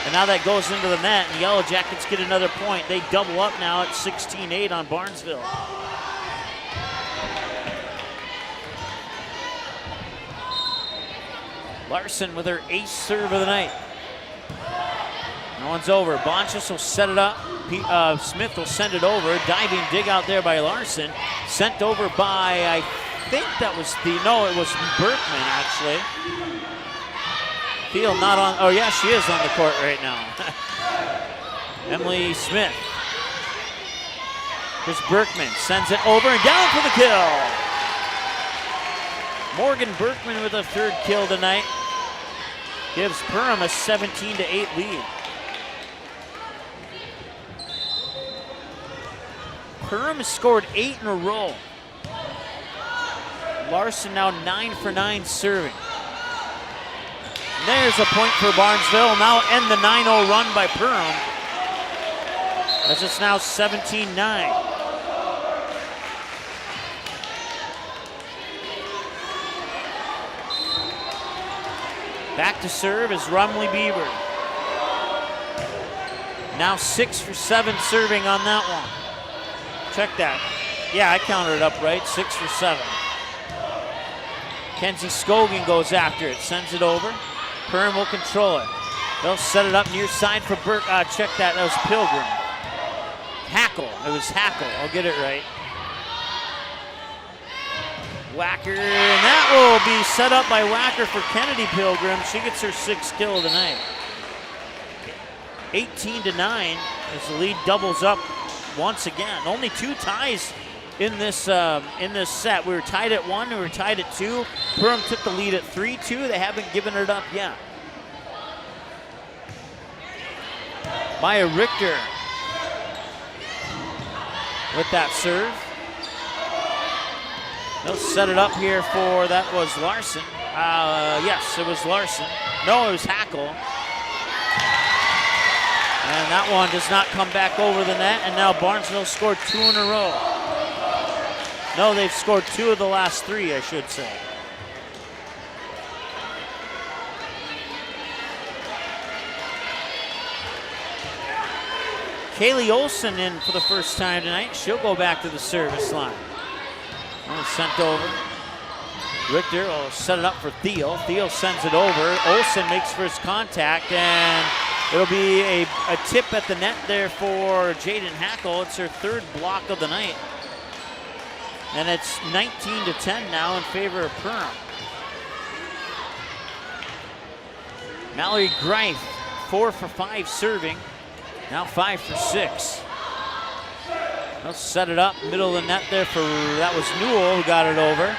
and now that goes into the net, and Yellow Jackets get another point. They double up now at 16-8 on Barnesville. Larson with her ace serve of the night. No one's over. Bonchus will set it up. Smith will send it over. Diving dig out there by Larson. Sent over by, I think that was it was Berkman actually. Field not on, oh yeah, she is on the court right now. Emily Smith. Here's Berkman, sends it over and down for the kill. Morgan Berkman with a 3rd kill tonight. Gives Perham a 17-8 lead. Perham has scored 8 in a row. Larson now 9 for 9 serving. There's a point for Barnesville. Now end the 9-0 run by Perham, as it's now 17-9. Back to serve is Rumley Bieber. Now 6 for 7 serving on that one. Check that. Yeah, I counted it up right. 6 for 7. Kenzie Scogan goes after it, sends it over. Perham will control it. They'll set it up near side for Burke. Check that. That was Pilgrim. Hackle. It was Hackle. I'll get it right. Wacker, and that will be set up by Wacker for Kennedy Pilgrim. She gets her 6th kill of the night. 18-9 as the lead doubles up once again. Only 2 ties in this set. We were tied at 1, we were tied at 2. Perham took the lead at 3-2. They haven't given it up yet. Maya Richter with that serve. They'll set it up here for, that was Larson. Yes, it was Larson. No, it was Hackle. And that one does not come back over the net, and now Barnesville scored 2 in a row. No, they've scored 2 of the last 3, I should say. Kaylee Olson in for the first time tonight. She'll go back to the service line. Sent over. Richter will set it up for Thiel. Thiel sends it over. Olson makes first contact, and it'll be a tip at the net there for Jaden Hackle. It's her 3rd block of the night. And it's 19-10 now in favor of Perham. Mallory Greif, 4 for 5 serving. Now 5 for 6. They'll set it up, middle of the net there for, that was Newell who got it over.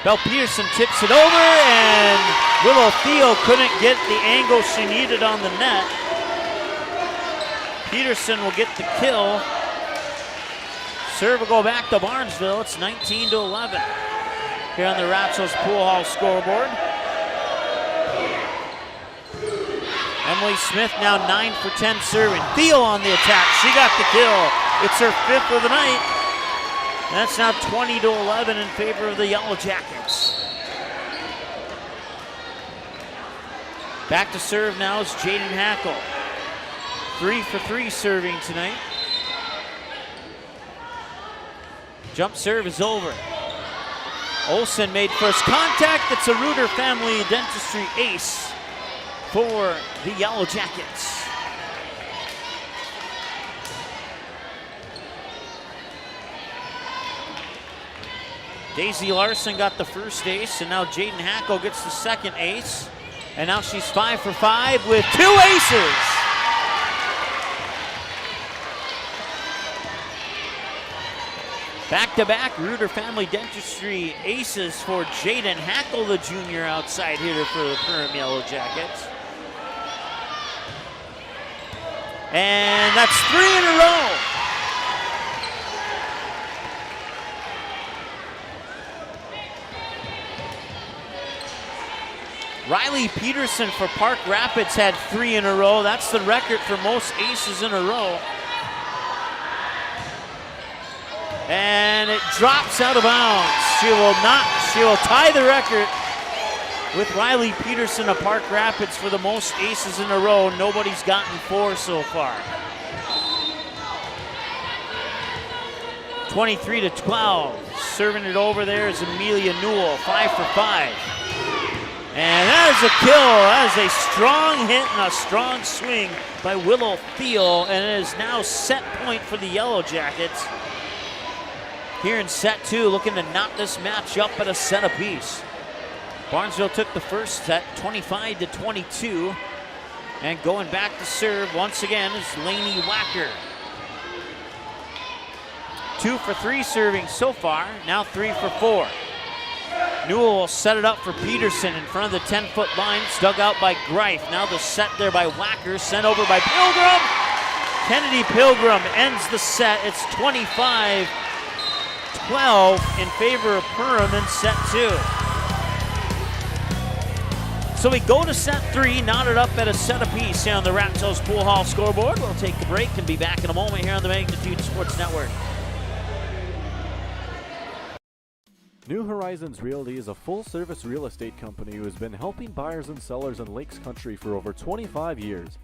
Belle Peterson tips it over, and Willow Thiel couldn't get the angle she needed on the net. Peterson will get the kill. Serve will go back to Barnesville. It's 19-11 here on the Ratsos Pool Hall scoreboard. Emily Smith now 9 for 10 serving. Thiel on the attack. She got the kill. It's her 5th of the night. That's now 20-11 in favor of the Yellow Jackets. Back to serve now is Jaden Hackle. 3 for 3 serving tonight. Jump serve is over. Olsen made first contact. It's a Reuter Family Dentistry ace for the Yellow Jackets. Daisy Larson got the first ace, and now Jaden Hackle gets the second ace. And now she's 5 for 5 with 2 aces. Back-to-back Reuter Family Dentistry aces for Jaden Hackle, the junior outside hitter for the Perham Yellow Jackets. And that's 3 in a row. Riley Peterson for Park Rapids had 3 in a row. That's the record for most aces in a row. And it drops out of bounds. She will tie the record with Riley Peterson of Park Rapids for the most aces in a row. Nobody's gotten 4 so far. 23-12. Serving it over there is Amelia Newell, 5 for 5. And that is a kill. That is a strong hit and a strong swing by Willow Thiel, and it is now set point for the Yellow Jackets. Here in set 2, looking to knot this match up at a set apiece. Barnesville took the first set, 25-22. And going back to serve once again is Lainey Wacker. 2 for 3 serving so far, now 3 for 4. Newell will set it up for Peterson in front of the 10-foot line. It's dug out by Greif. Now the set there by Wacker, sent over by Pilgrim. Kennedy Pilgrim ends the set. It's 25-12 in favor of Perham in set 2. So we go to set 3, knotted up at a set apiece here on the Raptors Pool Hall scoreboard. We'll take a break and be back in a moment here on the Magnitude Sports Network. New Horizons Realty is a full-service real estate company who has been helping buyers and sellers in Lakes Country for over 25 years.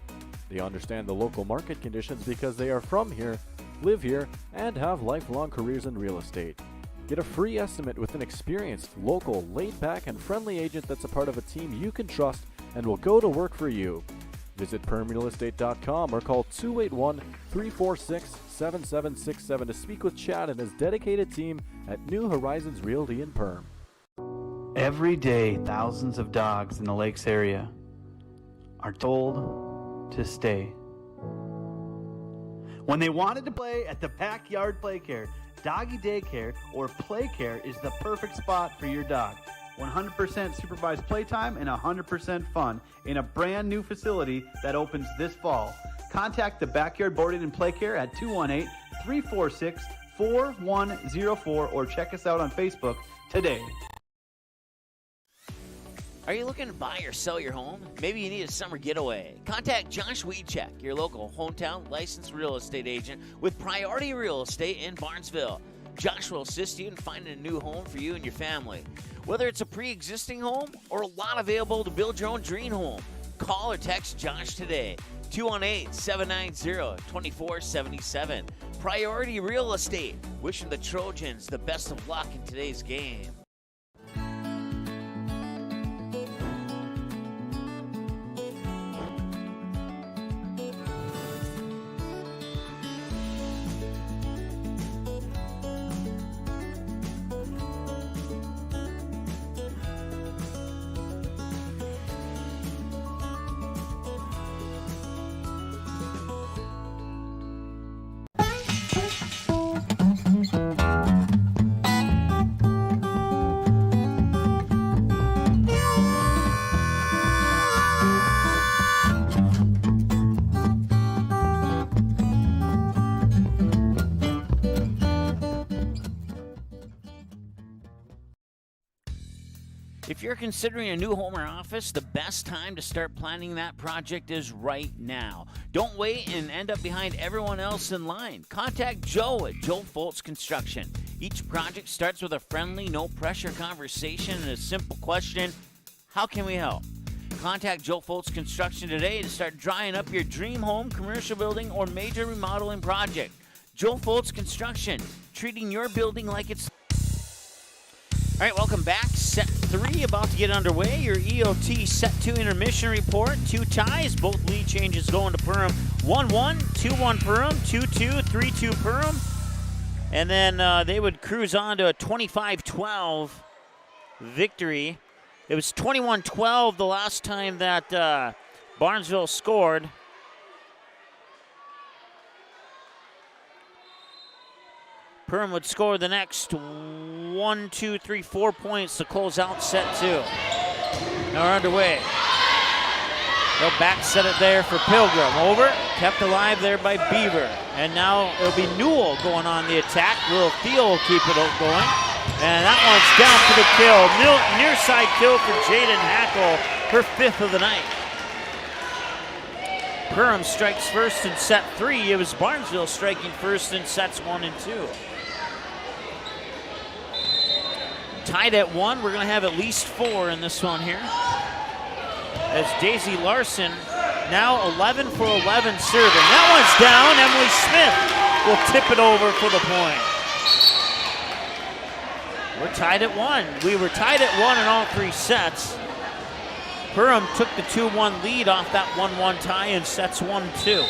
They understand the local market conditions because they are from here, live here, and have lifelong careers in real estate. Get a free estimate with an experienced, local, laid-back, and friendly agent that's a part of a team you can trust and will go to work for you. Visit PerhamRealEstate.com or call 281-346-7767 to speak with Chad and his dedicated team at New Horizons Realty in Perham. Every day, thousands of dogs in the Lakes area are told to stay. When they wanted to play at the Backyard Playcare, Doggy Daycare, or Playcare is the perfect spot for your dog. 100% supervised playtime and 100% fun in a brand new facility that opens this fall. Contact the Backyard Boarding and Playcare at 218-346-4104 or check us out on Facebook today. Are you looking to buy or sell your home? Maybe you need a summer getaway. Contact Josh Wiedcheck, your local hometown licensed real estate agent with Priority Real Estate in Barnesville. Josh will assist you in finding a new home for you and your family. Whether it's a pre-existing home or a lot available to build your own dream home, call or text Josh today. 218-790-2477. Priority Real Estate. Wishing the Trojans the best of luck in today's game. If you're considering a new home or office, the best time to start planning that project is right now. Don't wait and end up behind everyone else in line. Contact Joe at Joe Foltz Construction. Each project starts with a friendly, no-pressure conversation and a simple question: how can we help? Contact Joe Foltz Construction today to start drying up your dream home, commercial building, or major remodeling project. Joe Foltz Construction, treating your building like it's... All right, welcome back. Set 3 about to get underway. Your EOT Set 2 intermission report. 2 ties. Both lead changes going to Perham. 1-1, 2-1 Perham, 2-2, 3-2 Perham. And then they would cruise on to a 25-12 victory. It was 21-12 the last time that Barnesville scored. Perham would score the next 1, 2, 3, 4 points to close out set 2. Now we're underway. They'll back set it there for Pilgrim. Over, kept alive there by Beaver. And now it'll be Newell going on the attack. Will Thiel will keep it going. And that one's down for the kill. Near side kill for Jaden Hackle, her 5th of the night. Perham strikes first in set 3. It was Barnesville striking first in sets 1 and 2. Tied at 1. We're going to have at least 4 in this one here. As Daisy Larson now 11 for 11 serving. That one's down. Emily Smith will tip it over for the point. We're tied at 1. We were tied at 1 in all 3 sets. Perham took the 2-1 lead off that 1-1 tie in sets 1 and 2.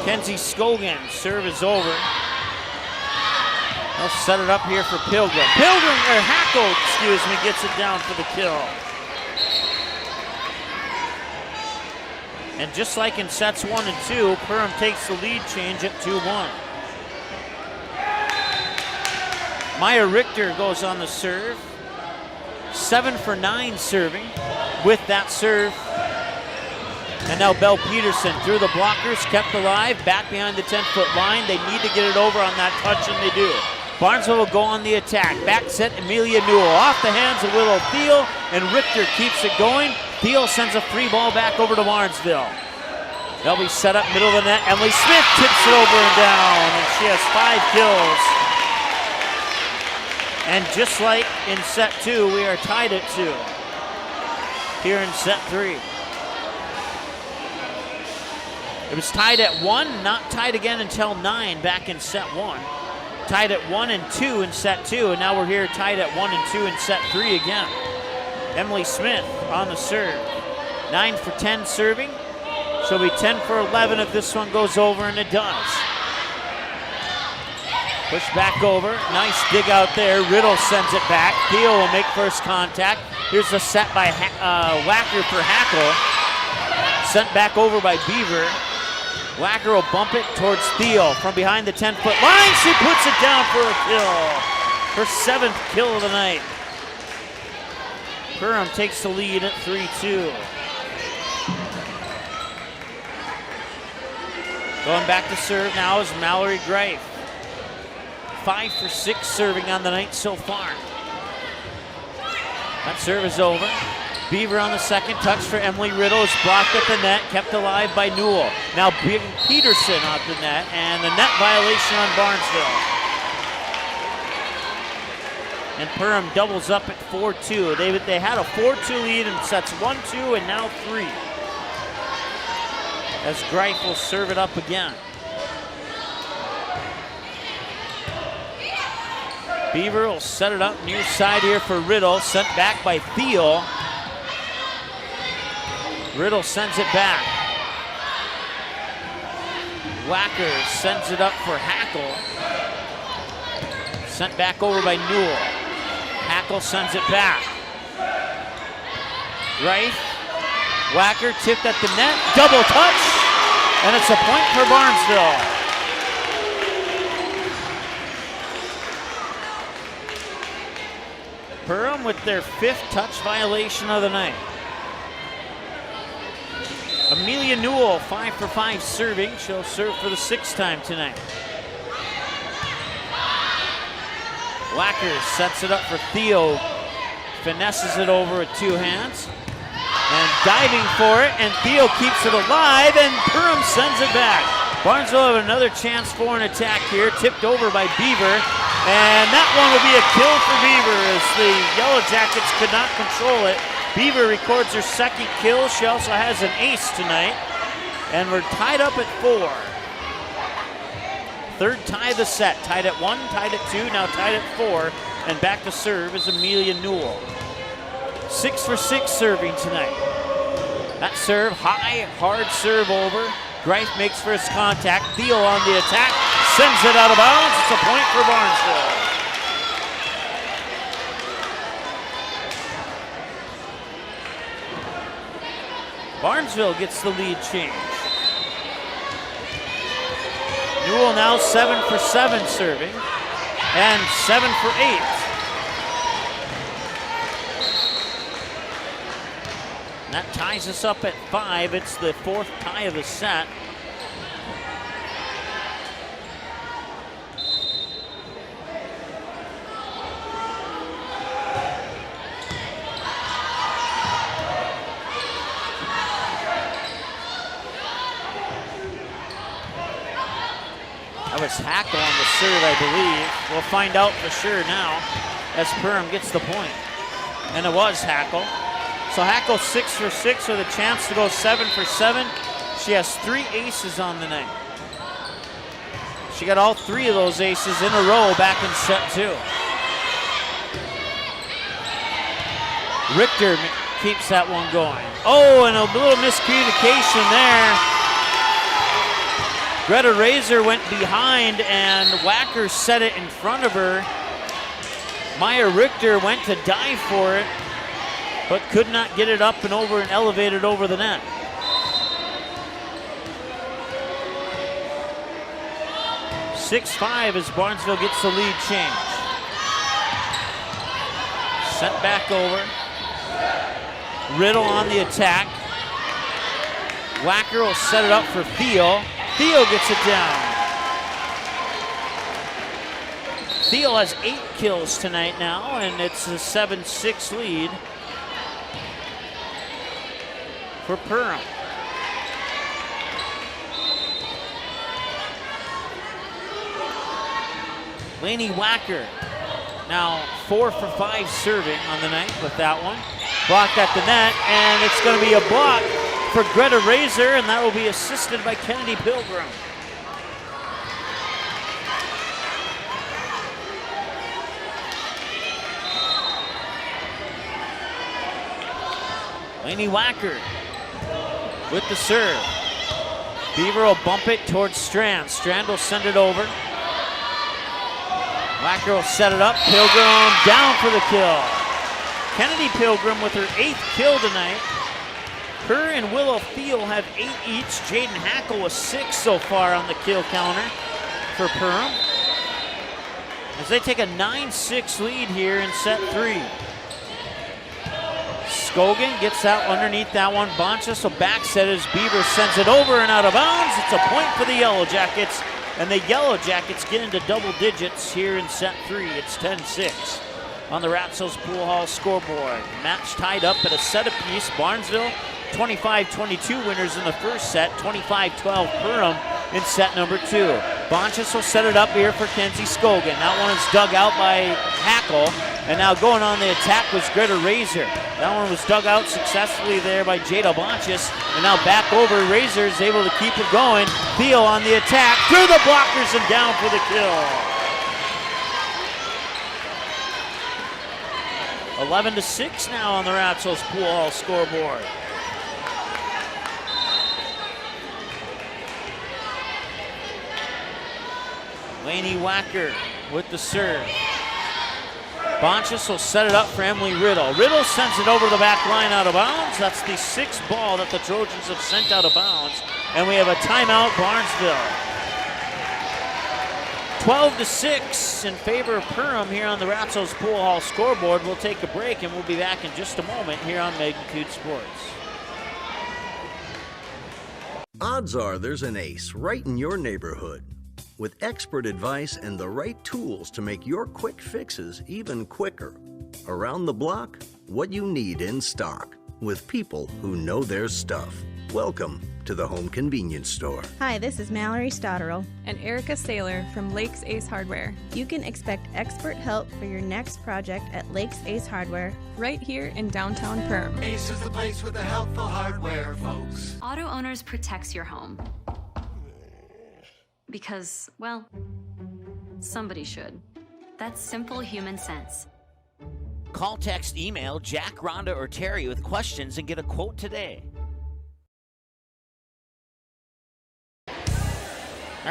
Kenzie Scogan, serve is over. They'll set it up here for Pilgrim. Hackle, gets it down for the kill. And just like in sets 1 and 2, Perham takes the lead change at 2-1. Maya Richter goes on the serve. 7 for 9 serving with that serve. And now Belle Peterson through the blockers, kept alive, back behind the 10-foot line. They need to get it over on that touch, and they do. Barnesville will go on the attack. Back set Amelia Newell off the hands of Willow Thiel, and Richter keeps it going. Thiel sends a free ball back over to Barnesville. They'll be set up middle of the net. Emily Smith tips it over and down, and she has 5 kills. And just like in set 2, we are tied at 2 here in set 3. It was tied at 1, not tied again until 9 back in set 1. Tied at 1 and 2 in set 2, and now we're here tied at 1 and 2 in set 3 again. Emily Smith on the serve. 9 for 10 serving. She'll be 10 for 11 if this one goes over, and it does. Push back over. Nice dig out there. Riddle sends it back. Thiel will make first contact. Here's the set by Wacker for Hackle. Sent back over by Beaver. Wacker will bump it towards Thiel from behind the 10-foot line. She puts it down for a kill. Her 7th kill of the night. Perham takes the lead at 3-2. Going back to serve now is Mallory Greif. 5 for 6 serving on the night so far. That serve is over. Beaver on the second touch for Emily Riddle is blocked at the net, kept alive by Newell. Now Peterson off the net, and the net violation on Barnesville. And Perham doubles up at 4-2. They had a 4-2 lead in sets 1, 2, and now 3. As Greif will serve it up again. Beaver will set it up near side here for Riddle, sent back by Thiel. Riddle sends it back. Wacker sends it up for Hackle. Sent back over by Newell. Hackle sends it back. Greif. Wacker tipped at the net. Double touch. And it's a point for Barnesville. Perham with their 5th touch violation of the night. Amelia Newell, 5 for 5 serving. She'll serve for the 6th time tonight. Wacker sets it up for Theo. Finesses it over with two hands. And diving for it, and Theo keeps it alive, and Perham sends it back. Barnesville have another chance for an attack here, tipped over by Beaver. And that one will be a kill for Beaver as the Yellow Jackets could not control it. Beaver records her second kill. She also has an ace tonight. And we're tied up at 4. Third tie of the set. Tied at 1, tied at 2, now tied at 4. And back to serve is Amelia Newell. 6 for 6 serving tonight. That serve, high, hard serve over. Greif makes first contact. Theo on the attack. Sends it out of bounds. It's a point for Barnesville. Barnesville gets the lead change. Newell now 7 for 7 serving and 7 for 8. And that ties us up at 5. It's the 4th tie of the set. That was Hackle on the serve, I believe. We'll find out for sure now as Perham gets the point. And it was Hackle. So Hackle 6 for 6 with a chance to go 7 for 7. She has 3 aces on the night. She got all 3 of those aces in a row back in set 2. Richter keeps that one going. Oh, and a little miscommunication there. Greta Razor went behind and Wacker set it in front of her. Maya Richter went to dive for it, but could not get it up and over and elevate it over the net. (6-5) as Barnesville gets the lead change. Sent back over. Riddle on the attack. Wacker will set it up for Theo. Theo gets it down. Theo has 8 kills tonight now, and it's a 7-6 lead for Perham. Lainey Wacker now 4 for 5 serving on the night with that one. Blocked at the net, and it's going to be a block for Greta Razor, and that will be assisted by Kennedy Pilgrim. Lainey Wacker with the serve. Beaver will bump it towards Strand. Strand will send it over. Wacker will set it up. Pilgrim down for the kill. Kennedy Pilgrim with her 8th kill tonight. Her and Willow Thiel have 8 each. Jaden Hackle with 6 so far on the kill counter for Perham, as they take a 9-6 lead here in set 3. Scogan gets out underneath that one. Boncha, so back set as Beaver sends it over and out of bounds. It's a point for the Yellow Jackets, and the Yellow Jackets get into double digits here in set 3. It's 10-6 on the Ratsos Pool Hall scoreboard. Match tied up at a set apiece. Barnesville 25-22 winners in the first set, 25-12 Perham in set number 2. Bonchis will set it up here for Kenzie Scogan. That one is dug out by Hackle, and now going on the attack was Greta Razor. That one was dug out successfully there by Jada Bonchis, and now back over. Razor is able to keep it going. Theo on the attack, through the blockers and down for the kill. 11-6 now on the Ratsos Pool Hall scoreboard. Lainey Wacker with the serve. Bonchis will set it up for Emily Riddle. Riddle sends it over the back line out of bounds. That's the 6th ball that the Trojans have sent out of bounds. And we have a timeout, Barnesville. 12-6 in favor of Perham here on the Ratsos Pool Hall scoreboard. We'll take a break and we'll be back in just a moment here on Magnitude Sports. Odds are there's an ace right in your neighborhood. with expert advice and the right tools to make your quick fixes even quicker. Around the block, what you need in stock, with people who know their stuff. Welcome to the Home Convenience Store. Hi, this is Mallory Stotterell and Erica Saylor from Lakes Ace Hardware. You can expect expert help for your next project at Lakes Ace Hardware, right here in downtown Perham. Ace is the place with the helpful hardware, folks. Auto Owners protects your home. Because, well, somebody should. That's simple human sense. Call, text, email Jack, Rhonda, or Terry with questions and get a quote today. All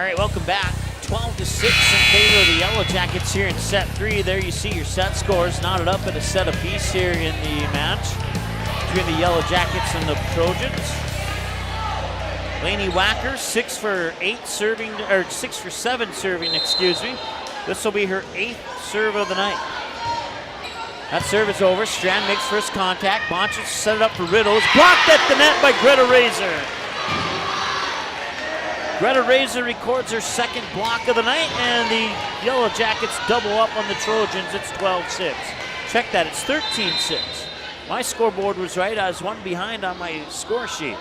right, welcome back. 12-6 in favor of the Yellow Jackets here in set 3. There you see your set scores knotted up at a set apiece here in the match between the Yellow Jackets and the Trojans. Lainey Wacker, 6 for 7 serving, excuse me. This will be her 8th serve of the night. That serve is over. Strand makes first contact. Bonches set it up for Riddle. It's blocked at the net by Greta Razor. Greta Razor records her second block of the night, and the Yellow Jackets double up on the Trojans. It's 12-6. Check that, it's 13-6. My scoreboard was right. I was one behind on my score sheet.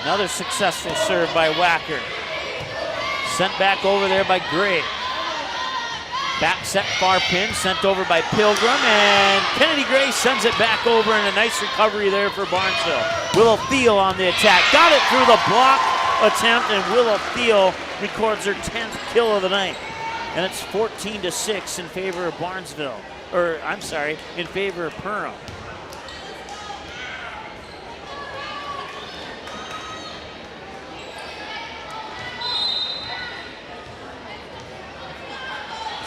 Another successful serve by Wacker. Sent back over there by Gray. Back set far pin, sent over by Pilgrim, and Kennedy Gray sends it back over, and a nice recovery there for Barnesville. Willow Thiel on the attack. Got it through the block attempt, and Willow Thiel records her 10th kill of the night. And it's 14-6 in favor of Barnesville. Or, I'm sorry, in favor of Perham.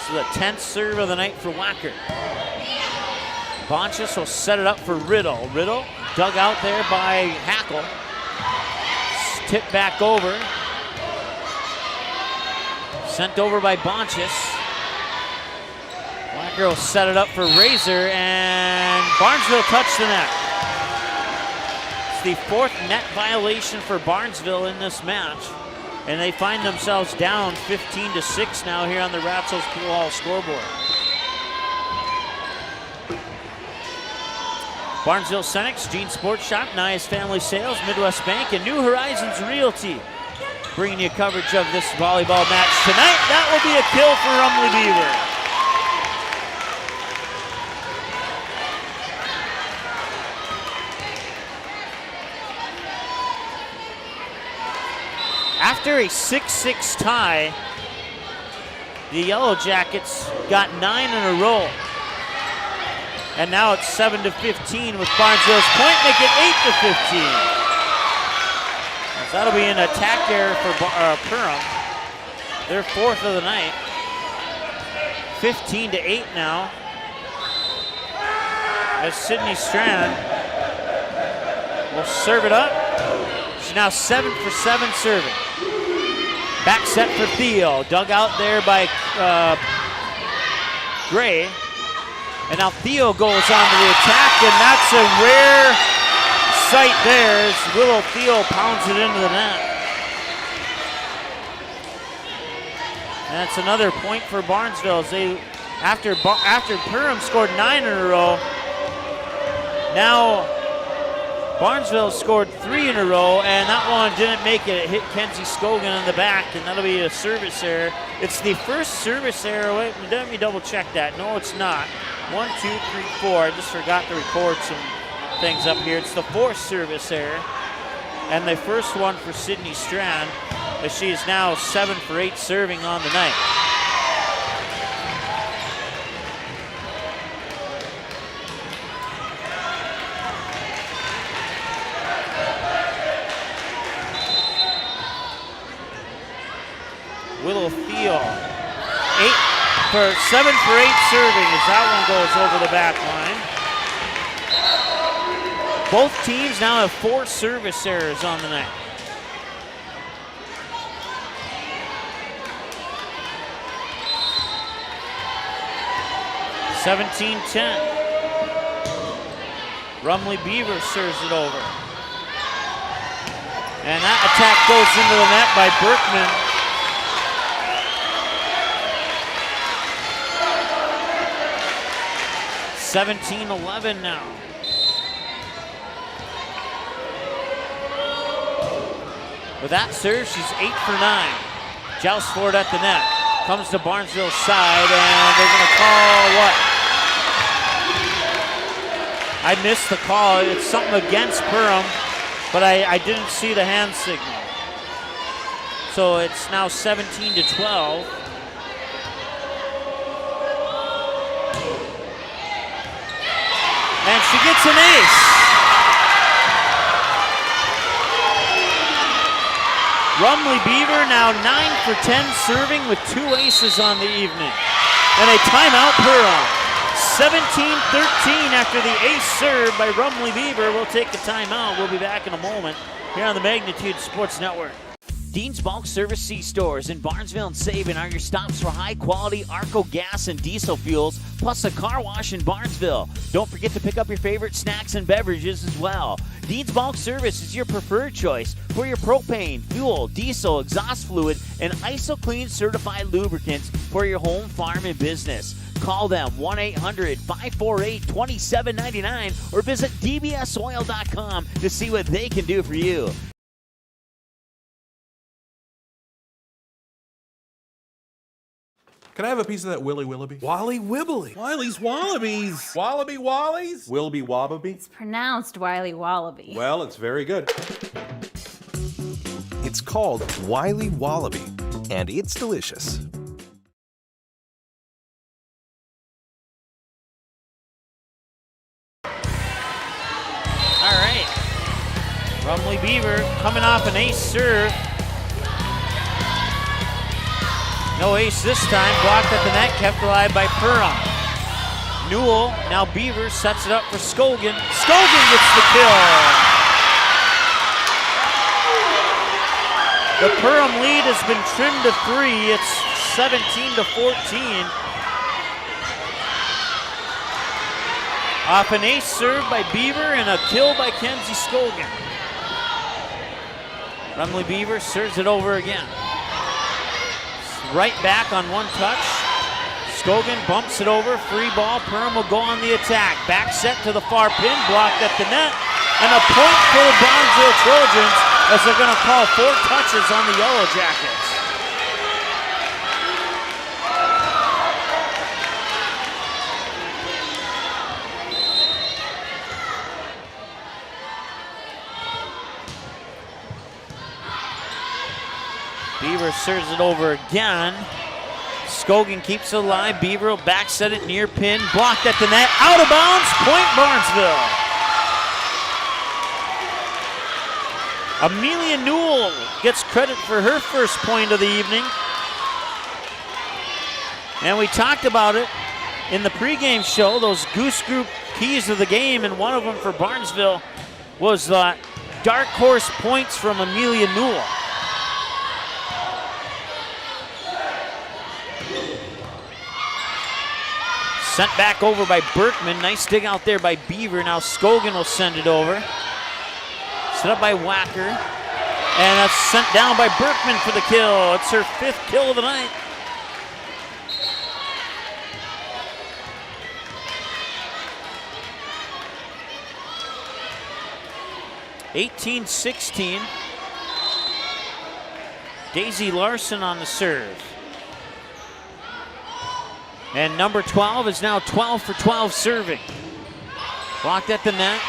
This is the 10th serve of the night for Wacker. Bonches will set it up for Riddle. Riddle dug out there by Hackle. Tipped back over. Sent over by Bonches. Wacker will set it up for Razor, and Barnesville touched the net. It's the 4th net violation for Barnesville in this match. And they find themselves down 15-6 now here on the Ratzels Pool Hall scoreboard. Barnesville Cenex, Gene Sports Shop, Nias Family Sales, Midwest Bank, and New Horizons Realty bringing you coverage of this volleyball match tonight. That will be a kill for Rumley Beaver. After a 6-6 tie, the Yellow Jackets got 9 in a row. And now it's 7-15 with Barnesville's point, make it 8-15. So that'll be an attack error for Perham. Their 4th of the night. 15-8 now. As Sydney Strand will serve it up. She's now 7 for 7 serving. Back set for Theo, dug out there by Gray. And now Theo goes on to the attack, and that's a rare sight there as Willow Theo pounds it into the net. And that's another point for Barnesville. As they, after Perham scored 9 in a row, now Barnesville scored 3 in a row, and that one didn't make it. It hit Kenzie Scogan in the back, and that'll be a service error. It's the first service error. Wait, let me double check that. No, it's not. 1, 2, 3, 4. I just forgot to record some things up here. It's the 4th service error, and the first one for Sydney Strand, as she is now 7 for 8 serving on the night. Willow Theo, 7 for 8 serving as that one goes over the back line. Both teams now have 4 service errors on the night. (17-10). Rumley Beaver serves it over. And that attack goes into the net by Berkman. (17-11) now. With that serve, she's 8 for 9. Joust for it at the net. Comes to Barnesville's side, and they're going to call what? I missed the call. It's something against Perham, but I didn't see the hand signal. So it's now 17-12. And she gets an ace. Rumley Beaver now 9 for 10 serving with 2 aces on the evening. And a timeout Perham. 17-13 after the ace serve by Rumley Beaver. We'll take the timeout. We'll be back in a moment here on the Magnitude Sports Network. Dean's Bulk Service C-Stores in Barnesville and Sabin are your stops for high-quality Arco gas and diesel fuels, plus a car wash in Barnesville. Don't forget to pick up your favorite snacks and beverages as well. Dean's Bulk Service is your preferred choice for your propane, fuel, diesel, exhaust fluid, and ISO-Clean certified lubricants for your home, farm, and business. Call them 1-800-548-2799 or visit dbsoil.com to see what they can do for you. Can I have a piece of that Willy Willoughby? Wally Wibbly. Wiley's Wallabies. Wallaby Wallies. Wilby Wobbaby. It's pronounced Wiley Wallaby. Well, it's very good. It's called Wiley Wallaby, and it's delicious. All right. Rumley Beaver coming off an ace serve. No ace this time, blocked at the net, kept alive by Perham. Newell, now Beaver, sets it up for Scogan. Scogan gets the kill. The Perham lead has been trimmed to 3. It's 17-14. Off an ace serve by Beaver and a kill by Kenzie Scogan. Rumley Beaver serves it over again. Right back on one touch. Scogan bumps it over. Free ball. Perham will go on the attack. Back set to the far pin. Blocked at the net. And a point for the Barnesville Trojans as they're going to call 4 touches on the Yellow Jackets. Beaver serves it over again. Scogan keeps it alive. Beaver will back set it near pin. Blocked at the net. Out of bounds. Point Barnesville. Amelia Newell gets credit for her first point of the evening. And we talked about it in the pregame show, those Goose Group keys of the game, and one of them for Barnesville was dark horse points from Amelia Newell. Sent back over by Berkman. Nice dig out there by Beaver. Now Scogan will send it over. Set up by Wacker. And that's sent down by Berkman for the kill. It's her 5th kill of the night. (18-16). Daisy Larson on the serve. And number 12 is now 12 for 12 serving. Blocked at the net.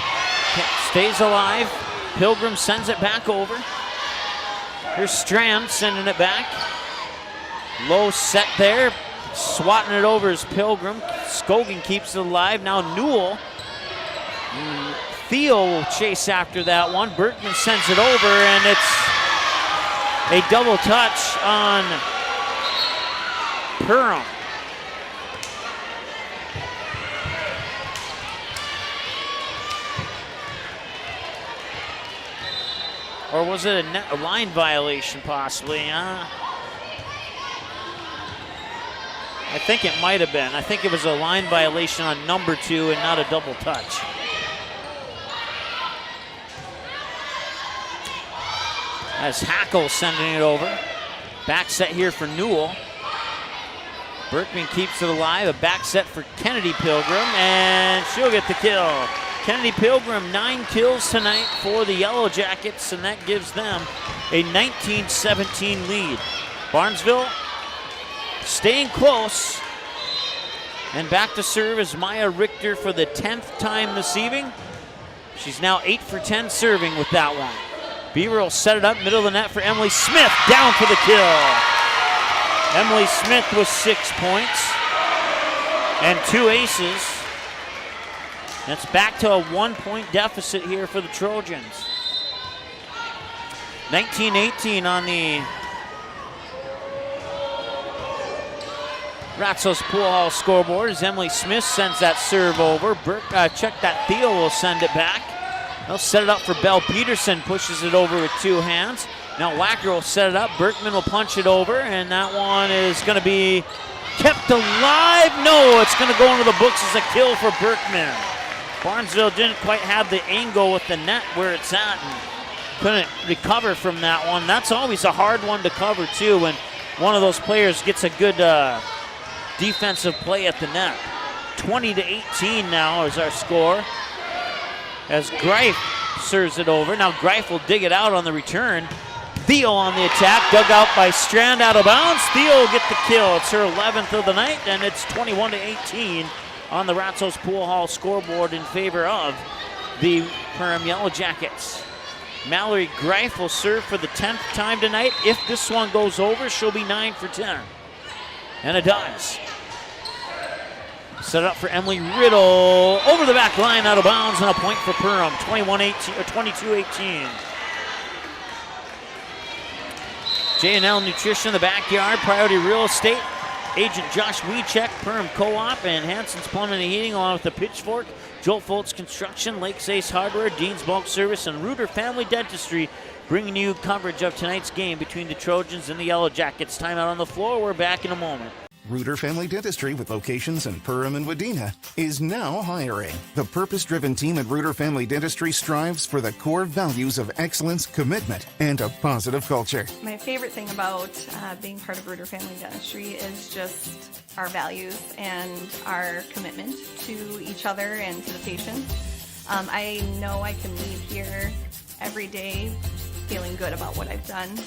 Stays alive. Pilgrim sends it back over. Here's Strand sending it back. Low set there. Swatting it over is Pilgrim. Scogan keeps it alive. Now Newell. Theo will chase after that one. Berkman sends it over, and it's a double touch on Perham. Or was it a line violation possibly? I think it might have been. I think it was a line violation on number 2 and not a double touch. As Hackle sending it over. Back set here for Newell. Berkman keeps it alive. A back set for Kennedy Pilgrim, and she'll get the kill. Kennedy Pilgrim, 9 kills tonight for the Yellow Jackets, and that gives them a 19-17 lead. Barnesville staying close. And back to serve is Maya Richter for the 10th time this evening. She's now 8 for 10 serving with that one. Beaver will set it up, middle of the net for Emily Smith, down for the kill. Emily Smith with 6 points and 2 aces. That's back to a 1-point deficit here for the Trojans. 19-18 on the Ratsos Pool Hall scoreboard as Emily Smith sends that serve over. Check that Theo will send it back. They'll set it up for Belle Peterson, pushes it over with 2 hands. Now Wacker will set it up, Berkman will punch it over, and that one is going to be kept alive. No, it's going to go into the books as a kill for Berkman. Barnesville didn't quite have the angle with the net where it's at and couldn't recover from that one. That's always a hard one to cover too when one of those players gets a good defensive play at the net. 20-18 now is our score as Greif serves it over. Now Greif will dig it out on the return. Theo on the attack, dug out by Strand, out of bounds. Theo will get the kill. It's her 11th of the night, and it's 21-18 on the Ratsos Pool Hall scoreboard in favor of the Perham Yellow Jackets. Mallory Greif will serve for the 10th time tonight. If this one goes over, she'll be 9 for 10. And it does. Set it up for Emily Riddle. Over the back line, out of bounds, and a point for Perham. 22-18. J&L Nutrition in the backyard. Priority Real Estate. Agent Josh Wiechek, Perham Co-op, and Hanson's Plumbing and Heating, along with the Pitchfork, Joel Foltz Construction, Lakes Ace Hardware, Dean's Bulk Service, and Reuter Family Dentistry, bringing you coverage of tonight's game between the Trojans and the Yellow Jackets. Time out on the floor. We're back in a moment. Reuter Family Dentistry, with locations in Perham and Wadena, is now hiring. The purpose-driven team at Reuter Family Dentistry strives for the core values of excellence, commitment, and a positive culture. My favorite thing about being part of Reuter Family Dentistry is just our values and our commitment to each other and to the patients. I know I can leave here every day feeling good about what I've done.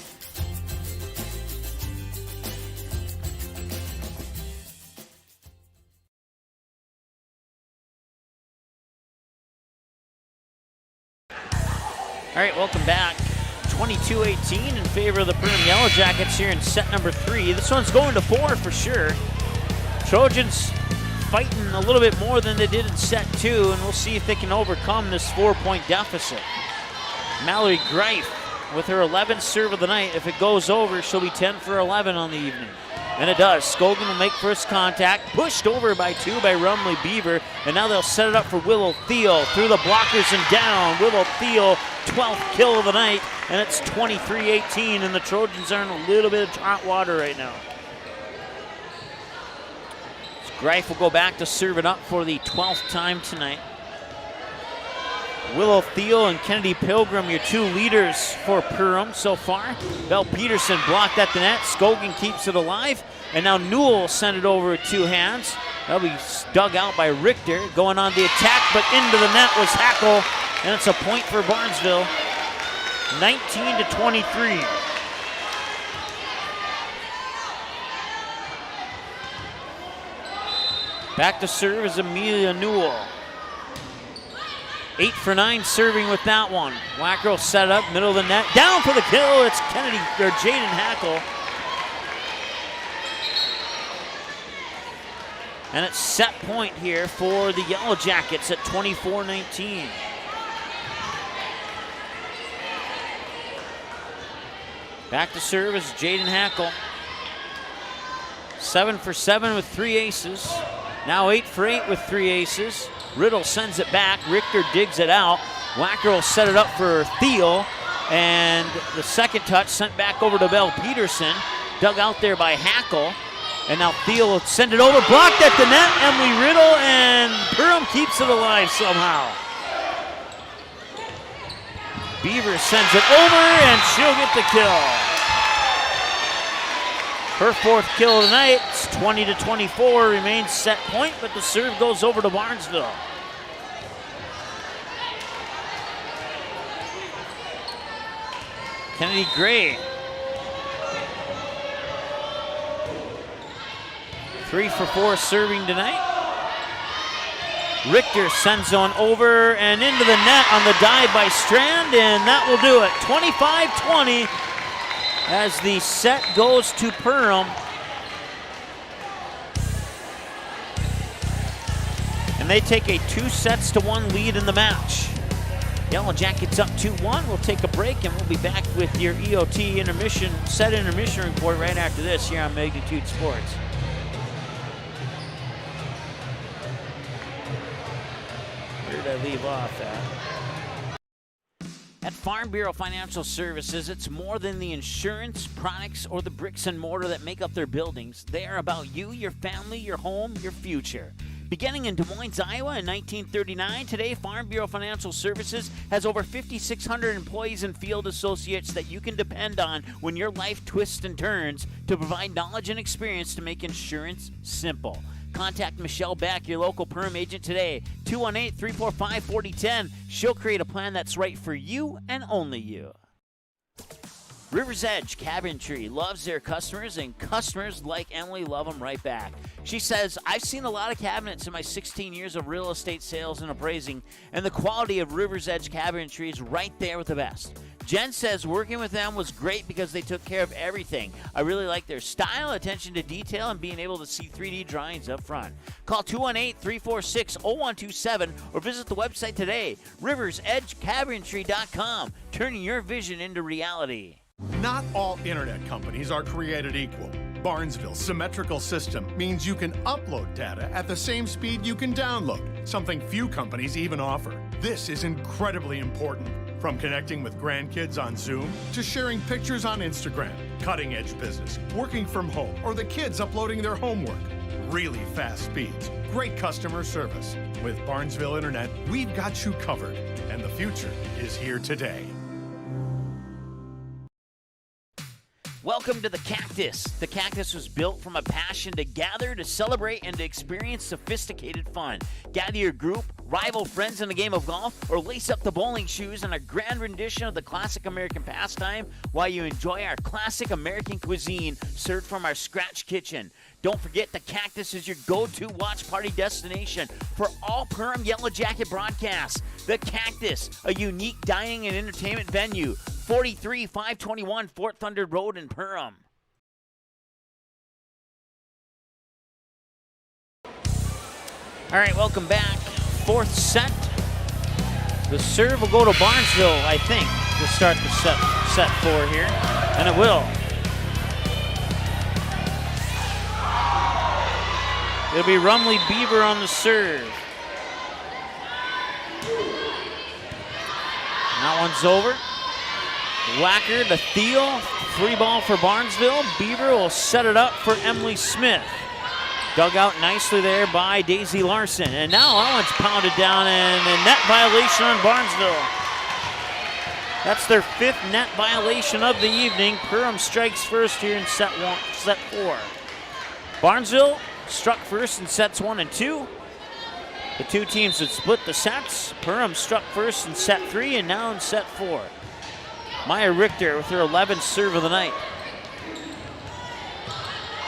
All right, welcome back. 22-18 in favor of the Perham Yellow Jackets here in set number 3. This one's going to 4 for sure. Trojans fighting a little bit more than they did in set 2, and we'll see if they can overcome this 4-point deficit. Mallory Greif with her 11th serve of the night. If it goes over, she'll be 10 for 11 on the evening. And it does. Scogan will make first contact. Pushed over by 2 by Rumley Beaver. And now they'll set it up for Willow Thiel. Through the blockers and down. Willow Thiel, 12th kill of the night. And it's 23-18. And the Trojans are in a little bit of hot water right now. Greif will go back to serve it up for the 12th time tonight. Willow Thiel and Kennedy Pilgrim, your 2 leaders for Perham so far. Belle Peterson blocked at the net. Scogan keeps it alive. And now Newell sent it over with 2 hands. That'll be dug out by Richter. Going on the attack, but into the net was Hackle. And it's a point for Barnesville. 19-23. Back to serve is Amelia Newell. 8 for 9 serving with that one. Wacker will set it up, middle of the net. Down for the kill, it's Kennedy, or Jaden Hackle. And it's set point here for the Yellow Jackets at 24-19. Back to serve is Jaden Hackle. 7 for 7 with 3 aces. Now 8 for 8 with 3 aces. Riddle sends it back. Richter digs it out. Wacker will set it up for Thiel. And the second touch sent back over to Belle Peterson. Dug out there by Hackle. And now Thiel will send it over. Blocked at the net. Emily Riddle, and Perham keeps it alive somehow. Beaver sends it over, and she'll get the kill. Her 4th kill of the night. It's 20-24, remains set point, but the serve goes over to Barnesville. Kennedy Gray. 3 for 4 serving tonight. Richter sends one over and into the net on the dive by Strand, and that will do it. 25-20 as the set goes to Perham. And they take a 2-1 lead in the match. Yellow Jackets up 2-1. We'll take a break and we'll be back with your EOT intermission report right after this here on Magnitude Sports. Where did I leave off at? At Farm Bureau Financial Services, it's more than the insurance, products, or the bricks and mortar that make up their buildings. They are about you, your family, your home, your future. Beginning in Des Moines, Iowa in 1939, today Farm Bureau Financial Services has over 5,600 employees and field associates that you can depend on when your life twists and turns to provide knowledge and experience to make insurance simple. Contact Michelle Beck, your local Perham agent today, 218-345-4010. She'll create a plan that's right for you and only you. River's Edge Cabinetry loves their customers, and customers like Emily love them right back. She says, I've seen a lot of cabinets in my 16 years of real estate sales and appraising, and the quality of River's Edge Cabinetry is right there with the best. Jen says working with them was great because they took care of everything. I really like their style, attention to detail, and being able to see 3D drawings up front. Call 218-346-0127 or visit the website today, riversedgecabinetry.com, turning your vision into reality. Not all internet companies are created equal. Barnesville's symmetrical system means you can upload data at the same speed you can download, something few companies even offer. This is incredibly important. From connecting with grandkids on Zoom to sharing pictures on Instagram, cutting-edge business, working from home, or the kids uploading their homework. Really fast speeds, great customer service. With Barnesville Internet, we've got you covered, and the future is here today. Welcome to the Cactus. The Cactus was built from a passion to gather, to celebrate, and to experience sophisticated fun. Gather your group, rival friends in a game of golf, or lace up the bowling shoes in a grand rendition of the classic American pastime while you enjoy our classic American cuisine served from our scratch kitchen. Don't forget, the Cactus is your go-to watch party destination for all Perham Yellow Jacket broadcasts. The Cactus, a unique dining and entertainment venue, 43521 Fort Thunder Road in Perham. All right, welcome back. 4th set. The serve will go to Barnesville, I think, to start the set 4 here, and it will. It'll be Rumley Beaver on the serve. And that one's over. Wacker, the Thiel, 3-ball for Barnesville. Beaver will set it up for Emily Smith. Dug out nicely there by Daisy Larson. And now that one's pounded down, and a net violation on Barnesville. That's their 5th net violation of the evening. Perham strikes first here in set 4. Barnesville struck first in sets 1 and 2. The two teams had split the sets. Perham struck first in set 3 and now in set 4. Maya Richter with her 11th serve of the night.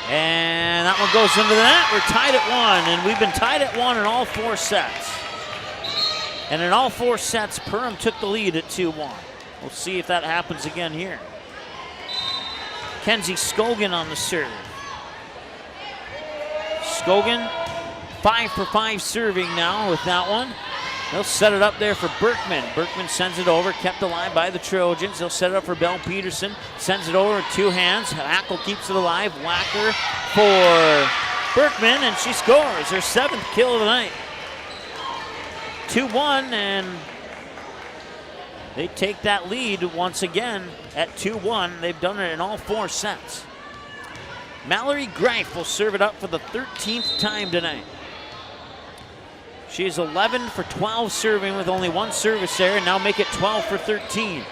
And that one goes into the net. We're tied at 1, and we've been tied at 1 in all 4 sets. And in all 4 sets, Perham took the lead at 2-1. We'll see if that happens again here. Kenzie Scogan on the serve. Scogan, 5 for 5 serving now with that one. They'll set it up there for Berkman. Berkman sends it over, kept alive by the Trojans. They'll set it up for Belle Peterson. Sends it over with 2 hands. Hackle keeps it alive. Wacker for Berkman, and she scores her 7th kill of the night. 2-1, and they take that lead once again at 2-1. They've done it in all 4 sets. Mallory Greif will serve it up for the 13th time tonight. She's 11 for 12 serving with only one service error, and now make it 12 for 13.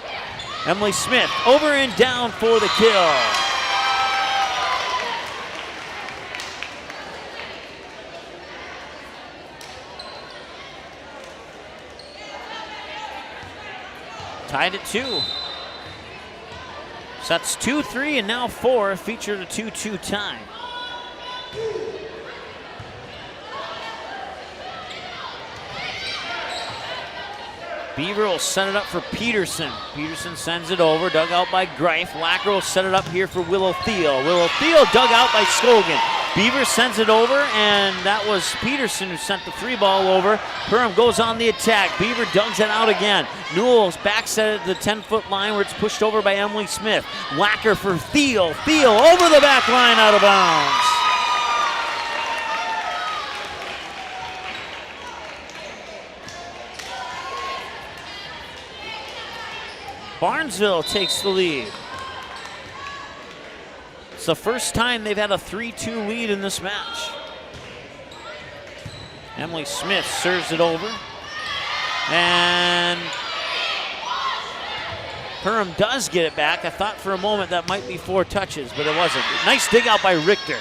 Emily Smith over and down for the kill. Tied at 2. Sets 2-3 and now 4, featured a 2-2 tie. Beaver will set it up for Peterson. Peterson sends it over, dug out by Greif. Lacker will set it up here for Willow Thiel. Willow Thiel dug out by Scogan. Beaver sends it over, and that was Peterson who sent the 3 ball over. Perham goes on the attack. Beaver dugs it out again. Newell's back set at the 10-foot line where it's pushed over by Emily Smith. Lacker for Thiel. Thiel over the back line, out of bounds. Barnesville takes the lead. It's the first time they've had a 3-2 lead in this match. Emily Smith serves it over. And Perham does get it back. I thought for a moment that might be 4 touches, but it wasn't. Nice dig out by Richter.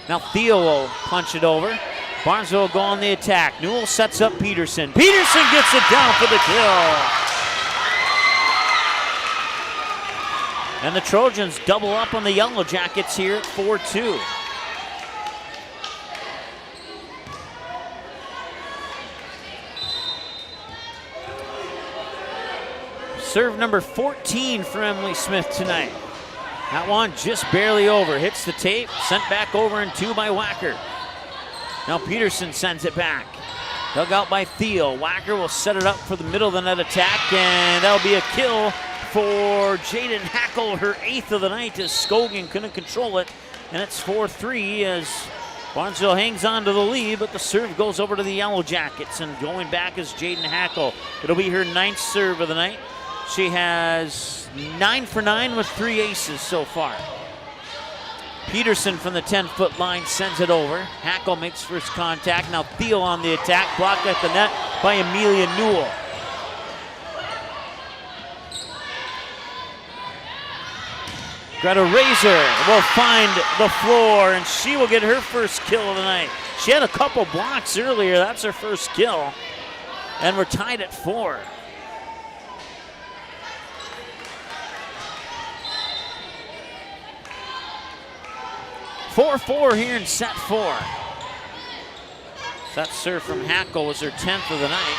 Now Thiel will punch it over. Barnesville will go on the attack. Newell sets up Peterson. Peterson gets it down for the kill. And the Trojans double up on the Yellow Jackets here at 4-2. Serve number 14 for Emily Smith tonight. That one just barely over. Hits the tape, sent back over in 2 by Wacker. Now Peterson sends it back. Dug out by Thiel. Wacker will set it up for the middle of the net attack, and that'll be a kill for Jaden Hackle, her 8th of the night, as Scogan couldn't control it. And it's 4-3 as Barnesville hangs on to the lead, but the serve goes over to the Yellow Jackets, and going back is Jaden Hackle. It'll be her 9th serve of the night. She has 9 for 9 with 3 aces so far. Peterson from the 10-foot line sends it over. Hackle makes first contact. Now Thiel on the attack, blocked at the net by Amelia Newell. Greta Razor will find the floor, and she will get her first kill of the night. She had a couple blocks earlier. That's her first kill. And we're tied at 4. (4-4) here in set 4. That serve from Hackle was her 10th of the night.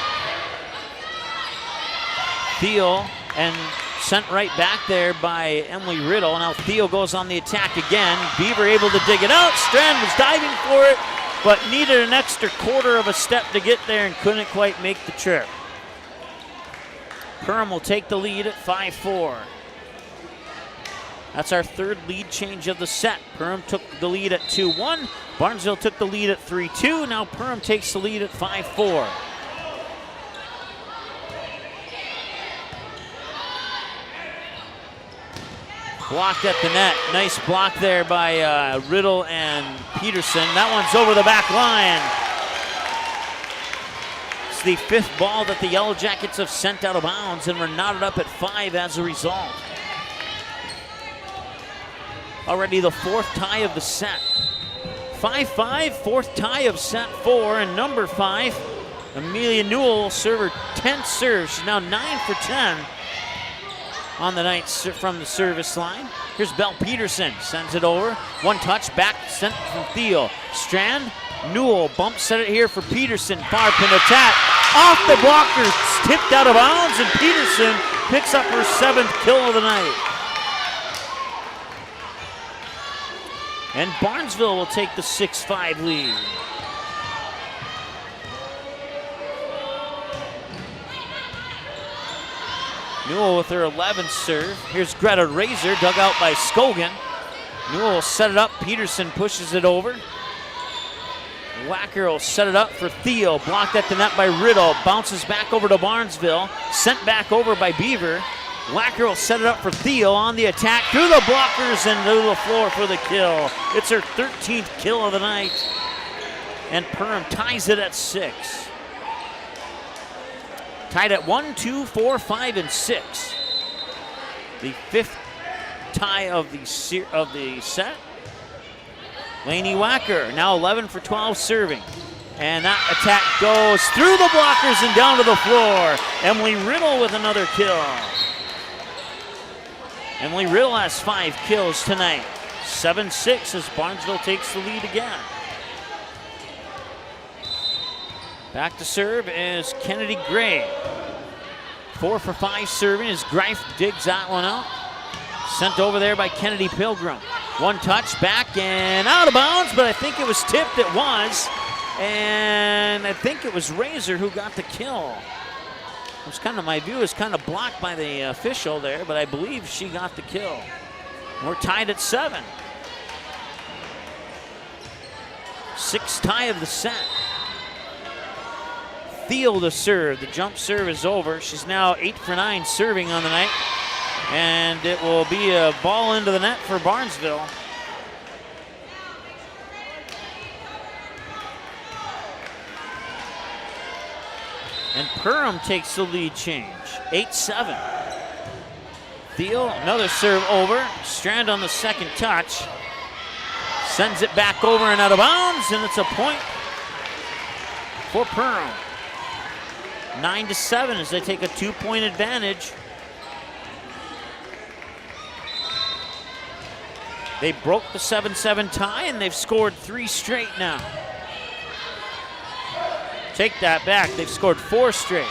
Thiel and sent right back there by Emily Riddle. Now Thiel goes on the attack again. Beaver able to dig it out. Strand was diving for it, but needed an extra quarter of a step to get there and couldn't quite make the trip. Perham will take the lead at 5-4. That's our 3rd lead change of the set. Perham took the lead at 2-1. Barnesville took the lead at 3-2. Now Perham takes the lead at 5-4. Blocked at the net. Nice block there by Riddle and Peterson. That one's over the back line. It's the 5th ball that the Yellow Jackets have sent out of bounds, and we're knotted up at 5 as a result. Already the 4th tie of the set. 5-5, 4th tie of set 4, and number 5, Amelia Newell will serve her 10th serve. She's now 9 for 10. On the night from the service line. Here's Belle Peterson, sends it over. One touch, back sent from Thiel. Strand, Newell bump set it here for Peterson. Far pin attack, off the blocker, tipped out of bounds, and Peterson picks up her 7th kill of the night. And Barnesville will take the 6-5 lead. Newell with her 11th serve. Here's Greta Razor, dug out by Scogan. Newell will set it up. Peterson pushes it over. Wacker will set it up for Thiel. Blocked at the net by Riddle. Bounces back over to Barnesville. Sent back over by Beaver. Wacker will set it up for Thiel on the attack. Through the blockers and to the floor for the kill. It's her 13th kill of the night. And Perham ties it at 6. Tied at 1, 2, 4, 5, and 6. The 5th tie of the set. Lainey Wacker now 11 for 12 serving. And that attack goes through the blockers and down to the floor. Emily Riddle with another kill. Emily Riddle has 5 kills tonight. 7-6 as Barnesville takes the lead again. Back to serve is Kennedy Gray. 4 for 5 serving as Greif digs that one out. Sent over there by Kennedy Pilgrim. One touch back and out of bounds, but I think it was tipped. It was. And I think it was Razor who got the kill. It was kind of, my view is kind of blocked by the official there, but I believe she got the kill. We're tied at 7. 6th tie of the set. Thiel to serve. The jump serve is over. She's now 8 for 9 serving on the night. And it will be a ball into the net for Barnesville. And Perham takes the lead change. 8-7. Thiel, another serve over. Strand on the second touch. Sends it back over and out of bounds, and it's a point for Perham. 9-7 as they take a 2-point advantage. They broke the 7-7 tie, and they've scored 3 straight now. Take that back. They've scored 4 straight.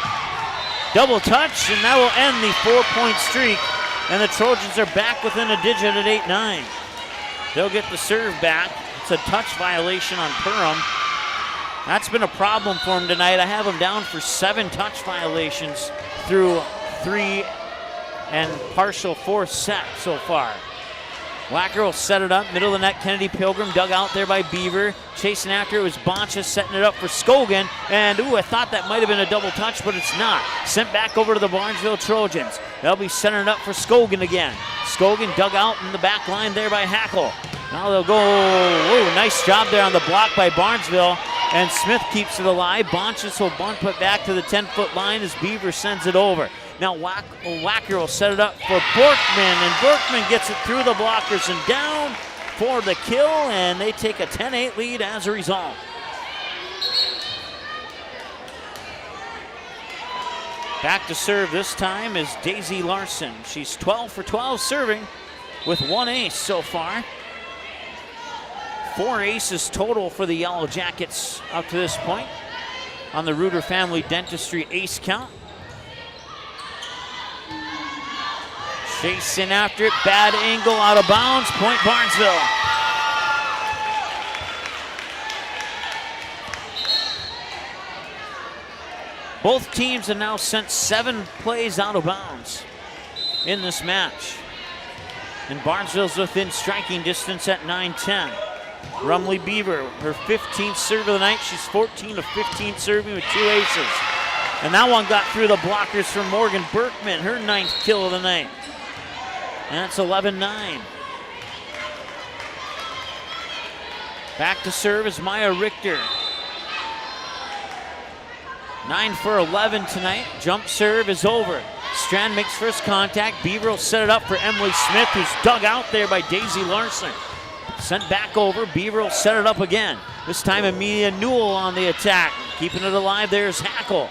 Double touch, and that will end the 4-point streak. And the Trojans are back within a digit at 8-9. They'll get the serve back. It's a touch violation on Perham. That's been a problem for him tonight. I have him down for 7 touch violations through 3 and partial 4th set so far. Wacker will set it up, middle of the net. Kennedy Pilgrim dug out there by Beaver. Chasing after it was Boncha, setting it up for Scogan. And I thought that might have been a double touch, but it's not. Sent back over to the Barnesville Trojans. They'll be setting it up for Scogan again. Scogan dug out in the back line there by Hackle. Now they'll go, nice job there on the block by Barnesville. And Smith keeps it alive. Bonchus will bunt it back to the 10-foot line as Beaver sends it over. Now Wacker will set it up for Borkman, and Borkman gets it through the blockers and down for the kill, and they take a 10-8 lead as a result. Back to serve this time is Daisy Larson. She's 12 for 12 serving with 1 ace so far. 4 aces total for the Yellow Jackets up to this point on the Reuter Family Dentistry ace count. Chasing after it, bad angle, out of bounds, point Barnesville. Both teams have now sent 7 plays out of bounds in this match. And Barnesville's within striking distance at 9-10. Rumley Beaver, her 15th serve of the night. She's 14 of 15 serving with 2 aces. And that one got through the blockers from Morgan Berkman, her 9th kill of the night. And that's 11-9. Back to serve is Maya Richter. 9 for 11 tonight. Jump serve is over. Strand makes first contact. Beaver will set it up for Emily Smith, who's dug out there by Daisy Larson. Sent back over. Beaver will set it up again. This time Amelia Newell on the attack. Keeping it alive, there's Hackle.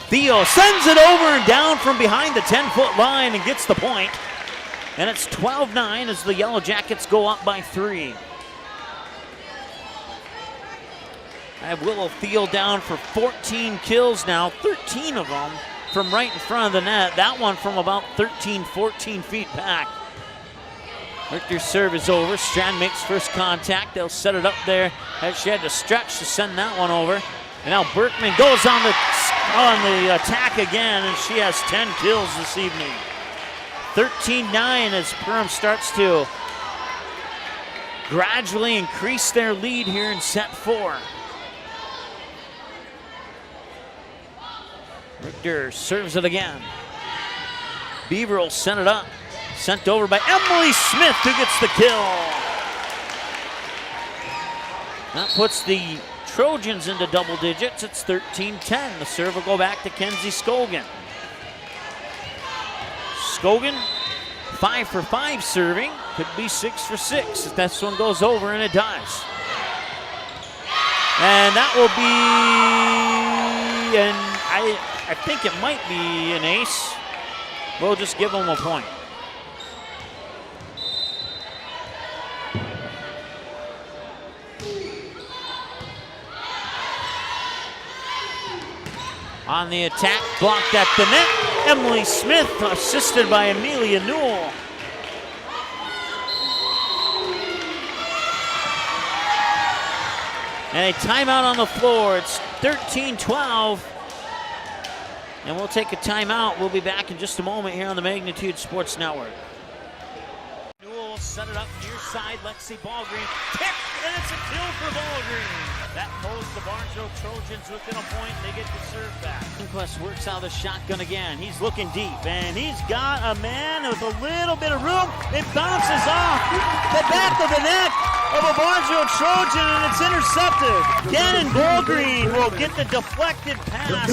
Theo sends it over and down from behind the 10-foot line and gets the point. And it's 12-9 as the Yellow Jackets go up by 3. I have Willow Thiel down for 14 kills now, 13 of them from right in front of the net. That one from about 13, 14 feet back. Richter's serve is over. Strand makes first contact. They'll set it up there. She had to stretch to send that one over. And now Berkman goes on the attack again, and she has 10 kills this evening. 13-9 as Perham starts to gradually increase their lead here in set 4. Richter serves it again. Beaver will send it up. Sent over by Emily Smith, who gets the kill. That puts the Trojans into double digits. It's 13-10. The serve will go back to Kenzie Scogan. Scogan, 5 for 5 serving. Could be 6 for 6 if this one goes over, and it does. And that will be, and I think it might be an ace. We'll just give them a point. On the attack, blocked at the net. Emily Smith, assisted by Amelia Newell. And a timeout on the floor. It's 13-12. And we'll take a timeout. We'll be back in just a moment here on the Magnitude Sports Network. Newell will set it up near side. Lexi Ballgreen. Tip, and it's a kill for Ballgreen. That pulls the Barnesville Trojans within a point. They get the serve back. Quest works out of the shotgun again. He's looking deep, and he's got a man with a little bit of room. It bounces off the back of the net of a Barnesville Trojan, and it's intercepted. Gannon Ballgreen will get the deflected pass.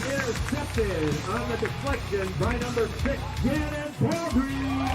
Intercepted on the deflection by number 6, Gannon Ballgreen.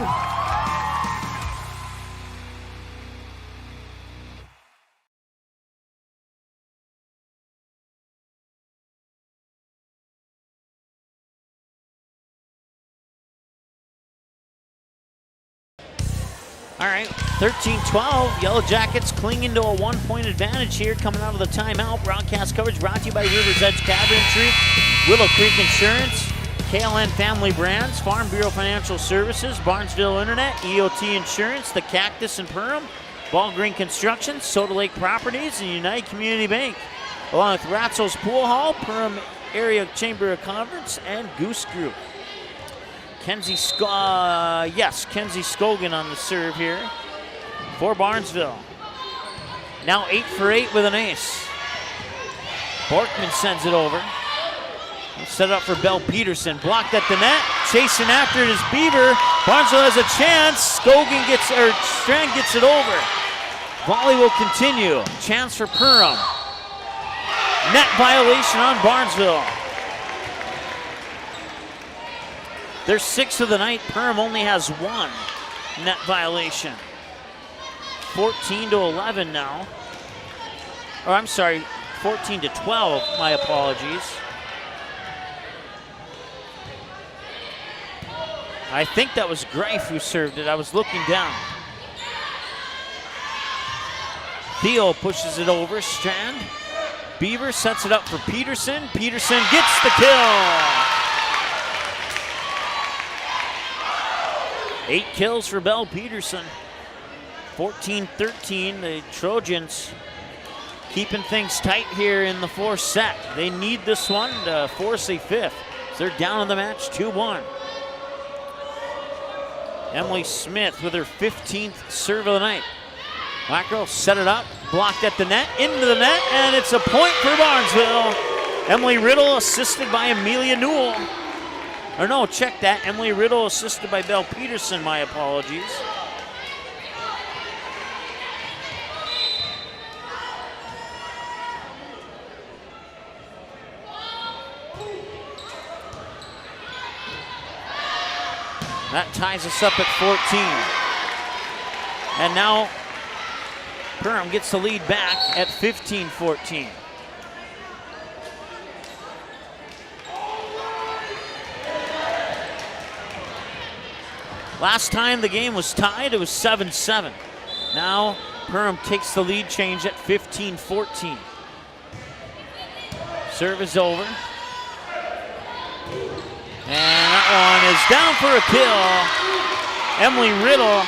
All right, 13-12. Yellow Jackets clinging to a 1-point advantage here coming out of the timeout. Broadcast coverage brought to you by River's Edge Cabinetry, Willow Creek Insurance, KLN Family Brands, Farm Bureau Financial Services, Barnesville Internet, EOT Insurance, The Cactus in Perham, Ball Green Construction, Soda Lake Properties, and United Community Bank, along with Ratzo's Pool Hall, Perham Area Chamber of Commerce, and Goose Group. Kenzie Scogan on the serve here for Barnesville. Now 8 for 8 with an ace. Borkman sends it over. Set it up for Belle Peterson. Blocked at the net. Chasing after it is Beaver. Barnesville has a chance. Strand gets it over. Volley will continue. Chance for Perham. Net violation on Barnesville. Their 6th of the night. Perham only has 1 net violation. 14-11 now. Or I'm sorry, 14-12. My apologies. I think that was Greif who served it. I was looking down. Theo pushes it over. Strand. Beaver sets it up for Peterson. Peterson gets the kill. 8 kills for Belle Peterson. 14-13. The Trojans keeping things tight here in the 4th set. They need this one to force a 5th. So they're down in the match 2-1. Emily Smith with her 15th serve of the night. Black Girl set it up, blocked at the net, into the net, and it's a point for Barnesville. Emily Riddle assisted by Amelia Newell. Or no, check that. Emily Riddle assisted by Belle Peterson, my apologies. That ties us up at 14. And now Perham gets the lead back at 15-14. Last time the game was tied, it was 7-7. Now Perham takes the lead change at 15-14. Serve is over. And that one is down for a kill. Emily Riddle.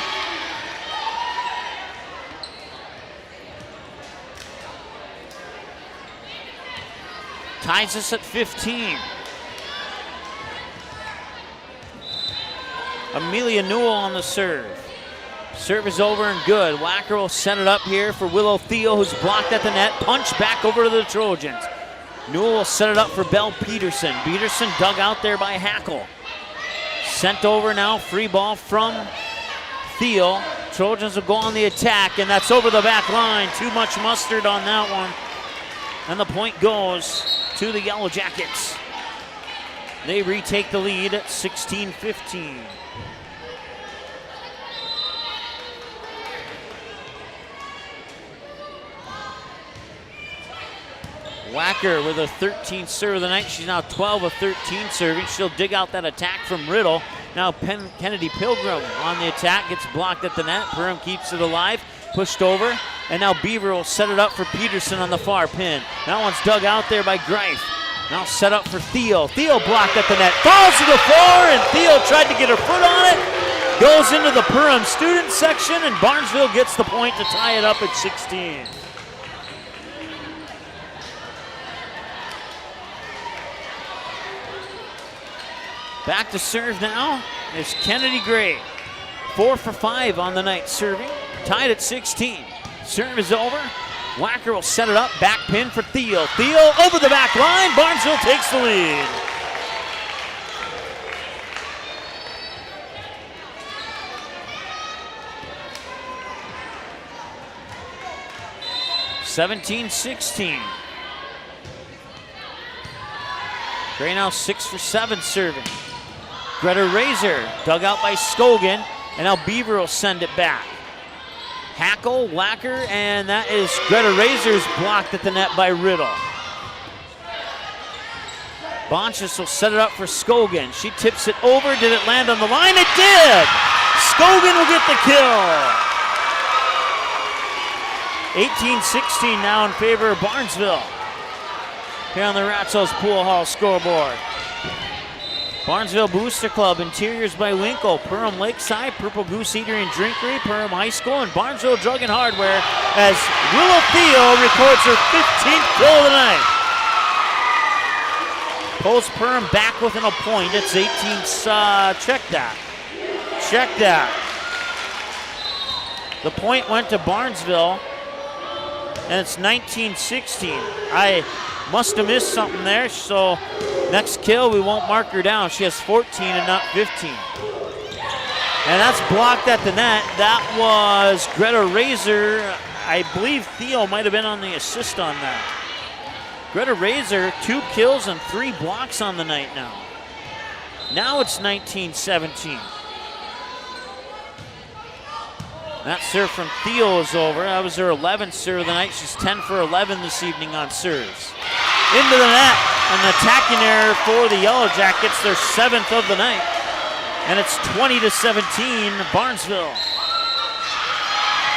Ties us at 15. Amelia Newell on the serve. Serve is over and good. Wacker will set it up here for Willow Theo, who's blocked at the net. Punch back over to the Trojans. Newell will set it up for Belle Peterson. Peterson dug out there by Hackle. Sent over now, free ball from Theo. Trojans will go on the attack, and that's over the back line. Too much mustard on that one. And the point goes to the Yellow Jackets. They retake the lead at 16-15. Wacker with a 13th serve of the night. She's now 12 of 13 serving. She'll dig out that attack from Riddle. Now Kennedy Pilgrim on the attack, gets blocked at the net. Perham keeps it alive, pushed over, and now Beaver will set it up for Peterson on the far pin. That one's dug out there by Greif. Now set up for Theo. Theo blocked at the net, falls to the floor, and Theo tried to get her foot on it. Goes into the Perham student section, and Barnesville gets the point to tie it up at 16. Back to serve now is Kennedy Gray. 4 for 5 on the night serving. Tied at 16. Serve is over. Wacker will set it up. Back pin for Theo. Theo over the back line. Barnesville takes the lead. (17-16). Gray now 6 for 7 serving. Greta Razor dug out by Scogan, and now Beaver will send it back. Hackle, Wacker, and that is Greta Razor's blocked at the net by Riddle. Bonchus will set it up for Scogan. She tips it over. Did it land on the line? It did! Scogan will get the kill. 18-16 now in favor of Barnesville. Here on the Ratzo's Pool Hall scoreboard. Barnesville Booster Club, interiors by Winkle, Perham Lakeside, Purple Goose Eatery and Drinkery, Perham High School, and Barnesville Drug and Hardware as Willow Theo records her 15th kill of the night. Pulls Perham back within a point. It's 18. Check that. Check that. The point went to Barnesville, and it's 19-16. I must have missed something there, so next kill, we won't mark her down. She has 14 and not 15. And that's blocked at the net. That was Greta Razor. I believe Theo might have been on the assist on that. Greta Razor, 2 kills and 3 blocks on the night now. Now it's 19-17. That serve from Theo is over. That was her 11th serve of the night. She's 10 for 11 this evening on serves. Into the net, an attacking error for the Yellow Jackets, their 7th of the night. And it's 20-17, Barnesville.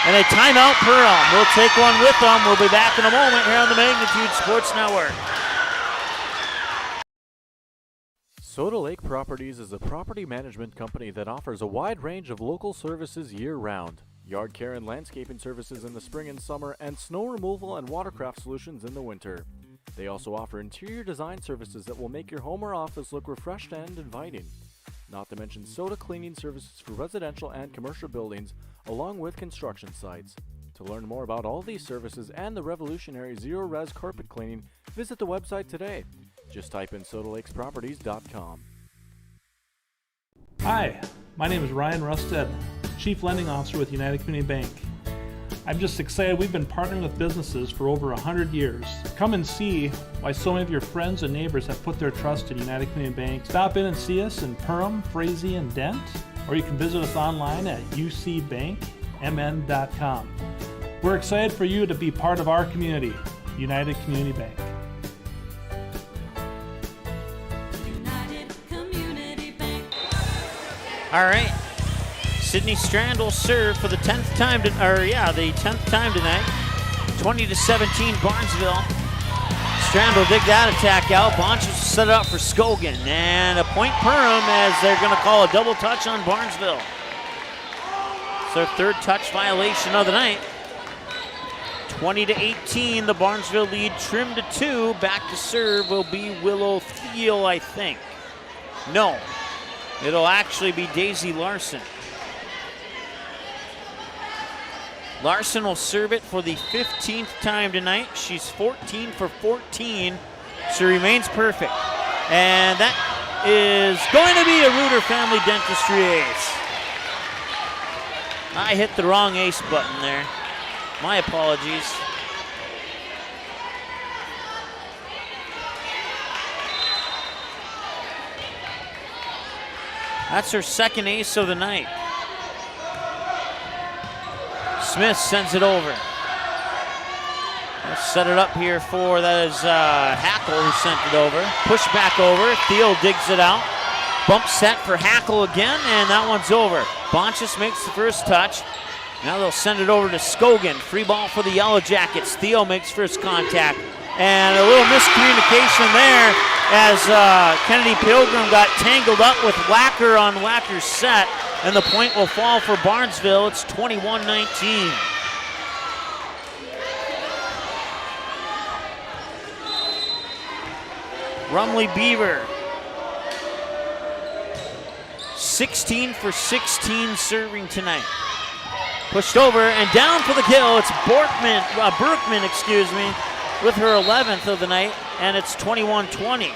And a timeout, Perham. We'll take one with them. We'll be back in a moment here on the Magnitude Sports Network. Soda Lake Properties is a property management company that offers a wide range of local services year-round. Yard care and landscaping services in the spring and summer, and snow removal and watercraft solutions in the winter. They also offer interior design services that will make your home or office look refreshed and inviting. Not to mention soda cleaning services for residential and commercial buildings, along with construction sites. To learn more about all these services and the revolutionary zero-res carpet cleaning, visit the website today. Just type in sodalakesproperties.com. Hi, my name is Ryan Rusted, Chief Lending Officer with United Community Bank. I'm just excited we've been partnering with businesses for over 100 years. Come and see why so many of your friends and neighbors have put their trust in United Community Bank. Stop in and see us in Perham, Frazee, and Dent, or you can visit us online at ucbankmn.com. We're excited for you to be part of our community, United Community Bank. All right. Sydney Strand will serve for the 10th time, the 10th time tonight. 20-17 Barnesville. Strand will dig that attack out. Bonchus will set it up for Scogan. And a point Perham as they're going to call a double touch on Barnesville. It's their 3rd touch violation of the night. 20-18, the Barnesville lead trimmed to 2. Back to serve will be Willow Thiel, I think. No, it'll actually be Daisy Larson. Larson will serve it for the 15th time tonight. She's 14 for 14. She remains perfect. And that is going to be a Reuter Family Dentistry ace. I hit the wrong ace button there. My apologies. That's her second ace of the night. Smith sends it over. Let's set it up here for, that is Hackle who sent it over. Push back over, Thiel digs it out. Bump set for Hackle again, and that one's over. Bonchus makes the first touch. Now they'll send it over to Scogan. Free ball for the Yellow Jackets. Thiel makes first contact. And a little miscommunication there as Kennedy Pilgrim got tangled up with Wacker on Wacker's set, and the point will fall for Barnesville. It's 21-19. Rumley Beaver, 16 for 16 serving tonight. Pushed over and down for the kill. It's Berkman, with her 11th of the night, and it's 21-20.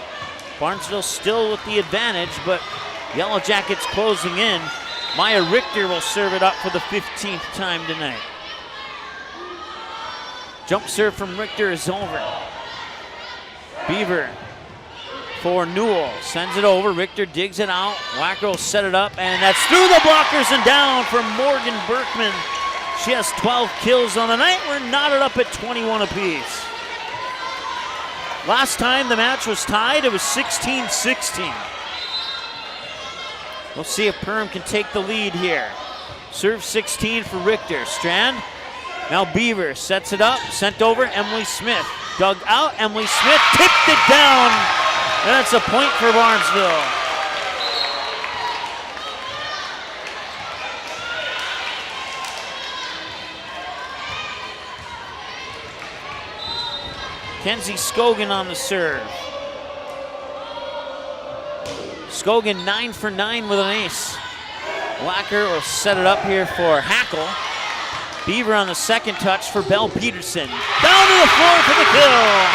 Barnesville still with the advantage, but Yellow Jackets closing in. Maya Richter will serve it up for the 15th time tonight. Jump serve from Richter is over. Beaver for Newell, sends it over. Richter digs it out. Wacker will set it up, and that's through the blockers and down for Morgan Berkman. She has 12 kills on the night. We're knotted up at 21 apiece. Last time the match was tied, it was 16-16. We'll see if Perham can take the lead here. Serve 16 for Richter. Strand, now Beaver sets it up, sent over, Emily Smith. Dug out, Emily Smith tipped it down. And that's a point for Barnesville. Kenzie Scogan on the serve. Scogan 9 for 9 with an ace. Wacker will set it up here for Hackle. Beaver on the second touch for Belle Peterson. Down to the floor for the kill.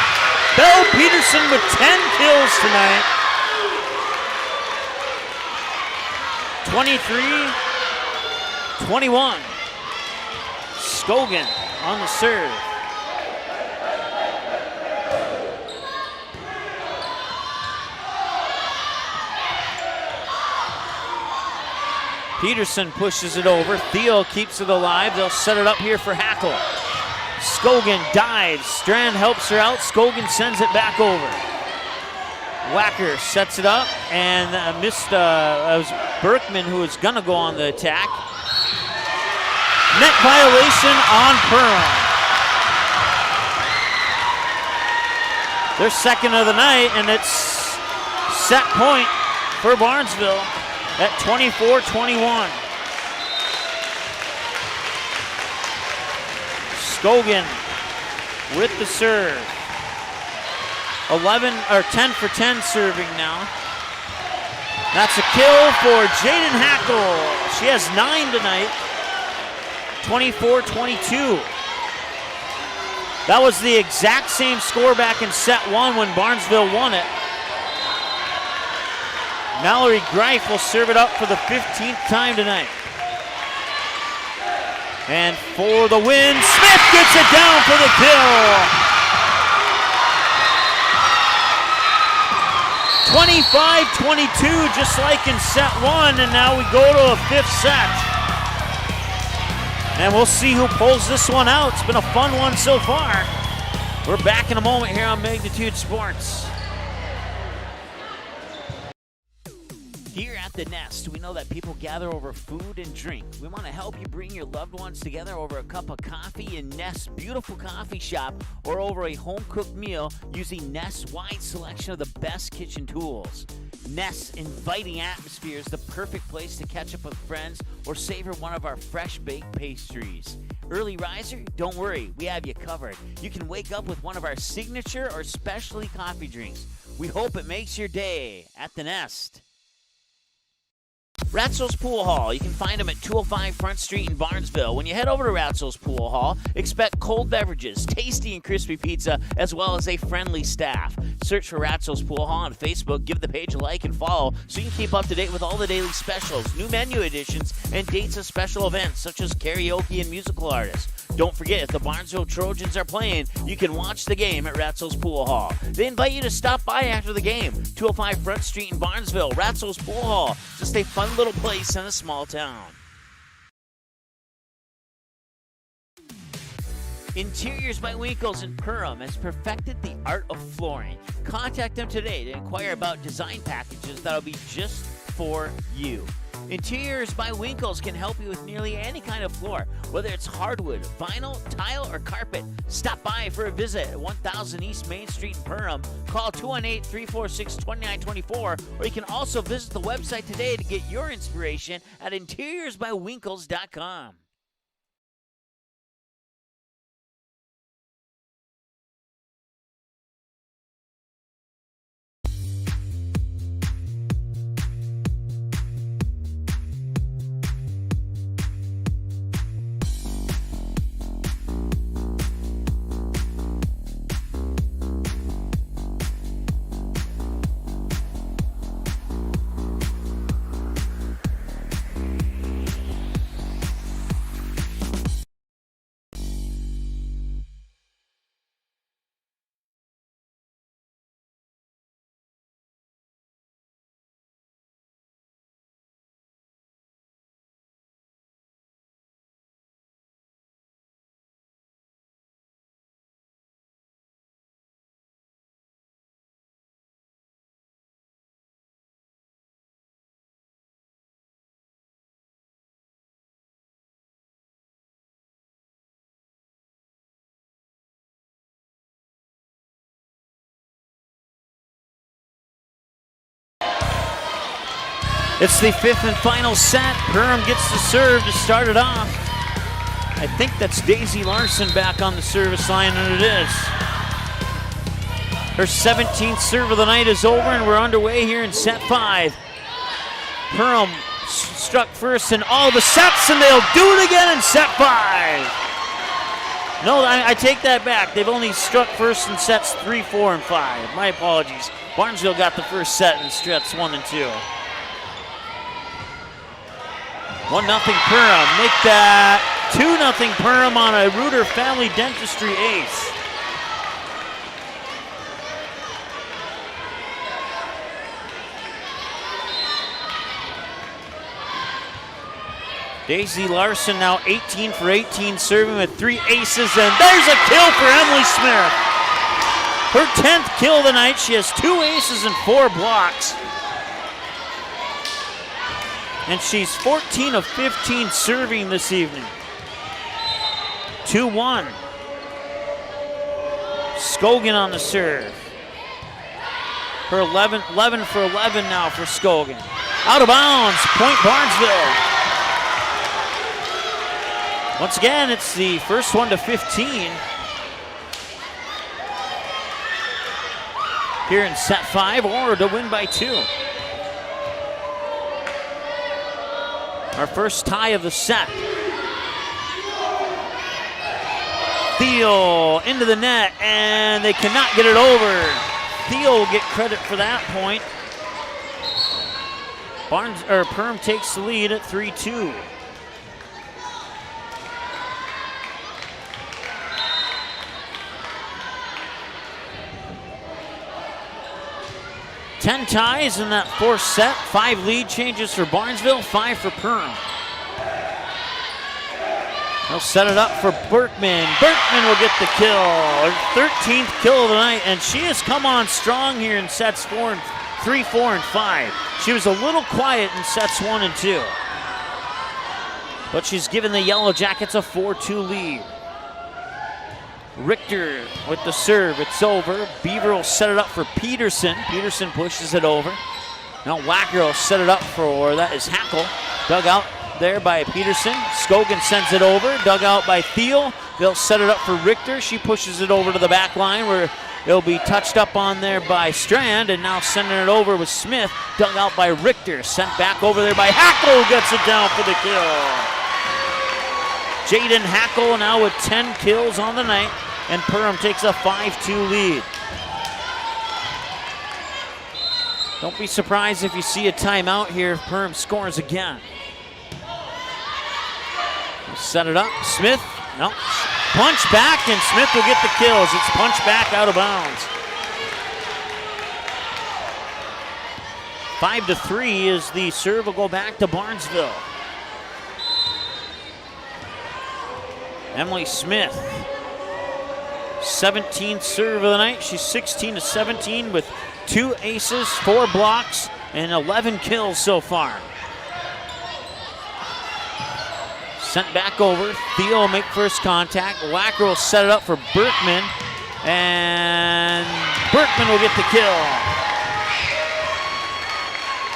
Belle Peterson with 10 kills tonight. 23-21. Scogan on the serve. Peterson pushes it over. Thiel keeps it alive. They'll set it up here for Hackle. Scogan dives. Strand helps her out. Scogan sends it back over. Wacker sets it up and missed. It was Berkman who was going to go on the attack. Net violation on Perham. Their second of the night, and it's set point for Barnesville at 24-21. Scogan with the serve. 10 for 10 serving now. That's a kill for Jaden Hackle. She has 9 tonight. 24-22. That was the exact same score back in set 1 when Barnesville won it. Mallory Greif will serve it up for the 15th time tonight. And for the win, Smith gets it down for the kill. 25-22, just like in set 1, and now we go to a 5th set. And we'll see who pulls this one out. It's been a fun one so far. We're back in a moment here on Magnitude Sports. Here at the Nest, we know that people gather over food and drink. We want to help you bring your loved ones together over a cup of coffee in Nest's beautiful coffee shop or over a home-cooked meal using Nest's wide selection of the best kitchen tools. Nest's inviting atmosphere is the perfect place to catch up with friends or savor one of our fresh-baked pastries. Early riser? Don't worry, we have you covered. You can wake up with one of our signature or specialty coffee drinks. We hope it makes your day at the Nest. Ratzel's Pool Hall. You can find them at 205 Front Street in Barnesville. When you head over to Ratzel's Pool Hall, expect cold beverages, tasty and crispy pizza, as well as a friendly staff. Search for Ratzel's Pool Hall on Facebook, give the page a like and follow so you can keep up to date with all the daily specials, new menu additions, and dates of special events such as karaoke and musical artists. Don't forget, if the Barnesville Trojans are playing, you can watch the game at Ratzel's Pool Hall. They invite you to stop by after the game. 205 Front Street in Barnesville, Ratzel's Pool Hall. Just a fun little place in a small town. Interiors by Winkles in Perham has perfected the art of flooring. Contact them today to inquire about design packages that'll be just for you. Interiors by Winkles can help you with nearly any kind of floor, whether it's hardwood, vinyl, tile, or carpet. Stop by for a visit at 1000 East Main Street in Perham. Call 218-346-2924, or you can also visit the website today to get your inspiration at interiorsbywinkles.com. It's the fifth and final set. Perham gets the serve to start it off. I think that's Daisy Larson back on the service line, and it is. Her 17th serve of the night is over, and we're underway here in set 5. Perham struck first in all the sets, and they'll do it again in set 5. No, I take that back. They've only struck first in sets 3, 4, and 5. My apologies. Barnesville got the first set in sets 1 and 2. 1-0 Perham. Make that 2-0 Perham on a Reuter Family Dentistry ace. Daisy Larson now 18 for 18, serving with 3 aces, and there's a kill for Emily Smith. Her 10th kill of the night. She has 2 aces and 4 blocks. And she's 14 of 15 serving this evening. 2-1. Scogan on the serve. Her 11 for 11 now for Scogan. Out of bounds, point Barnesville. Once again, it's the first one to 15. Here in set 5, or to win by 2. Our first tie of the set. Thiel into the net, and they cannot get it over. Thiel will get credit for that point. Perham takes the lead at 3-2. Ten ties in that fourth set. 5 lead changes for Barnesville, 5 for Perham. They'll set it up for Berkman. Berkman will get the kill. Her 13th kill of the night, and she has come on strong here in sets 3, 4, and 5. She was a little quiet in sets 1 and 2. But she's given the Yellow Jackets a 4-2 lead. Richter with the serve, it's over. Beaver will set it up for Peterson. Peterson pushes it over. Now Wacker will set it up for, that is Hackle. Dug out there by Peterson. Scogan sends it over, dug out by Thiel. They'll set it up for Richter. She pushes it over to the back line where it'll be touched up on there by Strand, and now sending it over with Smith. Dug out by Richter, sent back over there by Hackle, who gets it down for the kill. Jaden Hackle now with 10 kills on the night, and Perham takes a 5-2 lead. Don't be surprised if you see a timeout here if Perham scores again. Set it up. Smith No, punch back, and Smith will get the kills. It's punch back out of bounds. 5-3 is the serve will go back to Barnesville. Emily Smith, 17th serve of the night. She's 16-17 with 2 aces, 4 blocks, and 11 kills so far. Sent back over. Theo will make first contact. Wacker will set it up for Berkman, and Berkman will get the kill.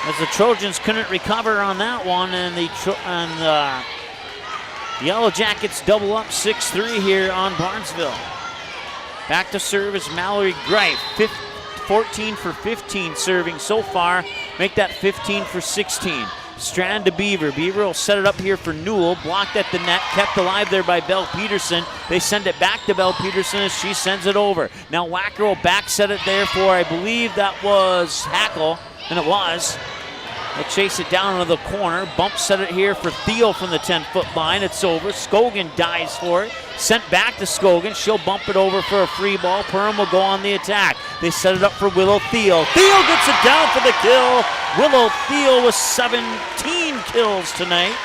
As the Trojans couldn't recover on that one, and the Yellow Jackets double up 6-3 here on Barnesville. Back to serve is Mallory Greif, 14 for 15 serving so far. Make that 15 for 16. Strand to Beaver. Beaver will set it up here for Newell. Blocked at the net, kept alive there by Belle Peterson. They send it back to Belle Peterson as she sends it over. Now Wacker will back set it there for, I believe that was Hackle, and it was. They'll chase it down into the corner. Bump set it here for Thiel from the 10-foot line. It's over. Scogan dives for it. Sent back to Scogan. She'll bump it over for a free ball. Perham will go on the attack. They set it up for Willow Thiel. Thiel gets it down for the kill. Willow Thiel with 17 kills tonight,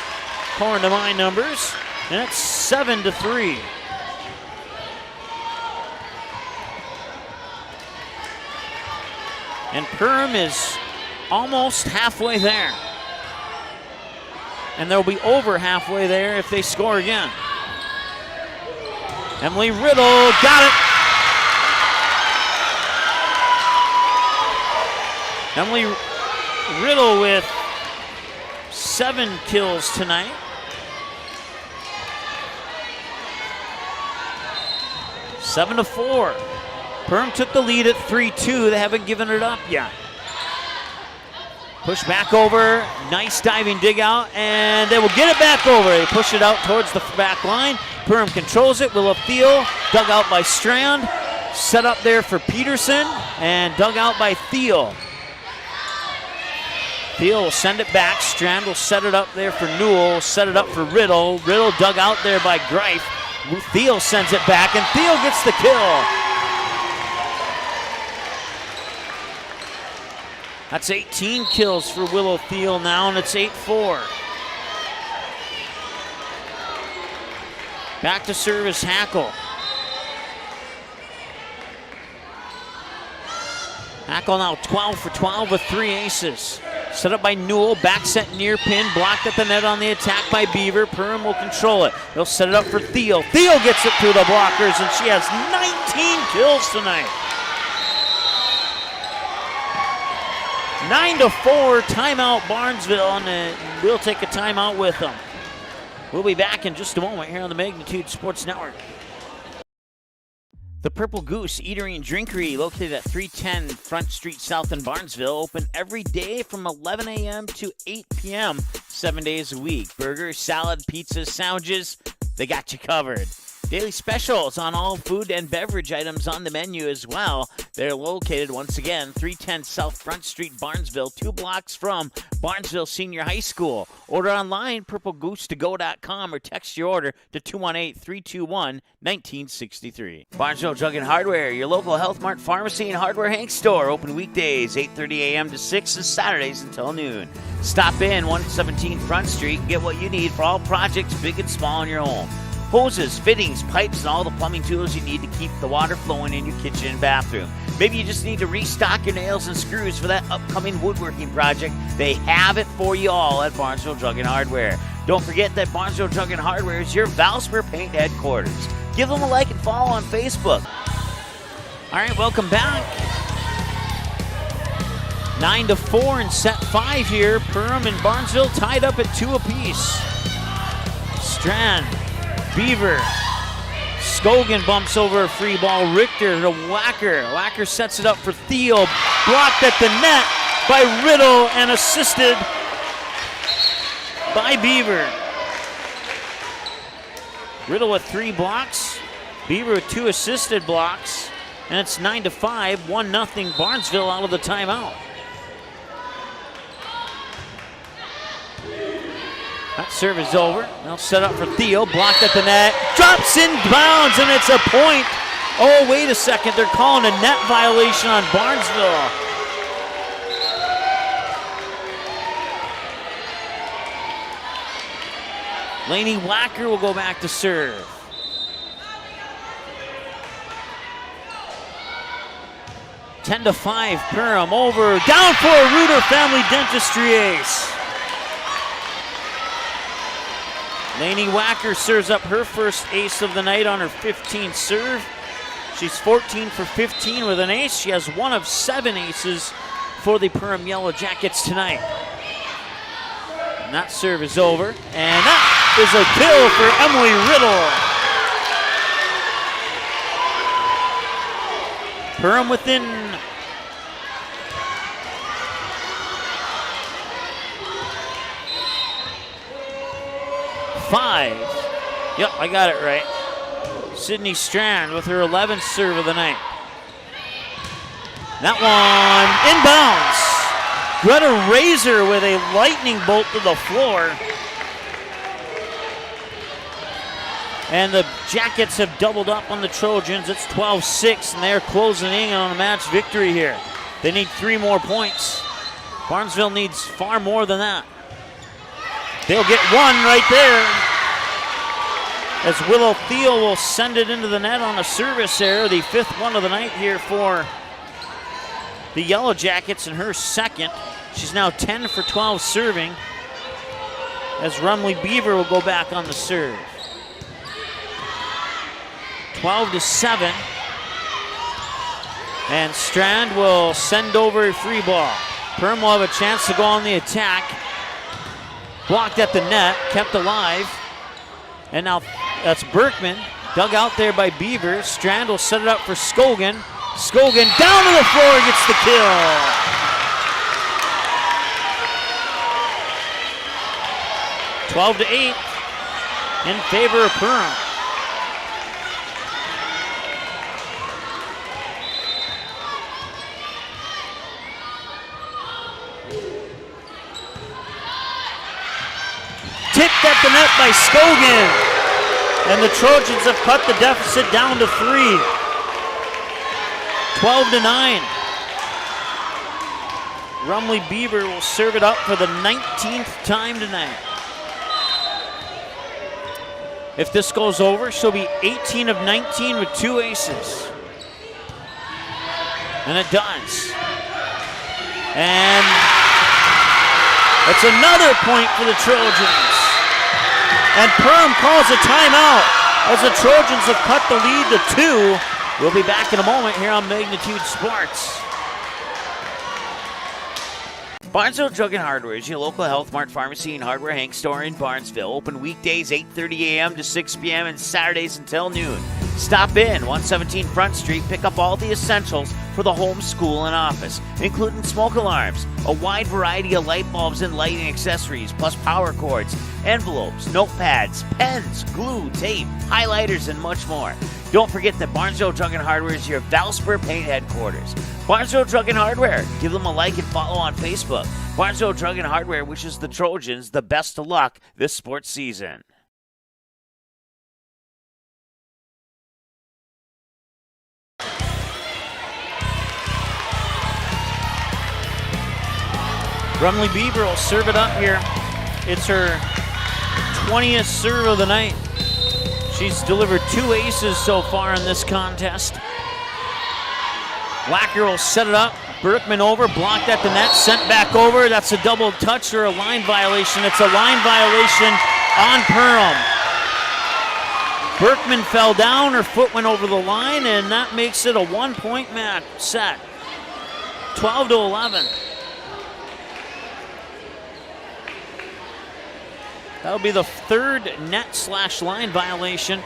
according to my numbers. And it's 7-3. And Perham is almost halfway there. And they'll be over halfway there if they score again. Emily Riddle got it. Emily Riddle with 7 kills tonight. 7-4. Perham took the lead at 3-2. They haven't given it up yet. Push back over, nice diving dig out, and they will get it back over. They push it out towards the back line. Perham controls it. Willow Thiel, dug out by Strand. Set up there for Peterson, and dug out by Thiel. Thiel will send it back. Strand will set it up there for Newell, set it up for Riddle. Riddle dug out there by Greif. Thiel sends it back, and Thiel gets the kill. That's 18 kills for Willow Thiel now, and it's 8-4. Back to serve is Hackle. Hackle now 12 for 12 with 3 aces. Set up by Newell, back set near pin, blocked at the net on the attack by Beaver. Perham will control it. They'll set it up for Thiel. Thiel gets it through the blockers, and she has 19 kills tonight. 9-4, timeout Barnesville, and we'll take a timeout with them. We'll be back in just a moment here on the Magnitude Sports Network. The Purple Goose Eatery and Drinkery, located at 310 Front Street South in Barnesville, open every day from 11 a.m. to 8 p.m., 7 days a week. Burgers, salad, pizzas, sandwiches, they got you covered. Daily specials on all food and beverage items on the menu as well. They're located, once again, 310 South Front Street, Barnesville, 2 blocks from Barnesville Senior High School. Order online, purplegoose2go.com, or text your order to 218-321-1963. Barnesville Drug and Hardware, your local Health Mart pharmacy and hardware Hank store, open weekdays 8:30 a.m. to 6 and Saturdays until noon. Stop in 117 Front Street and get what you need for all projects, big and small, in your home. Hoses, fittings, pipes, and all the plumbing tools you need to keep the water flowing in your kitchen and bathroom. Maybe you just need to restock your nails and screws for that upcoming woodworking project. They have it for you all at Barnesville Drug and Hardware. Don't forget that Barnesville Drug and Hardware is your Valspar Paint headquarters. Give them a like and follow on Facebook. All right, welcome back. 9-4 in set 5 here. Perham and Barnesville tied up at 2 apiece. Strand. Beaver. Scogan bumps over a free ball. Richter to Wacker. Wacker sets it up for Thiel. Blocked at the net by Riddle and assisted by Beaver. Riddle with 3 blocks. Beaver with 2 assisted blocks. And it's 9-5. 1-0 Barnesville out of the timeout. That serve is over. They'll set up for Theo. Blocked at the net. Drops in bounds, and it's a point. Oh, wait a second. They're calling a net violation on Barnesville. Laney Wacker will go back to serve. Ten to 5, Perham over. Down for a Reuter Family Dentistry ace. Laney Wacker serves up her first ace of the night on her 15th serve. She's 14 for 15 with an ace. She has one of 7 aces for the Perham Yellow Jackets tonight. And that serve is over. And that is a kill for Emily Riddle. Perham within 5. Yep, I got it right. Sydney Strand with her 11th serve of the night. That one inbounds. Greta Razor with a lightning bolt to the floor. And the Jackets have doubled up on the Trojans. It's 12-6, and they're closing in on a match victory here. They need 3 more points. Barnesville needs far more than that. They'll get one right there, as Willow Thiel will send it into the net on a service error, the 5th one of the night here for the Yellow Jackets, and her second. She's now 10 for 12 serving, as Rumley Beaver will go back on the serve. 12-7, and Strand will send over a free ball. Perham will have a chance to go on the attack. Blocked at the net, kept alive. And now that's Berkman, dug out there by Beaver. Strand will set it up for Scogan. Scogan down to the floor, gets the kill. Twelve to 8 in favor of Perham. Tipped at the net by Scogan. And the Trojans have cut the deficit down to 3. 12-9. Rumley Beaver will serve it up for the 19th time tonight. If this goes over, she'll be 18 of 19 with 2 aces. And it does. And it's another point for the Trojans. And Perham calls a timeout as the Trojans have cut the lead to 2. We'll be back in a moment here on Magnitude Sports. Barnesville Drug and Hardware is your local Health Mart Pharmacy and Hardware Hank store in Barnesville. Open weekdays 8:30 a.m. to 6 p.m. and Saturdays until noon. Stop in 117 Front Street, pick up all the essentials for the home, school, and office, including smoke alarms, a wide variety of light bulbs and lighting accessories, plus power cords, envelopes, notepads, pens, glue, tape, highlighters, and much more. Don't forget that Barnesville Drug and Hardware is your Valspar paint headquarters. Barnesville Drug and Hardware. Give them a like and follow on Facebook. Barnesville Drug and Hardware wishes the Trojans the best of luck this sports season. Rumley Beaver will serve it up here. It's her 20th serve of the night. She's delivered 2 aces so far in this contest. Wacker will set it up. Berkman over, blocked at the net, sent back over. That's a double touch or a line violation. It's a line violation on Perham. Berkman fell down, her foot went over the line, and that makes it a 1-point match set. 12-11. That'll be the 3rd net/line violation.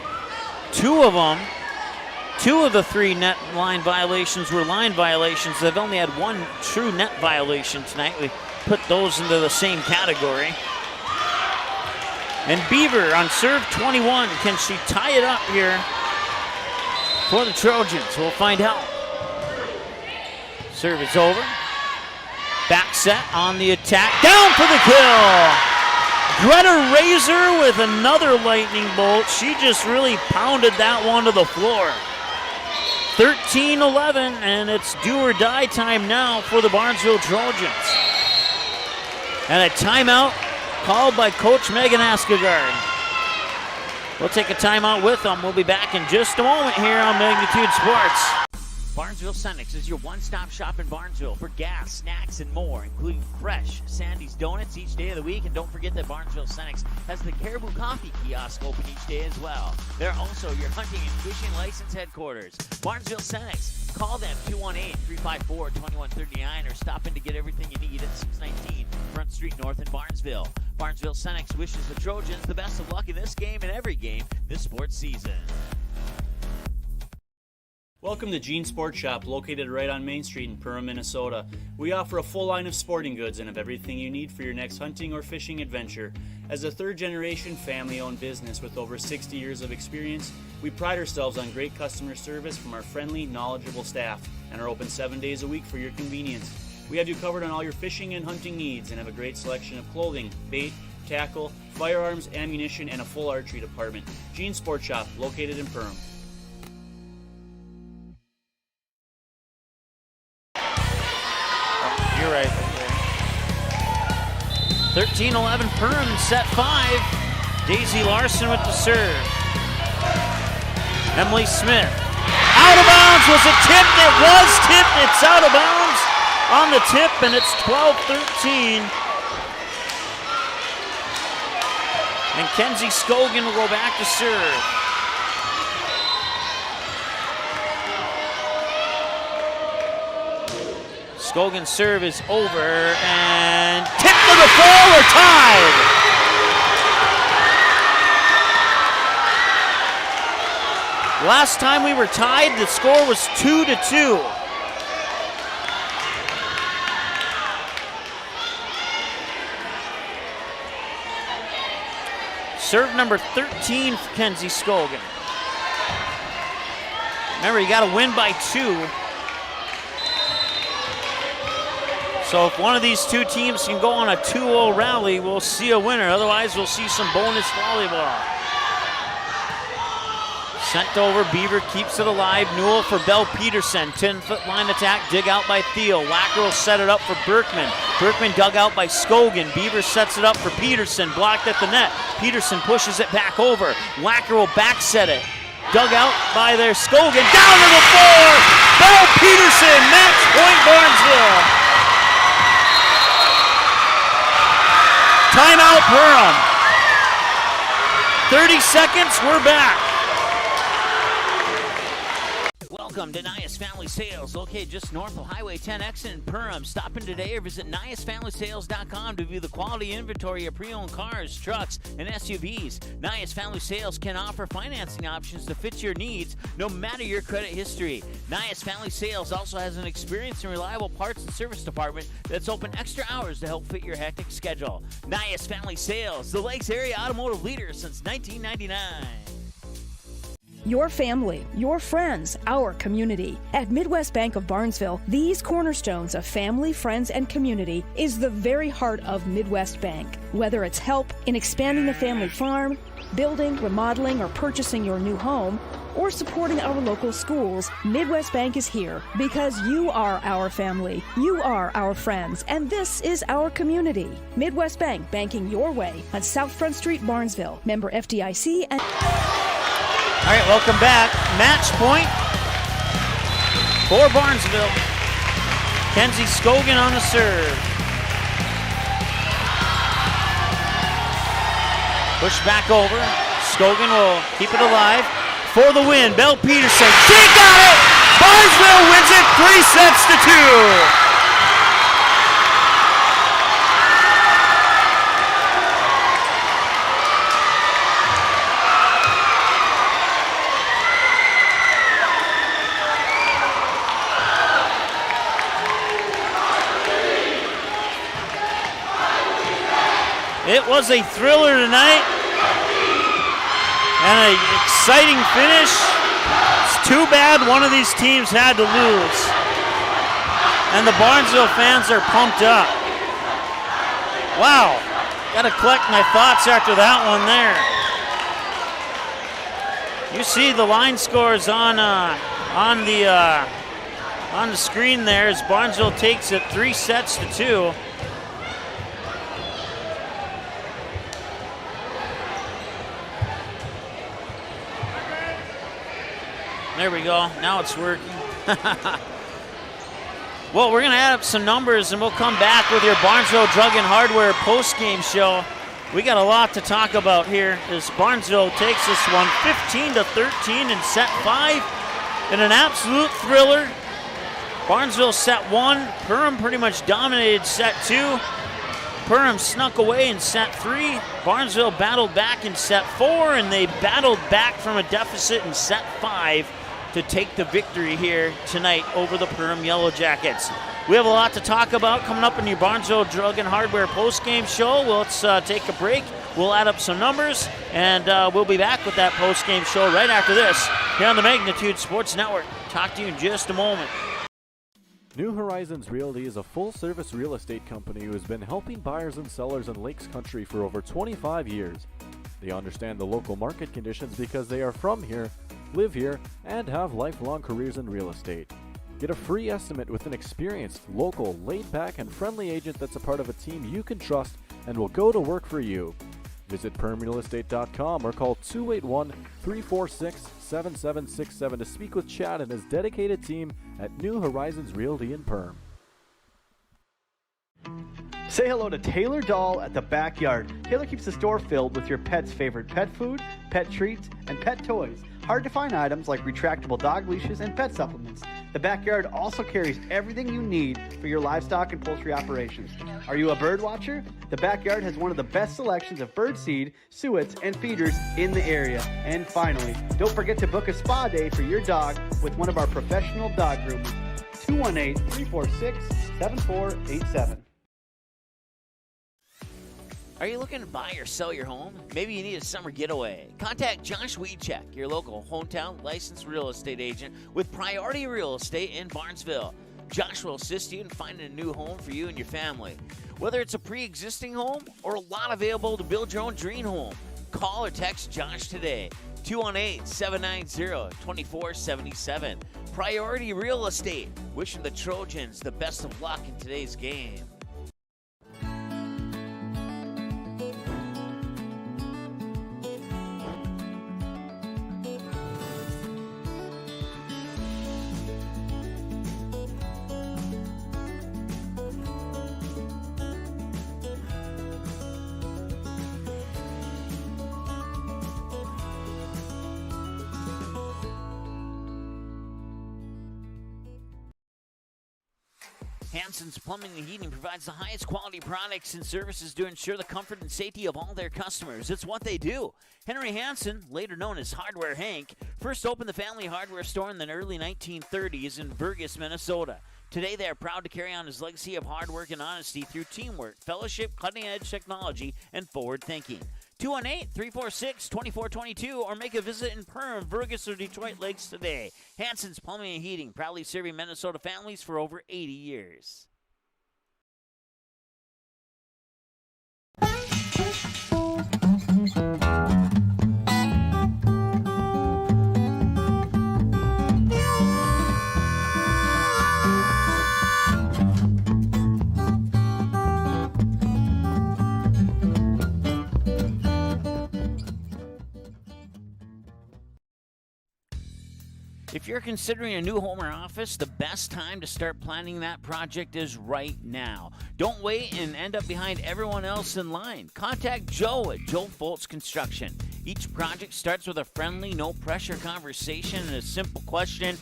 2 of the 3 net line violations were line violations. They've only had 1 true net violation tonight. We put those into the same category. And Beaver on serve 21. Can she tie it up here for the Trojans? We'll find out. Serve is over. Back set on the attack. Down for the kill. Greta Razor with another lightning bolt. She just really pounded that one to the floor. 13-11, and it's do or die time now for the Barnesville Trojans. And a timeout called by Coach Megan Askegard. We'll take a timeout with them. We'll be back in just a moment here on Magnitude Sports. Barnesville Senex is your one-stop shop in Barnesville for gas, snacks, and more, including fresh Sandy's Donuts each day of the week. And don't forget that Barnesville Senex has the Caribou Coffee kiosk open each day as well. They're also your hunting and fishing license headquarters. Barnesville Senex. Call them 218-354-2139 or stop in to get everything you need at 619 Front Street North in Barnesville. Barnesville Senex wishes the Trojans the best of luck in this game and every game this sports season. Welcome to Gene Sports Shop, located right on Main Street in Perham, Minnesota. We offer a full line of sporting goods and have everything you need for your next hunting or fishing adventure. As a third-generation family-owned business with over 60 years of experience, we pride ourselves on great customer service from our friendly, knowledgeable staff and are open 7 days a week for your convenience. We have you covered on all your fishing and hunting needs and have a great selection of clothing, bait, tackle, firearms, ammunition, and a full archery department. Gene Sports Shop, located in Perham. You're right. 13-11 Perham in set 5. Daisy Larson with the serve. Emily Smith. Out of bounds. Was it tipped? It was tipped. It's out of bounds on the tip, and it's 12-13. And Kenzie Scogan will go back to serve. Scogan's serve is over and tipped to the floor. We're tied. Last time we were tied, the score was 2-2. Serve number 13 for Kenzie Scogan. Remember, you got to win by 2. So if one of these two teams can go on a 2-0 rally, we'll see a winner. Otherwise, we'll see some bonus volleyball. Sent over, Beaver keeps it alive. Newell for Belle Peterson. 10-foot line attack, dig out by Thiel. Wacker will set it up for Berkman. Berkman dug out by Scogan. Beaver sets it up for Peterson, blocked at the net. Peterson pushes it back over. Wacker will back set it. Dug out by their Scogan. Down to the floor! Belle Peterson, match point Barnesville. Timeout Perham. 30 seconds, we're back. Welcome to Nias Family Sales, located just north of Highway 10 exit in Perham. Stop in today or visit NiasFamilySales.com to view the quality inventory of pre-owned cars, trucks, and SUVs. Nias Family Sales can offer financing options to fit your needs, no matter your credit history. Nias Family Sales also has an experienced and reliable parts and service department that's open extra hours to help fit your hectic schedule. Nias Family Sales, the Lakes area automotive leader since 1999. Your family, your friends, our community. At Midwest Bank of Barnesville, these cornerstones of family, friends, and community is the very heart of Midwest Bank. Whether it's help in expanding the family farm, building, remodeling, or purchasing your new home, or supporting our local schools, Midwest Bank is here because you are our family, you are our friends, and this is our community. Midwest Bank, banking your way on South Front Street, Barnesville. Member FDIC and... All right, welcome back. Match point for Barnesville. Kenzie Scogan on the serve. Push back over. Scogan will keep it alive for the win. Belle Peterson, she got it! Barnesville wins it 3-2. It was a thriller tonight and an exciting finish. It's too bad one of these teams had to lose. And the Barnesville fans are pumped up. Wow. Got to collect my thoughts after that one there. You see the line scores on the screen there as Barnesville takes it 3-2. There we go. Now it's working. Well, we're going to add up some numbers, and we'll come back with your Barnesville Drug and Hardware post-game show. We got a lot to talk about here as Barnesville takes this one 15-13 in set 5 in an absolute thriller. Barnesville set 1. Perham pretty much dominated set 2. Perham snuck away in set 3. Barnesville battled back in set 4, and they battled back from a deficit in set 5 to take the victory here tonight over the Perham Yellow Jackets. We have a lot to talk about coming up in your Barnesville Drug and Hardware post-game show. Well, let's take a break. We'll add up some numbers, and we'll be back with that post-game show right after this here on the Magnitude Sports Network. Talk to you in just a moment. New Horizons Realty is a full-service real estate company who has been helping buyers and sellers in Lakes Country for over 25 years. They understand the local market conditions because they are from here, live here, and have lifelong careers in real estate. Get a free estimate with an experienced, local, laid-back, and friendly agent that's a part of a team you can trust and will go to work for you. Visit perhamrealestate.com or call 281-346-7767 to speak with Chad and his dedicated team at New Horizons Realty in Perham. Say hello to Taylor Doll at the Backyard. Taylor keeps the store filled with your pet's favorite pet food, pet treats, and pet toys. Hard to find items like retractable dog leashes and pet supplements. The Backyard also carries everything you need for your livestock and poultry operations. Are you a bird watcher? The Backyard has one of the best selections of bird seed, suets, and feeders in the area. And finally, don't forget to book a spa day for your dog with one of our professional dog groomers. 218-346-7487. Are you looking to buy or sell your home? Maybe you need a summer getaway. Contact Josh Weedcheck, your local hometown licensed real estate agent with Priority Real Estate in Barnesville. Josh will assist you in finding a new home for you and your family. Whether it's a pre-existing home or a lot available to build your own dream home, call or text Josh today. 218-790-2477. Priority Real Estate. Wishing the Trojans the best of luck in today's game. Hansen's Plumbing and Heating provides the highest quality products and services to ensure the comfort and safety of all their customers. It's what they do. Henry Hansen, later known as Hardware Hank, first opened the family hardware store in the early 1930s in Burgess, Minnesota. Today, they are proud to carry on his legacy of hard work and honesty through teamwork, fellowship, cutting-edge technology, and forward thinking. 218-346-2422 or make a visit in Perham, Burgess, or Detroit Lakes today. Hansen's Plumbing and Heating, proudly serving Minnesota families for over 80 years. If you're considering a new home or office, the best time to start planning that project is right now. Don't wait and end up behind everyone else in line. Contact Joe at Joe Foltz Construction. Each project starts with a friendly, no-pressure conversation and a simple question: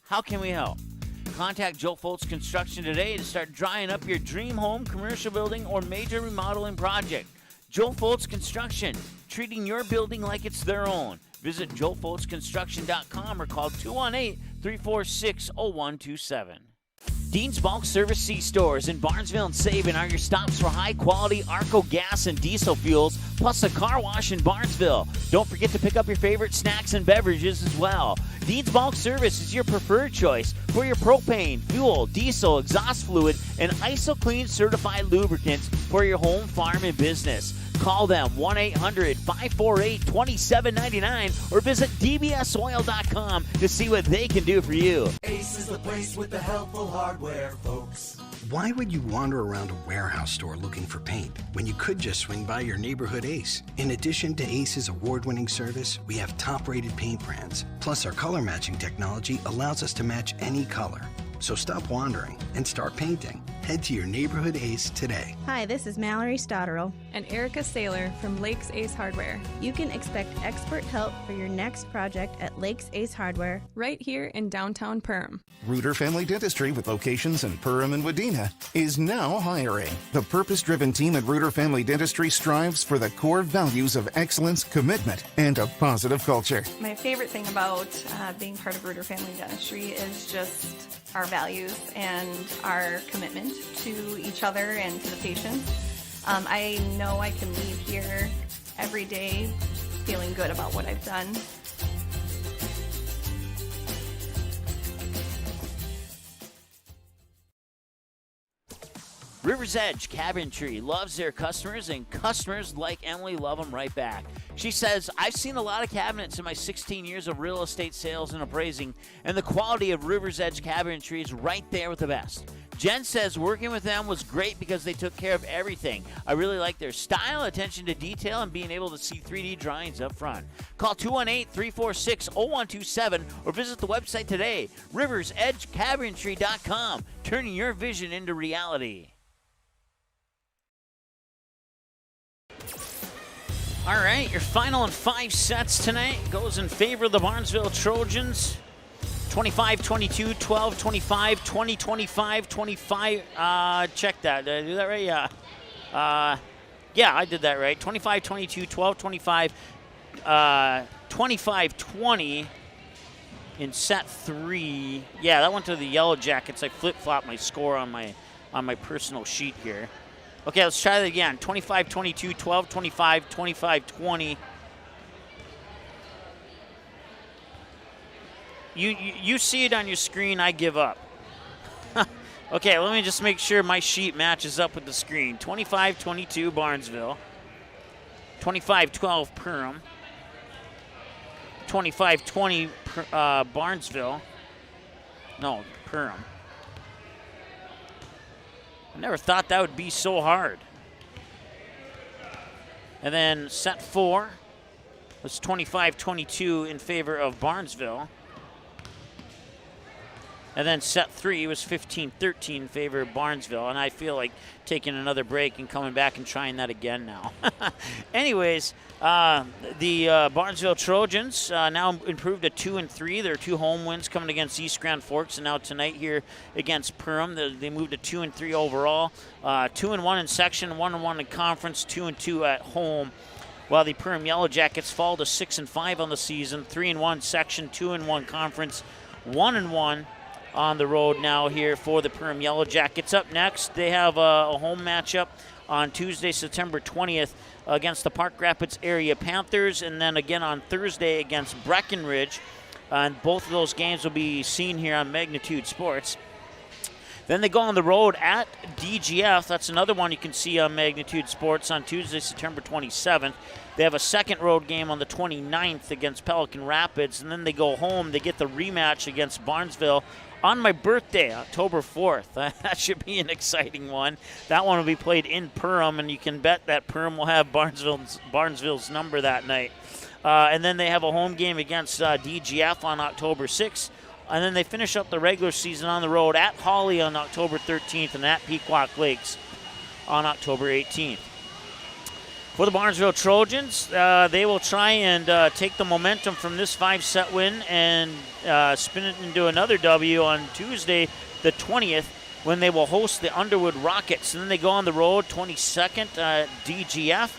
how can we help? Contact Joe Foltz Construction today to start drawing up your dream home, commercial building, or major remodeling project. Joe Foltz Construction, treating your building like it's their own. Visit joefoltzconstruction.com or call 218-346-0127. Dean's Bulk Service C-Stores in Barnesville and Sabin are your stops for high-quality Arco gas and diesel fuels, plus a car wash in Barnesville. Don't forget to pick up your favorite snacks and beverages as well. Dean's Bulk Service is your preferred choice for your propane, fuel, diesel, exhaust fluid, and ISO-Clean certified lubricants for your home, farm, and business. Call them 1-800-548-2799 or visit dbsoil.com to see what they can do for you. Ace is the place with the helpful hardware, folks. Why would you wander around a warehouse store looking for paint when you could just swing by your neighborhood Ace? In addition to Ace's award-winning service, we have top-rated paint brands. Plus, our color matching technology allows us to match any color. So stop wandering and start painting. Head to your neighborhood Ace today. Hi, this is Mallory Stotterell and Erica Saylor from Lakes Ace Hardware. You can expect expert help for your next project at Lakes Ace Hardware, right here in downtown Perham. Reuter Family Dentistry with locations in Perham and Wadena is now hiring. The purpose-driven team at Reuter Family Dentistry strives for the core values of excellence, commitment, and a positive culture. My favorite thing about being part of Reuter Family Dentistry is just our values and our commitment to each other and to the patients. I know I can leave here every day feeling good about what I've done. River's Edge Cabinetry loves their customers, and customers like Emily love them right back. She says, I've seen a lot of cabinets in my 16 years of real estate sales and appraising, and the quality of River's Edge Cabinetry is right there with the best. Jen says working with them was great because they took care of everything. I really like their style, attention to detail, and being able to see 3D drawings up front. Call 218-346-0127 or visit the website today, riversedgecabinetry.com, turning your vision into reality. All right, your final in 5 sets tonight goes in favor of the Barnesville Trojans. 25-22, 12-25, 20-25, 25. Check that. Did I do that right? Yeah. Yeah, I did that right. 25-22, 12-25, 25-20 in set 3. Yeah, that went to the Yellow Jackets. I flip-flopped my score on my personal sheet here. Okay, let's try that again. 25-22, 12-25, 25-20. You see it on your screen, I give up. Okay, let me just make sure my sheet matches up with the screen. 25-22 Barnesville. 25-12 Perham. 25-20 Barnesville. No, Perham. I never thought that would be so hard. And then set 4 was 25-22 in favor of Barnesville. And then set 3 was 15-13 in favor of Barnesville. And I feel like taking another break and coming back and trying that again now. Anyways, the Barnesville Trojans now improved to 2-3. Their 2 home wins coming against East Grand Forks, and now tonight here against Perham. They moved to 2-3 overall. 2-1 in section, 1-1 in conference, 2-2 at home. While the Perham Yellow Jackets fall to 6-5 on the season, 3-1 section, 2-1 conference, 1-1 on the road now here for the Perham Yellow Jackets. Up next, they have a home matchup on Tuesday, September 20th against the Park Rapids area Panthers, and then again on Thursday against Breckenridge. And both of those games will be seen here on Magnitude Sports. Then they go on the road at DGF. That's another one you can see on Magnitude Sports on Tuesday, September 27th. They have a second road game on the 29th against Pelican Rapids, and then they go home. They get the rematch against Barnesville on my birthday, October 4th. That should be an exciting one. That one will be played in Perham, and you can bet that Perham will have Barnesville's number that night. And then they have a home game against DGF on October 6th. And then they finish up the regular season on the road at Hawley on October 13th and at Pequot Lakes on October 18th. For the Barnesville Trojans, they will try and take the momentum from this 5-set win and spin it into another W on Tuesday, the 20th, when they will host the Underwood Rockets. And then they go on the road, 22nd, DGF.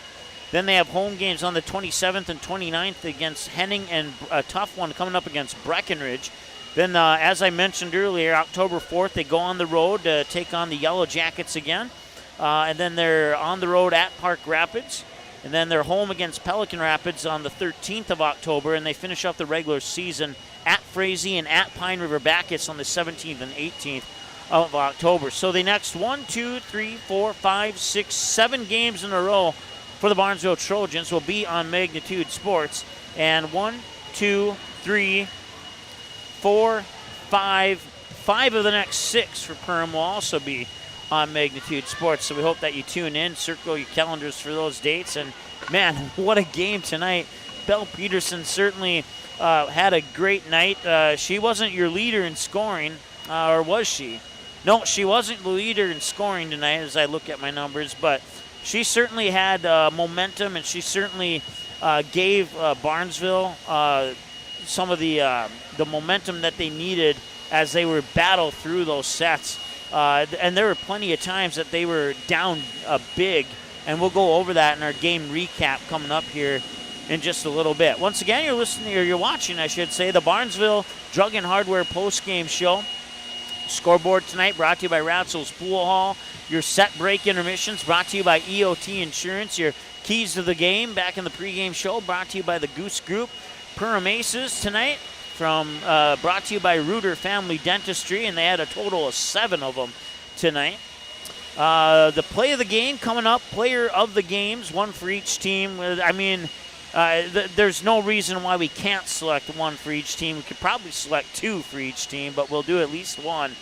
Then they have home games on the 27th and 29th against Henning, and a tough one coming up against Breckenridge. Then, as I mentioned earlier, October 4th, they go on the road to take on the Yellow Jackets again. And then they're on the road at Park Rapids. And then they're home against Pelican Rapids on the 13th of October. And they finish up the regular season at Frazee and at Pine River Bacchus on the 17th and 18th of October. So the next 1, 2, 3, 4, 5, 6, 7 games in a row for the Barnesville Trojans will be on Magnitude Sports. And 1, 2, 3, 4, 5 of the next 6 for Perham will also be on Magnitude Sports. So we hope that you tune in, circle your calendars for those dates. And man, what a game tonight. Belle Peterson certainly had a great night. She wasn't your leader in scoring, or was she? No, she wasn't the leader in scoring tonight as I look at my numbers, but she certainly had momentum, and she certainly gave Barnesville some of the momentum that they needed as they were battled through those sets. And there were plenty of times that they were down big, and we'll go over that in our game recap coming up here in just a little bit. Once again, you're listening, or you're watching, I should say, the Barnesville Drug and Hardware post-game show. Scoreboard tonight brought to you by Ratzel's Pool Hall. Your set break intermissions brought to you by EOT Insurance. Your keys to the game back in the pregame show brought to you by the Goose Group. Perham Aces tonight brought to you by Reuter Family Dentistry, and they had a total of 7 of them tonight. The play of the game coming up, player of the games, one for each team. I mean, there's no reason why we can't select one for each team. We could probably select 2 for each team, but we'll do at least 1.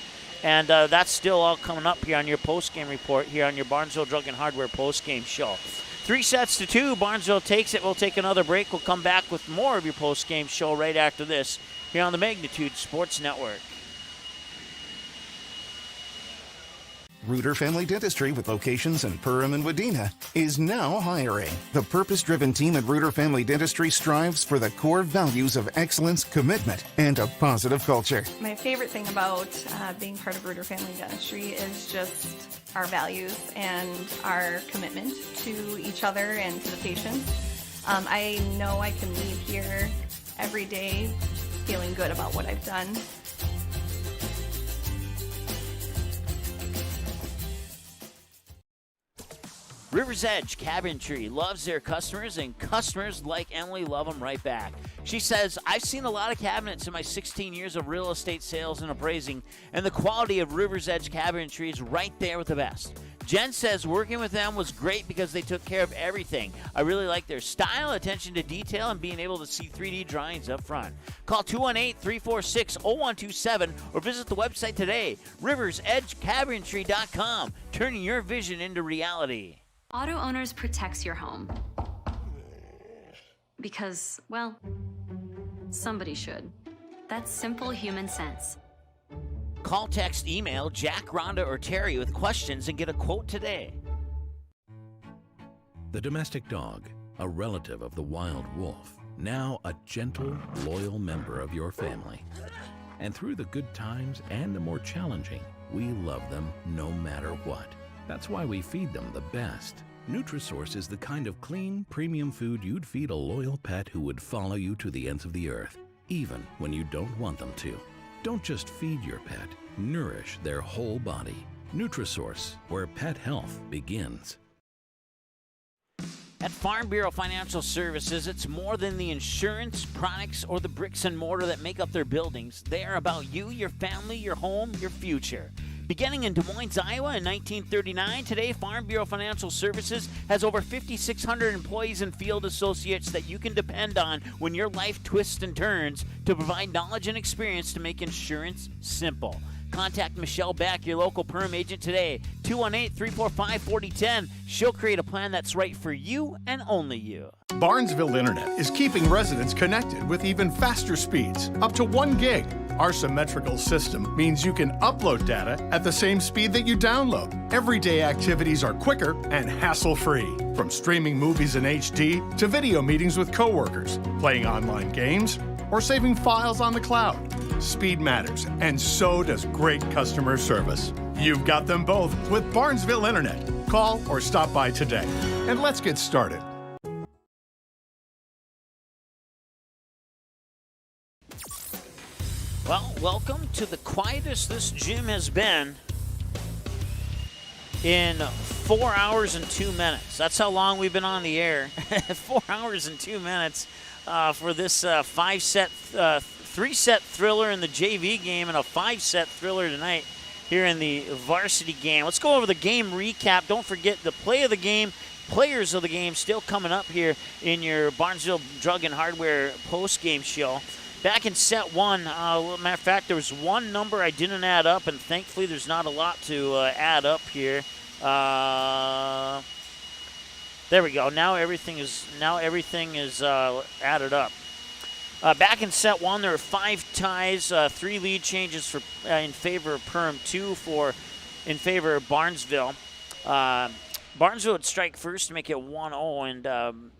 And that's still all coming up here on your postgame report here on your Barnesville Drug and Hardware postgame show. 3-2, Barnesville takes it. We'll take another break. We'll come back with more of your postgame show right after this here on the Magnitude Sports Network. Reuter Family Dentistry, with locations in Perham and Wadena, is now hiring. The purpose-driven team at Reuter Family Dentistry strives for the core values of excellence, commitment, and a positive culture. My favorite thing about being part of Reuter Family Dentistry is just our values and our commitment to each other and to the patients. I know I can leave here every day feeling good about what I've done. River's Edge Cabinetry loves their customers, and customers like Emily love them right back. She says, I've seen a lot of cabinets in my 16 years of real estate sales and appraising, and the quality of River's Edge Cabinetry is right there with the best. Jen says working with them was great because they took care of everything. I really like their style, attention to detail, and being able to see 3D drawings up front. Call 218-346-0127 or visit the website today, riversedgecabinetry.com, turning your vision into reality. Auto Owners protects your home. Because, well, somebody should. That's simple human sense. Call, text, email Jack, Rhonda, or Terry with questions and get a quote today. The domestic dog, a relative of the wild wolf, now a gentle, loyal member of your family. And through the good times and the more challenging, we love them no matter what. That's why we feed them the best. Nutrisource is the kind of clean, premium food you'd feed a loyal pet who would follow you to the ends of the earth, even when you don't want them to. Don't just feed your pet, nourish their whole body. Nutrisource, where pet health begins. At Farm Bureau Financial Services, it's more than the insurance, products, or the bricks and mortar that make up their buildings. They are about you, your family, your home, your future. Beginning in Des Moines, Iowa in 1939, today Farm Bureau Financial Services has over 5,600 employees and field associates that you can depend on when your life twists and turns to provide knowledge and experience to make insurance simple. Contact Michelle Beck, your local Perham agent today, 218-345-4010. She'll create a plan that's right for you and only you. Barnesville Internet is keeping residents connected with even faster speeds, up to 1 gig. Our symmetrical system means you can upload data at the same speed that you download. Everyday activities are quicker and hassle-free. From streaming movies in HD to video meetings with coworkers, playing online games, or saving files on the cloud. Speed matters, and so does great customer service. You've got them both with Barnesville Internet. Call or stop by today. And let's get started. Well, welcome to the quietest this gym has been in 4 hours and 2 minutes. That's how long we've been on the air. 4 hours and 2 minutes for this 3-set thriller in the JV game and a 5-set thriller tonight here in the varsity game. Let's go over the game recap. Don't forget the play of the game, players of the game still coming up here in your Barnesville Drug and Hardware post-game show. Back in set one, matter of fact, there was one number I didn't add up, and thankfully there's not a lot to add up here. There we go. Now everything is added up. Back in set one, there were 5 ties, 3 lead changes for in favor of Perham, 2 in favor of Barnesville. Barnesville would strike first to make it 1-0, and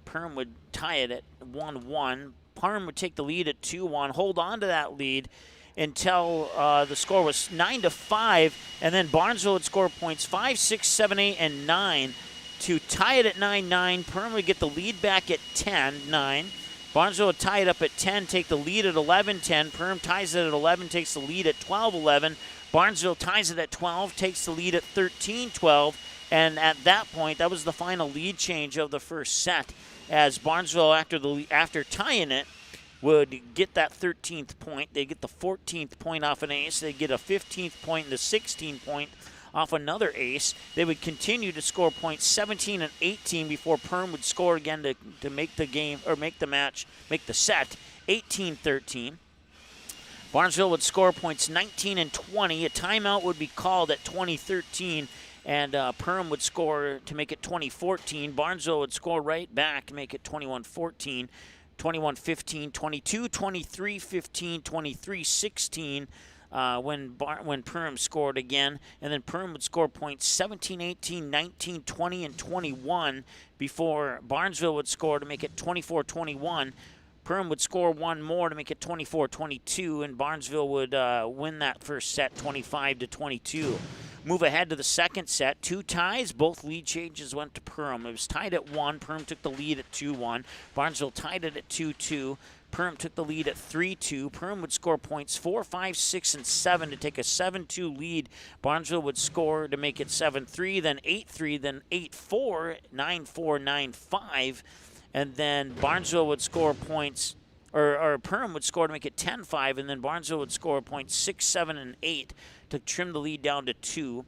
Perham would tie it at 1-1. Perham would take the lead at 2-1, hold on to that lead until the score was 9-5, and then Barnesville would score points 5, 6, 7, 8, and 9 to tie it at 9-9. Perham would get the lead back at 10-9. Barnesville would tie it up at 10, take the lead at 11-10. Perham ties it at 11, takes the lead at 12-11. Barnesville ties it at 12, takes the lead at 13-12. And at that point, that was the final lead change of the first set, as Barnesville, after tying it, would get that 13th point. They get the 14th point off an ace. They get a 15th point and the 16th point off another ace. They would continue to score points 17 and 18 before Perham would score again to make the game, or make the match, make the set 18-13. Barnesville would score points 19 and 20. A timeout would be called at 20-13. And Perham would score to make it 20-14. Barnesville would score right back to make it 21-14, 21-15, 22-23-15, 23-16 when Perham scored again. And then Perham would score points 17, 18, 19, 20, and 21 before Barnesville would score to make it 24-21. Perham would score one more to make it 24-22, and Barnesville would win that first set 25-22. Move ahead to the second set. 2 ties. Both lead changes went to Perham. It was tied at 1. Perham took the lead at 2-1. Barnesville tied it at 2-2. Perham took the lead at 3-2. Perham would score points 4, 5, 6, and 7 to take a 7-2 lead. Barnesville would score to make it 7-3, then 8-3, then 8-4, 9-4, 9-5. And then Barnesville would score points, or Perham would score to make it 10-5, and then Barnesville would score points 6, 7, and 8 to trim the lead down to 2.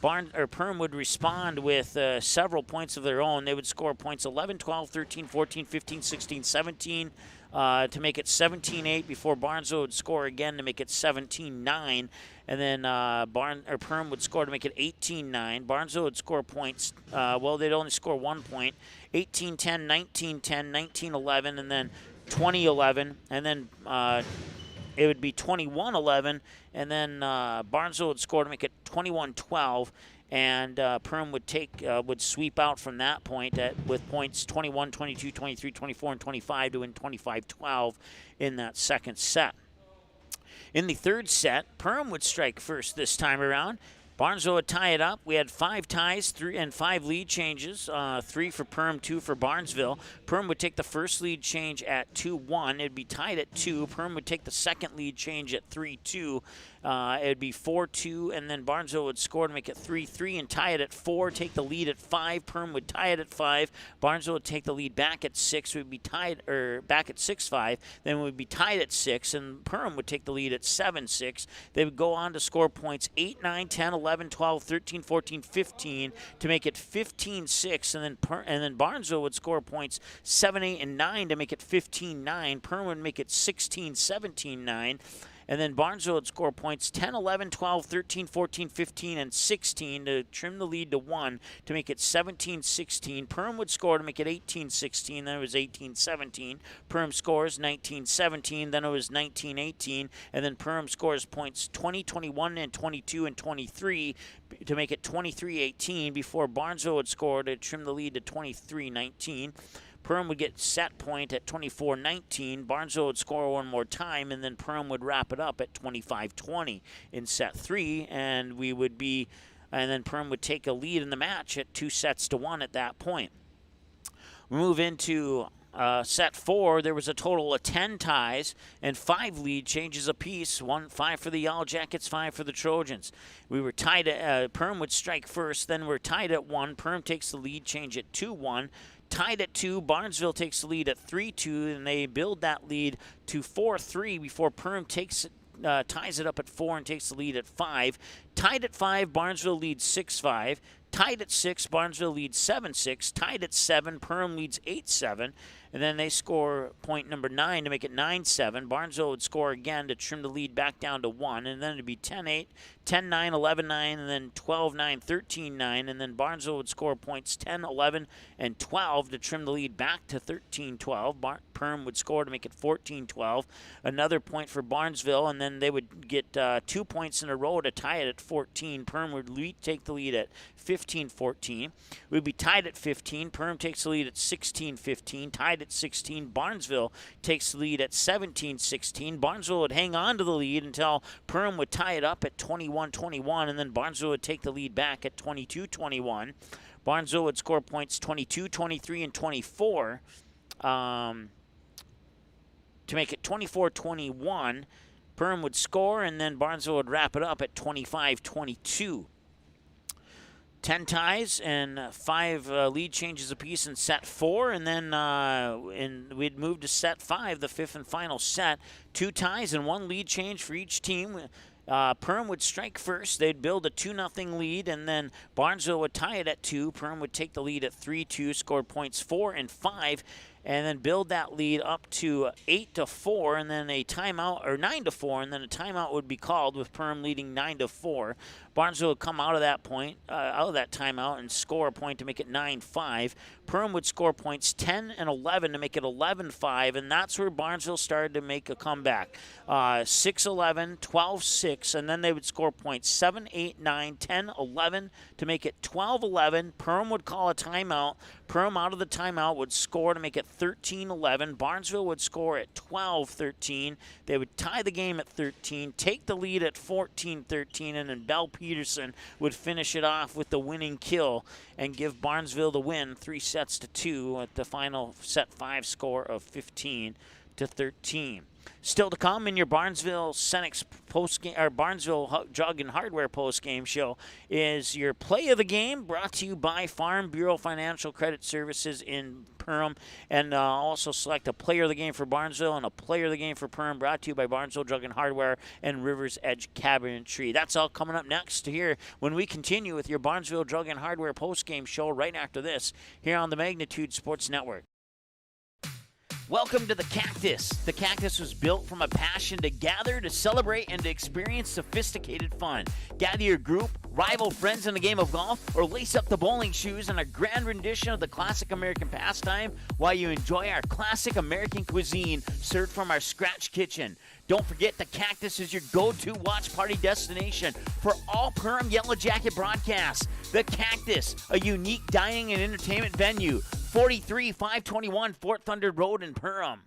Perham would respond with several points of their own. They would score points 11, 12, 13, 14, 15, 16, 17 to make it 17-8 before Barnesville would score again to make it 17-9. And then Perham would score to make it 18-9. Barnesville would score points. They'd only score 1 point. 18-10, 19-10, 19-11, and then 20-11. And then it would be 21-11. And then Barnesville would score to make it 21-12. And Perham would sweep out from that point with points 21, 22, 23, 24, and 25 to win 25-12 in that second set. In the third set, Perham would strike first this time around. Barnesville would tie it up. We had 5 ties, 3 and 5 lead changes, 3 for Perham, 2 for Barnesville. Perham would take the first lead change at 2-1. It'd be tied at 2. Perham would take the second lead change at 3-2. It'd be 4-2, and then Barnesville would score to make it 3-3 and tie it at 4, take the lead at 5. Perham would tie it at 5. Barnesville would take the lead back at 6. We'd be tied, or back at 6-5. Then we'd be tied at 6, and Perham would take the lead at 7-6. They would go on to score points 8, 9, 10, 11, 12, 13, 14, 15 to make it 15-6, and then Barnesville would score points 7, 8, and 9 to make it 15-9. Perham would make it 16, 17, 9. And then Barnesville would score points 10, 11, 12, 13, 14, 15, and 16 to trim the lead to 1 to make it 17-16. Perham would score to make it 18-16. Then it was 18-17. Perham scores 19-17. Then it was 19-18. And then Perham scores points 20, 21, and 22, and 23 to make it 23-18 before Barnesville would score to trim the lead to 23-19. Perham would get set point at 24-19. Barnesville would score one more time, and then Perham would wrap it up at 25-20 in set 3, and then Perham would take a lead in the match at 2-1 at that point. We move into set 4, there was a total of 10 ties and 5 lead changes apiece. 5 for the Yellow Jackets, 5 for the Trojans. We were tied at Perham would strike first, then we're tied at 1. Perham takes the lead change at 2-1. Tied at 2, Barnesville takes the lead at 3-2, and they build that lead to 4-3 before Perham ties it up at 4 and takes the lead at 5. Tied at 5, Barnesville leads 6-5. Tied at 6, Barnesville leads 7-6. Tied at 7, Perham leads 8-7. And then they score point number 9 to make it 9-7. Barnesville would score again to trim the lead back down to 1. And then it'd be 10-8, 10-9, 11-9, and then 12-9, 13-9. And then Barnesville would score points 10, 11, and 12 to trim the lead back to 13-12. Perham would score to make it 14-12. Another point for Barnesville, and then they would get 2 points in a row to tie it at 14. Perham would take the lead at 15-14. We'd be tied at 15. Perham takes the lead at 16-15. Tied at 16. Barnesville takes the lead at 17-16. Barnesville would hang on to the lead until Perham would tie it up at 21-21, and then Barnesville would take the lead back at 22-21. Barnesville would score points 22, 23, and 24 to make it 24-21. Perham would score, and then Barnesville would wrap it up at 25-22. 10 ties and 5 lead changes apiece in set 4, and then we'd move to set 5, the 5th and final set. 2 ties and 1 lead change for each team. Perham would strike first. They'd build a 2-0 lead, and then Barnesville would tie it at 2. Perham would take the lead at 3-2, scored points 4 and 5, and then build that lead up to 8-4, and then a timeout, or 9-4, and then a timeout would be called with Perham leading 9-4. Barnesville would come out of that timeout and score a point to make it 9-5. Perham would score points 10 and 11 to make it 11-5, and that's where Barnesville started to make a comeback. 6-11, 12-6, and then they would score points 7, 8, 9, 10, 11 to make it 12-11. Perham would call a timeout. Perham out of the timeout would score to make it 13-11. Barnesville would score at 12-13. They would tie the game at 13, take the lead at 14-13, and then Bell Peterson would finish it off with the winning kill and give Barnesville the win 3-2 at the final set 5 score of 15-13. Still to come in your Barnesville Senex post-game, or Barnesville Jug and Hardware post-game show is your play of the game, brought to you by Farm Bureau Financial Credit Services in Perham, and also select a player of the game for Barnesville and a player of the game for Perham, brought to you by Barnesville Jug and Hardware and Rivers Edge Cabinetry. That's all coming up next here when we continue with your Barnesville Jug and Hardware post-game show right after this here on the Magnitude Sports Network. Welcome to the Cactus. The Cactus was built from a passion to gather, to celebrate, and to experience sophisticated fun. Gather your group, rival friends in a game of golf, or lace up the bowling shoes in a grand rendition of the classic American pastime while you enjoy our classic American cuisine served from our scratch kitchen. Don't forget, the Cactus is your go-to watch party destination for all Perham Yellow Jacket broadcasts. The Cactus, a unique dining and entertainment venue, 43-521 Fort Thunder Road in Perham.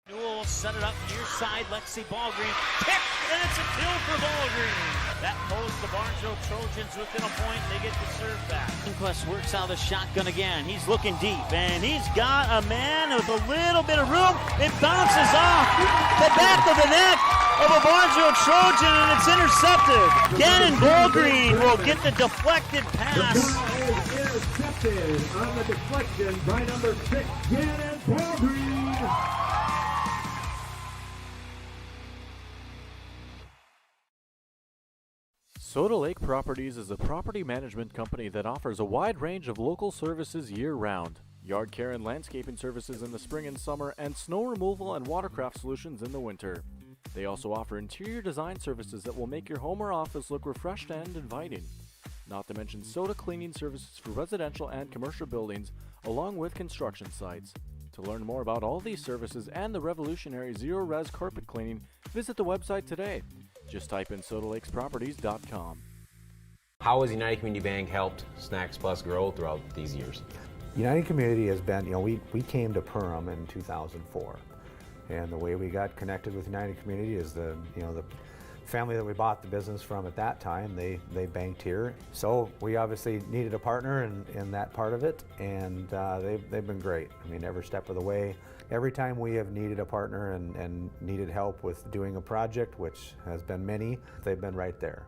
Newell will set it up near side. Lexi Ballgreen kick, and it's a kill for Ballgreen. That pulls the Barnesville Trojans within a point. They get the serve back. Inquest works out the shotgun again. He's looking deep, and he's got a man with a little bit of room. It bounces off the back of the neck of a Barnesville Trojan, and it's intercepted. Gannon Ballgreen will get the deflected pass. The ball is intercepted on the deflection by number 6, Gannon Ballgreen. Soda Lake Properties is a property management company that offers a wide range of local services year-round. Yard care and landscaping services in the spring and summer, and snow removal and watercraft solutions in the winter. They also offer interior design services that will make your home or office look refreshed and inviting. Not to mention soda cleaning services for residential and commercial buildings, along with construction sites. To learn more about all these services and the revolutionary zero-res carpet cleaning, visit the website today. Just type in sodalakesproperties.com. How has United Community Bank helped Snacks Plus grow throughout these years? United Community has been, we came to Perham in 2004. And the way we got connected with United Community is the family that we bought the business from at that time, they banked here. So we obviously needed a partner in that part of it, and they've been great. I mean, every step of the way. Every time we have needed a partner and needed help with doing a project, which has been many, they've been right there.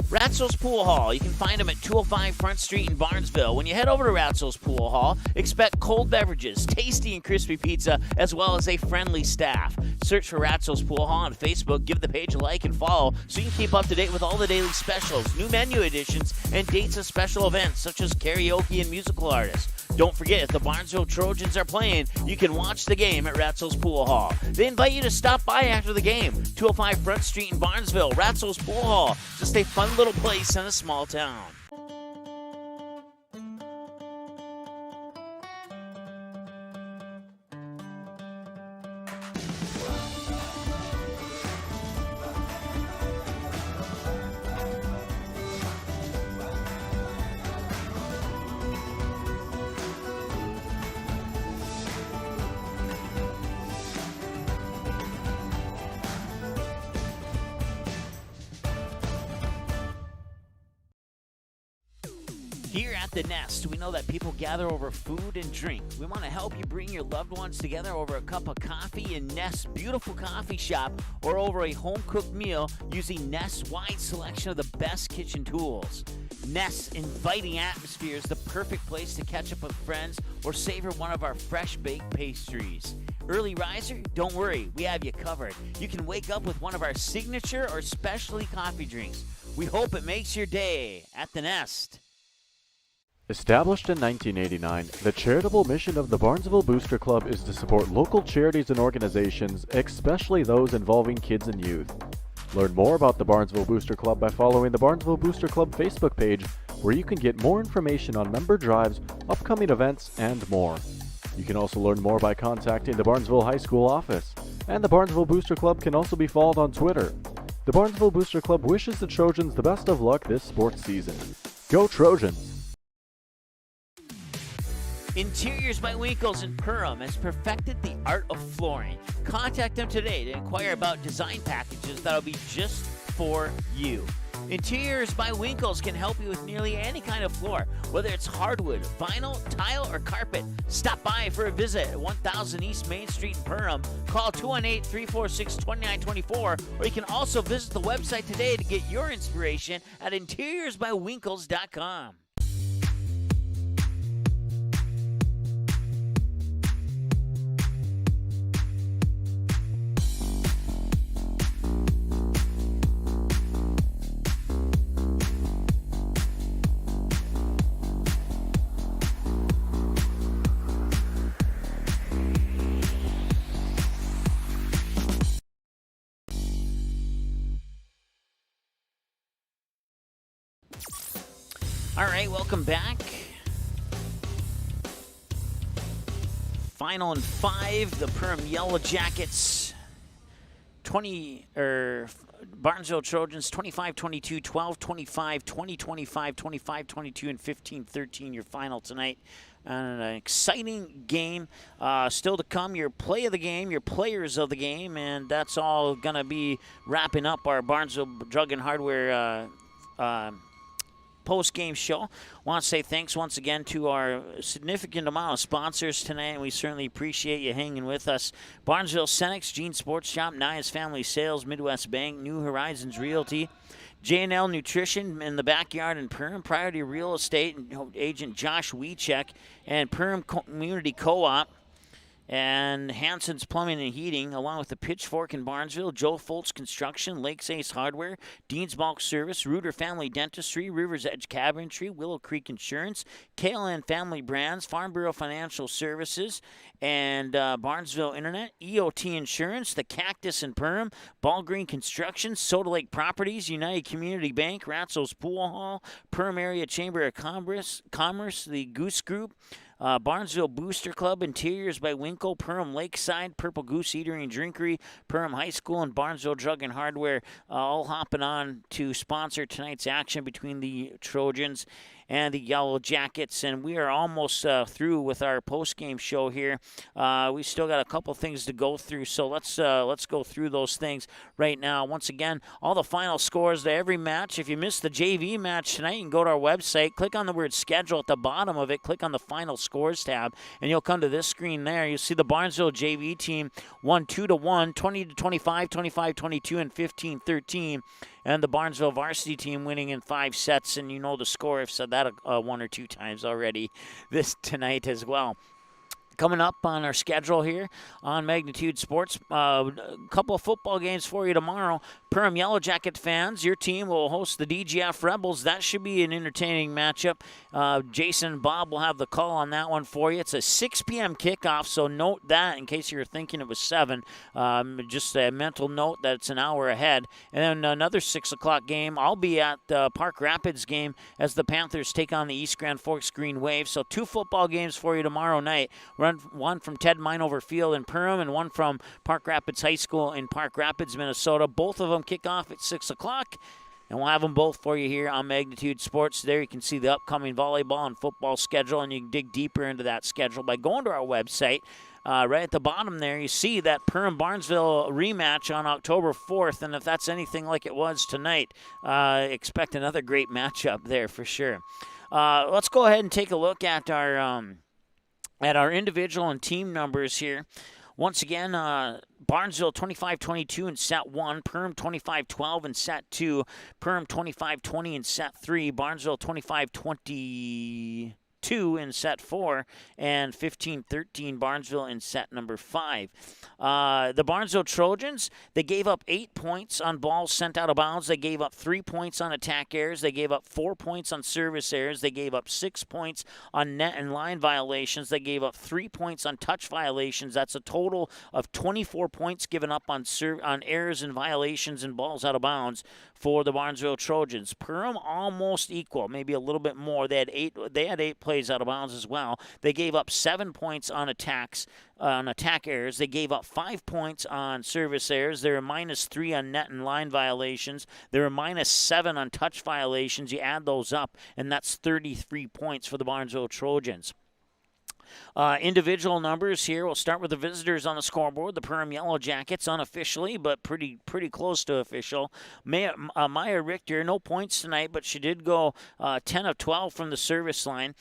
Ratzel's Pool Hall. You can find them at 205 Front Street in Barnesville. When you head over to Ratzel's Pool Hall, expect cold beverages, tasty and crispy pizza, as well as a friendly staff. Search for Ratzel's Pool Hall on Facebook. Give the page a like and follow so you can keep up to date with all the daily specials, new menu additions, and dates of special events such as karaoke and musical artists. Don't forget, if the Barnesville Trojans are playing, you can watch the game at Ratzel's Pool Hall. They invite you to stop by after the game. 205 Front Street in Barnesville, Ratzel's Pool Hall. Just a fun little place in a small town. Here at The Nest, we know that people gather over food and drink. We want to help you bring your loved ones together over a cup of coffee in Nest's beautiful coffee shop or over a home-cooked meal using Nest's wide selection of the best kitchen tools. Nest's inviting atmosphere is the perfect place to catch up with friends or savor one of our fresh-baked pastries. Early riser? Don't worry, we have you covered. You can wake up with one of our signature or specialty coffee drinks. We hope it makes your day at The Nest. Established in 1989, the charitable mission of the Barnesville Booster Club is to support local charities and organizations, especially those involving kids and youth. Learn more about the Barnesville Booster Club by following the Barnesville Booster Club Facebook page, where you can get more information on member drives, upcoming events, and more. You can also learn more by contacting the Barnesville High School office, and the Barnesville Booster Club can also be followed on Twitter. The Barnesville Booster Club wishes the Trojans the best of luck this sports season. Go Trojans! Interiors by Winkles in Perham has perfected the art of flooring. Contact them today to inquire about design packages that'll be just for you. Interiors by Winkles can help you with nearly any kind of floor, whether it's hardwood, vinyl, tile, or carpet. Stop by for a visit at 1000 East Main Street in Perham. Call 218-346-2924, or you can also visit the website today to get your inspiration at interiorsbywinkles.com. All right, welcome back. Final and 5, the Perham Yellow Jackets, Barnesville Trojans 25-22, 12-25, 20-25, 25-22, and 15-13. Your final tonight. An exciting game still to come. Your play of the game, your players of the game, and that's all going to be wrapping up our Barnesville Drug and Hardware post-game show. Want to say thanks once again to our significant amount of sponsors tonight, and we certainly appreciate you hanging with us. Barnesville Cenex, Gene Sports Shop, Nias Family Sales, Midwest Bank, New Horizons Realty, J&L Nutrition in the Backyard in Perham, Priority Real Estate, and Agent Josh Wiechek, and Perham Community Co-op, and Hanson's Plumbing and Heating, along with the Pitchfork in Barnesville, Joe Foltz Construction, Lakes Ace Hardware, Dean's Bulk Service, Reuter Family Dentistry, River's Edge Cabinetry, Willow Creek Insurance, KLN Family Brands, Farm Bureau Financial Services, and Barnesville Internet, EOT Insurance, the Cactus in Perham, Ball Green Construction, Soda Lake Properties, United Community Bank, Ratzel's Pool Hall, Perham Area Chamber of Commerce, the Goose Group, Barnesville Booster Club, Interiors by Winkle, Perham Lakeside, Purple Goose Eatery and Drinkery, Perham High School, and Barnesville Drug and Hardware, all hopping on to sponsor tonight's action between the Trojans and the Yellow Jackets. And we are almost through with our post-game show here. We still got a couple things to go through, so let's go through those things right now. Once again, all the final scores to every match. If you missed the JV match tonight, you can go to our website, click on the word schedule at the bottom of it, click on the final scores tab, and you'll come to this screen there. You'll see the Barnesville JV team won 2-1, 20-25, 25-22, and 15-13. And the Barnesville varsity team winning in 5 sets, and you know the score. I've said that one or two times already tonight as well. Coming up on our schedule here on Magnitude Sports, a couple of football games for you tomorrow. Perham Yellow Jacket fans, your team will host the DGF Rebels. That should be an entertaining matchup. Jason and Bob will have the call on that one for you. It's a 6 p.m. kickoff, so note that in case you were thinking it was 7. Just a mental note that it's an hour ahead. And then another 6 o'clock game. I'll be at the Park Rapids game as the Panthers take on the East Grand Forks Green Wave. So 2 football games for you tomorrow night. One from Ted Minover Field in Perham and one from Park Rapids High School in Park Rapids, Minnesota. Both of them kick off at 6 o'clock, and we'll have them both for you here on Magnitude Sports. There you can see the upcoming volleyball and football schedule, and you can dig deeper into that schedule by going to our website. Right at the bottom there, you see that Perham-Barnesville rematch on October 4th, and if that's anything like it was tonight, expect another great matchup there for sure. Let's go ahead and take a look at our individual and team numbers here. Once again, Barnesville 25-22 in set 1, Perham 25-12 in set 2, Perham 25-20 in set 3, Barnesville 25-22 in set 4, and 15-13 Barnesville in set number 5. The Barnesville Trojans, they gave up 8 points on balls sent out of bounds. They gave up 3 points on attack errors. They gave up 4 points on service errors. They gave up 6 points on net and line violations. They gave up 3 points on touch violations. That's a total of 24 points given up on errors and violations and balls out of bounds for the Barnesville Trojans. Perham almost equal, maybe a little bit more. They had 8 plays out of bounds as well. They gave up 7 points on attack errors. They gave up 5 points on service errors. They were -3 on net and line violations. They were -7 on touch violations. You add those up, and that's 33 points for the Barnesville Trojans. Individual numbers here. We'll start with the visitors on the scoreboard. The Perham Yellow Jackets, unofficially, but pretty close to official. Maya Richter, no points tonight, but she did go 10 of 12 from the service line.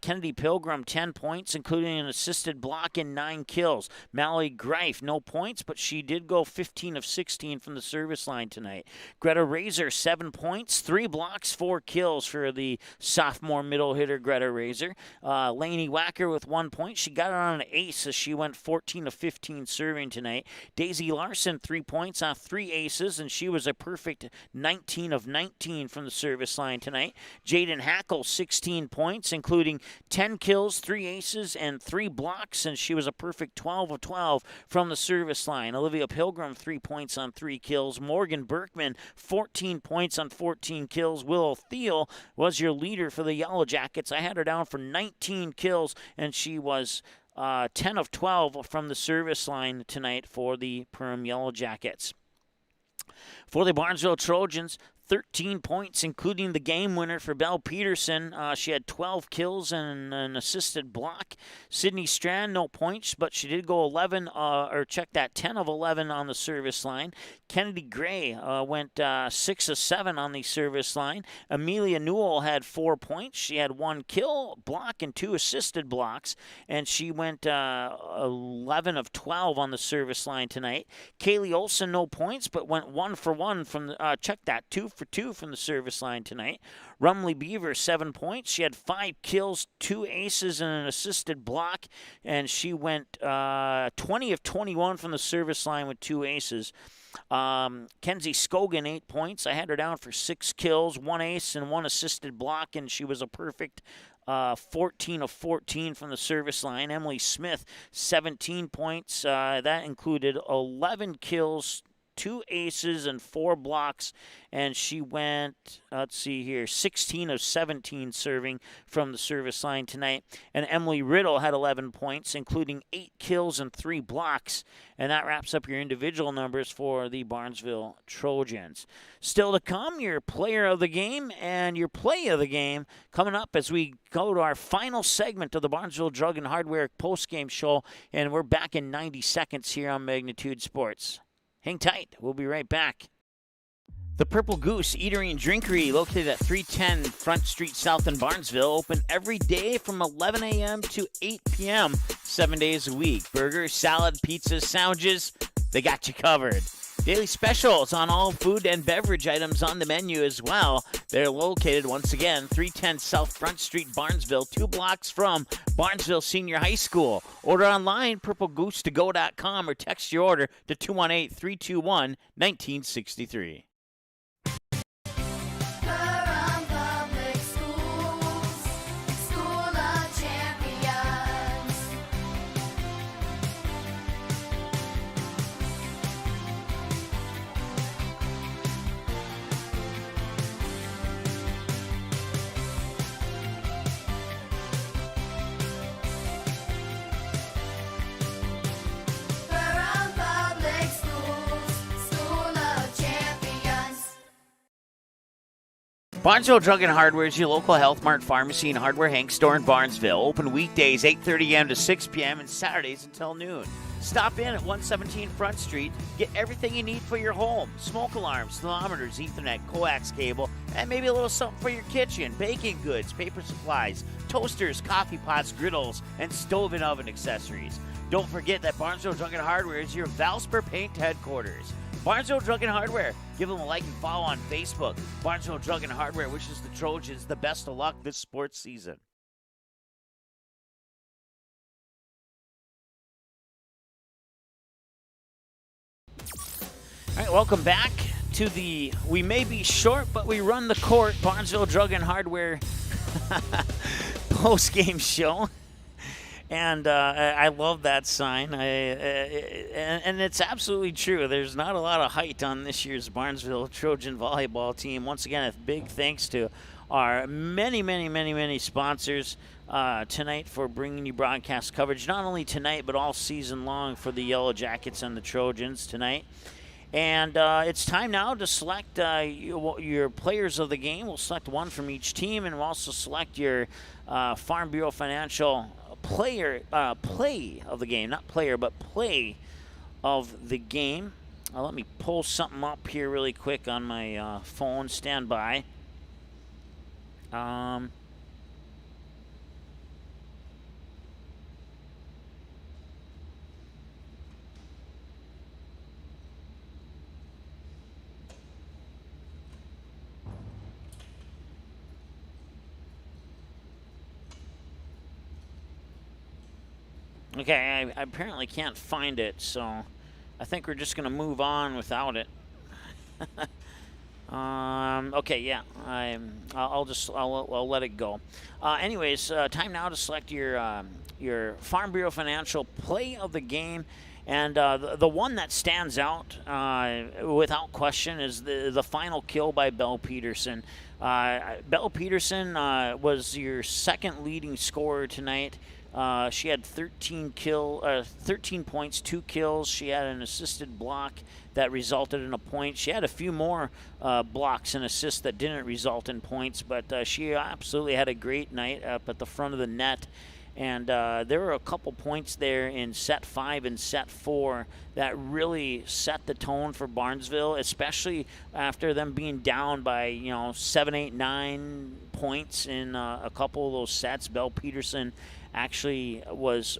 Kennedy Pilgrim, 10 points, including an assisted block and 9 kills. Mallory Greif, no points, but she did go 15 of 16 from the service line tonight. Greta Razor, 7 points, 3 blocks, 4 kills for the sophomore middle hitter, Greta Razor. Lainey Wacker with 1 point. She got it on an ace as she went 14 of 15 serving tonight. Daisy Larson, 3 points off 3 aces, and she was a perfect 19 of 19 from the service line tonight. Jaden Hackle, 16 points, including 10 kills, 3 aces, and 3 blocks, and she was a perfect 12 of 12 from the service line. Olivia Pilgrim, 3 points on 3 kills. Morgan Berkman, 14 points on 14 kills. Willow Thiel was your leader for the Yellow Jackets. I had her down for 19 kills, and she was 10 of 12 from the service line tonight for the Perham Yellow Jackets. For the Barnesville Trojans, 13 points, including the game winner for Belle Peterson. She had 12 kills and an assisted block. Sydney Strand, no points, but she did go 10 of 11 on the service line. Kennedy Gray went 6 of 7 on the service line. Amelia Newell had 4 points. She had 1 kill, block, and 2 assisted blocks, and she went 11 of 12 on the service line tonight. Kaylee Olson, no points, but went 1 for 1 from the, 2 for 2 from the service line tonight. Rumley Beaver, 7 points. She had 5 kills, 2 aces, and an assisted block, and she went 20 of 21 from the service line with 2 aces. Kenzie Scogan, 8 points. I had her down for 6 kills, 1 ace, and 1 assisted block, and she was a perfect 14 of 14 from the service line. Emily Smith, 17 points. That included 11 kills, 2 aces and 4 blocks, and she went, let's see here, 16 of 17 serving from the service line tonight. And Emily Riddle had 11 points, including 8 kills and 3 blocks. And that wraps up your individual numbers for the Barnesville Trojans. Still to come, your player of the game and your play of the game coming up as we go to our final segment of the Barnesville Drug and Hardware postgame show. And we're back in 90 seconds here on Magnitude Sports. Hang tight. We'll be right back. The Purple Goose Eatery and Drinkery, located at 310 Front Street South in Barnesville, open every day from 11 a.m. to 8 p.m., 7 days a week. Burgers, salad, pizzas, sandwiches, they got you covered. Daily specials on all food and beverage items on the menu as well. They're located, once again, 310 South Front Street, Barnesville, 2 blocks from Barnesville Senior High School. Order online, purplegoose2go.com, or text your order to 218-321-1963. Barnesville Drug and Hardware is your local Health Mart pharmacy and hardware Hank store in Barnesville. Open weekdays 8:30 a.m. to 6 p.m. and Saturdays until noon. Stop in at 117 Front Street. Get everything you need for your home. Smoke alarms, thermometers, Ethernet, coax cable, and maybe a little something for your kitchen. Baking goods, paper supplies, toasters, coffee pots, griddles, and stove and oven accessories. Don't forget that Barnesville Drug and Hardware is your Valspar Paint headquarters. Barnesville Drug and Hardware. Give them a like and follow on Facebook. Barnesville Drug and Hardware wishes the Trojans the best of luck this sports season. All right, welcome back to the We May Be Short, but We Run the Court Barnesville Drug and Hardware post-game show. And I love that sign. And it's absolutely true. There's not a lot of height on this year's Barnesville Trojan volleyball team. Once again, a big thanks to our many sponsors tonight for bringing you broadcast coverage, not only tonight but all season long for the Yellow Jackets and the Trojans tonight. And it's time now to select your players of the game. We'll select one from each team, and we'll also select your Farm Bureau Financial play of the game. Not player, but play of the game. Let me pull something up here really quick on my phone. Stand by. Okay, I apparently can't find it, so I think we're just going to move on without it. Okay, yeah, I'll let it go. Anyways, time now to select your Farm Bureau Financial play of the game. And the one that stands out without question is the final kill by Belle Peterson. Belle Peterson was your second leading scorer tonight. She had 13 points, 2 kills. She had an assisted block that resulted in a point. She had a few more blocks and assists that didn't result in points, but she absolutely had a great night up at the front of the net. And there were a couple points there in set 5 and set 4 that really set the tone for Barnesville, especially after them being down by 7, 8, 9 points in a couple of those sets. Belle Peterson actually was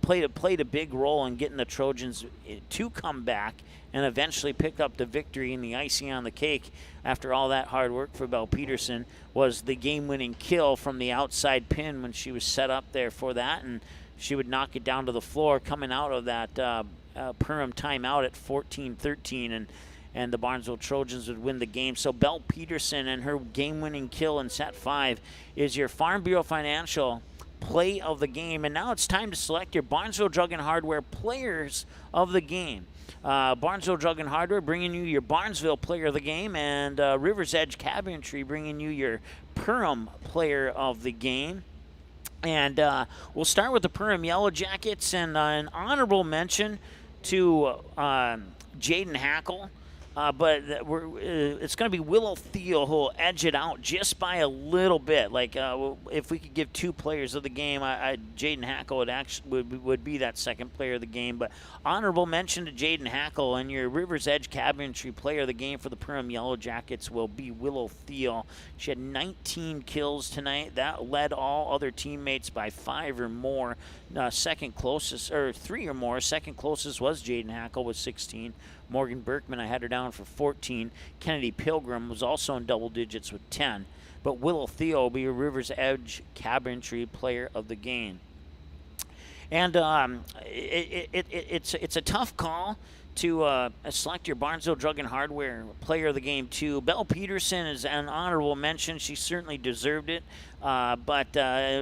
played a big role in getting the Trojans to come back and eventually pick up the victory. And the icing on the cake after all that hard work for Belle Peterson was the game-winning kill from the outside pin when she was set up there for that, and she would knock it down to the floor coming out of that Perham timeout at 14-13, and the Barnesville Trojans would win the game. So Belle Peterson and her game-winning kill in set 5 is your Farm Bureau Financial play of the game. And now it's time to select your Barnesville Drug and Hardware players of the game. Barnesville Drug and Hardware bringing you your Barnesville player of the game, and River's Edge Cabinetry bringing you your Perham player of the game. And we'll start with the Perham Yellow Jackets, and an honorable mention to Jaden Hackle. But it's going to be Willow Thiel who will edge it out just by a little bit. Like if we could give two players of the game, Jaden Hackle would be that second player of the game. But honorable mention to Jaden Hackle, and your River's Edge Cabinetry player of the game for the Perham Yellow Jackets will be Willow Thiel. She had 19 kills tonight. That led all other teammates by 5 or more. Second closest, or 3 or more. Second closest was Jaden Hackle with 16. Morgan Berkman, I had her down for 14. Kennedy Pilgrim was also in double digits with 10. But Willow Theo will be your River's Edge Cabinetry player of the game. And it's a tough call to select your Barnesville Drug and Hardware player of the game too. Belle Peterson is an honorable mention. She certainly deserved it, but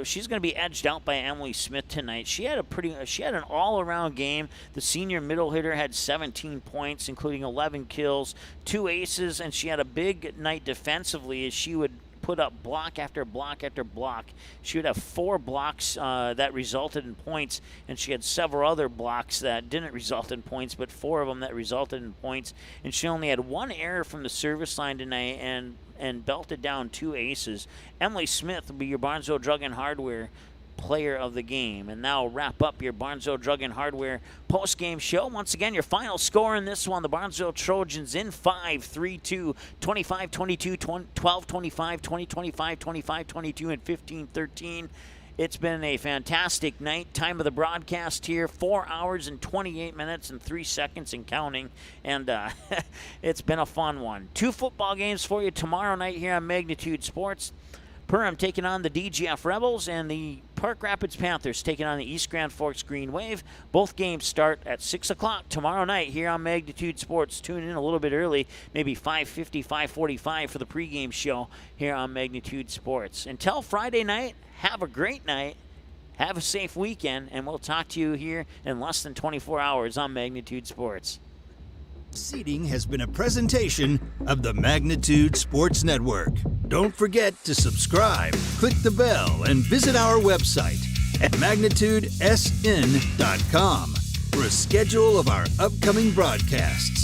she's going to be edged out by Emily Smith tonight. She had an all-around game. The senior middle hitter had 17 points, including 11 kills, 2 aces, and she had a big night defensively as she would put up block after block after block. She would have 4 blocks that resulted in points, and she had several other blocks that didn't result in points, but 4 of them that resulted in points. And she only had 1 error from the service line tonight and belted down 2 aces. Emily Smith will be your Barnesville Drug and Hardware player of the game. And now wrap up your Barnesville Drug and Hardware post-game show. Once again, your final score in this one, the Barnesville Trojans in 5, 3-2, 25-22, 12-25, 20-25, 25-22, and 15-13. It's been a fantastic night. Time of the broadcast here, 4 hours and 28 minutes and 3 seconds and counting. And it's been a fun one. 2 football games for you tomorrow night here on Magnitude Sports. Perham taking on the DGF Rebels, and the Park Rapids Panthers taking on the East Grand Forks Green Wave. Both games start at 6 o'clock tomorrow night here on Magnitude Sports. Tune in a little bit early, maybe 5:50, 5:45 for the pregame show here on Magnitude Sports. Until Friday night, have a great night, have a safe weekend, and we'll talk to you here in less than 24 hours on Magnitude Sports. Seating has been a presentation of the Magnitude Sports Network. Don't forget to subscribe, click the bell, and visit our website at magnitudesn.com for a schedule of our upcoming broadcasts.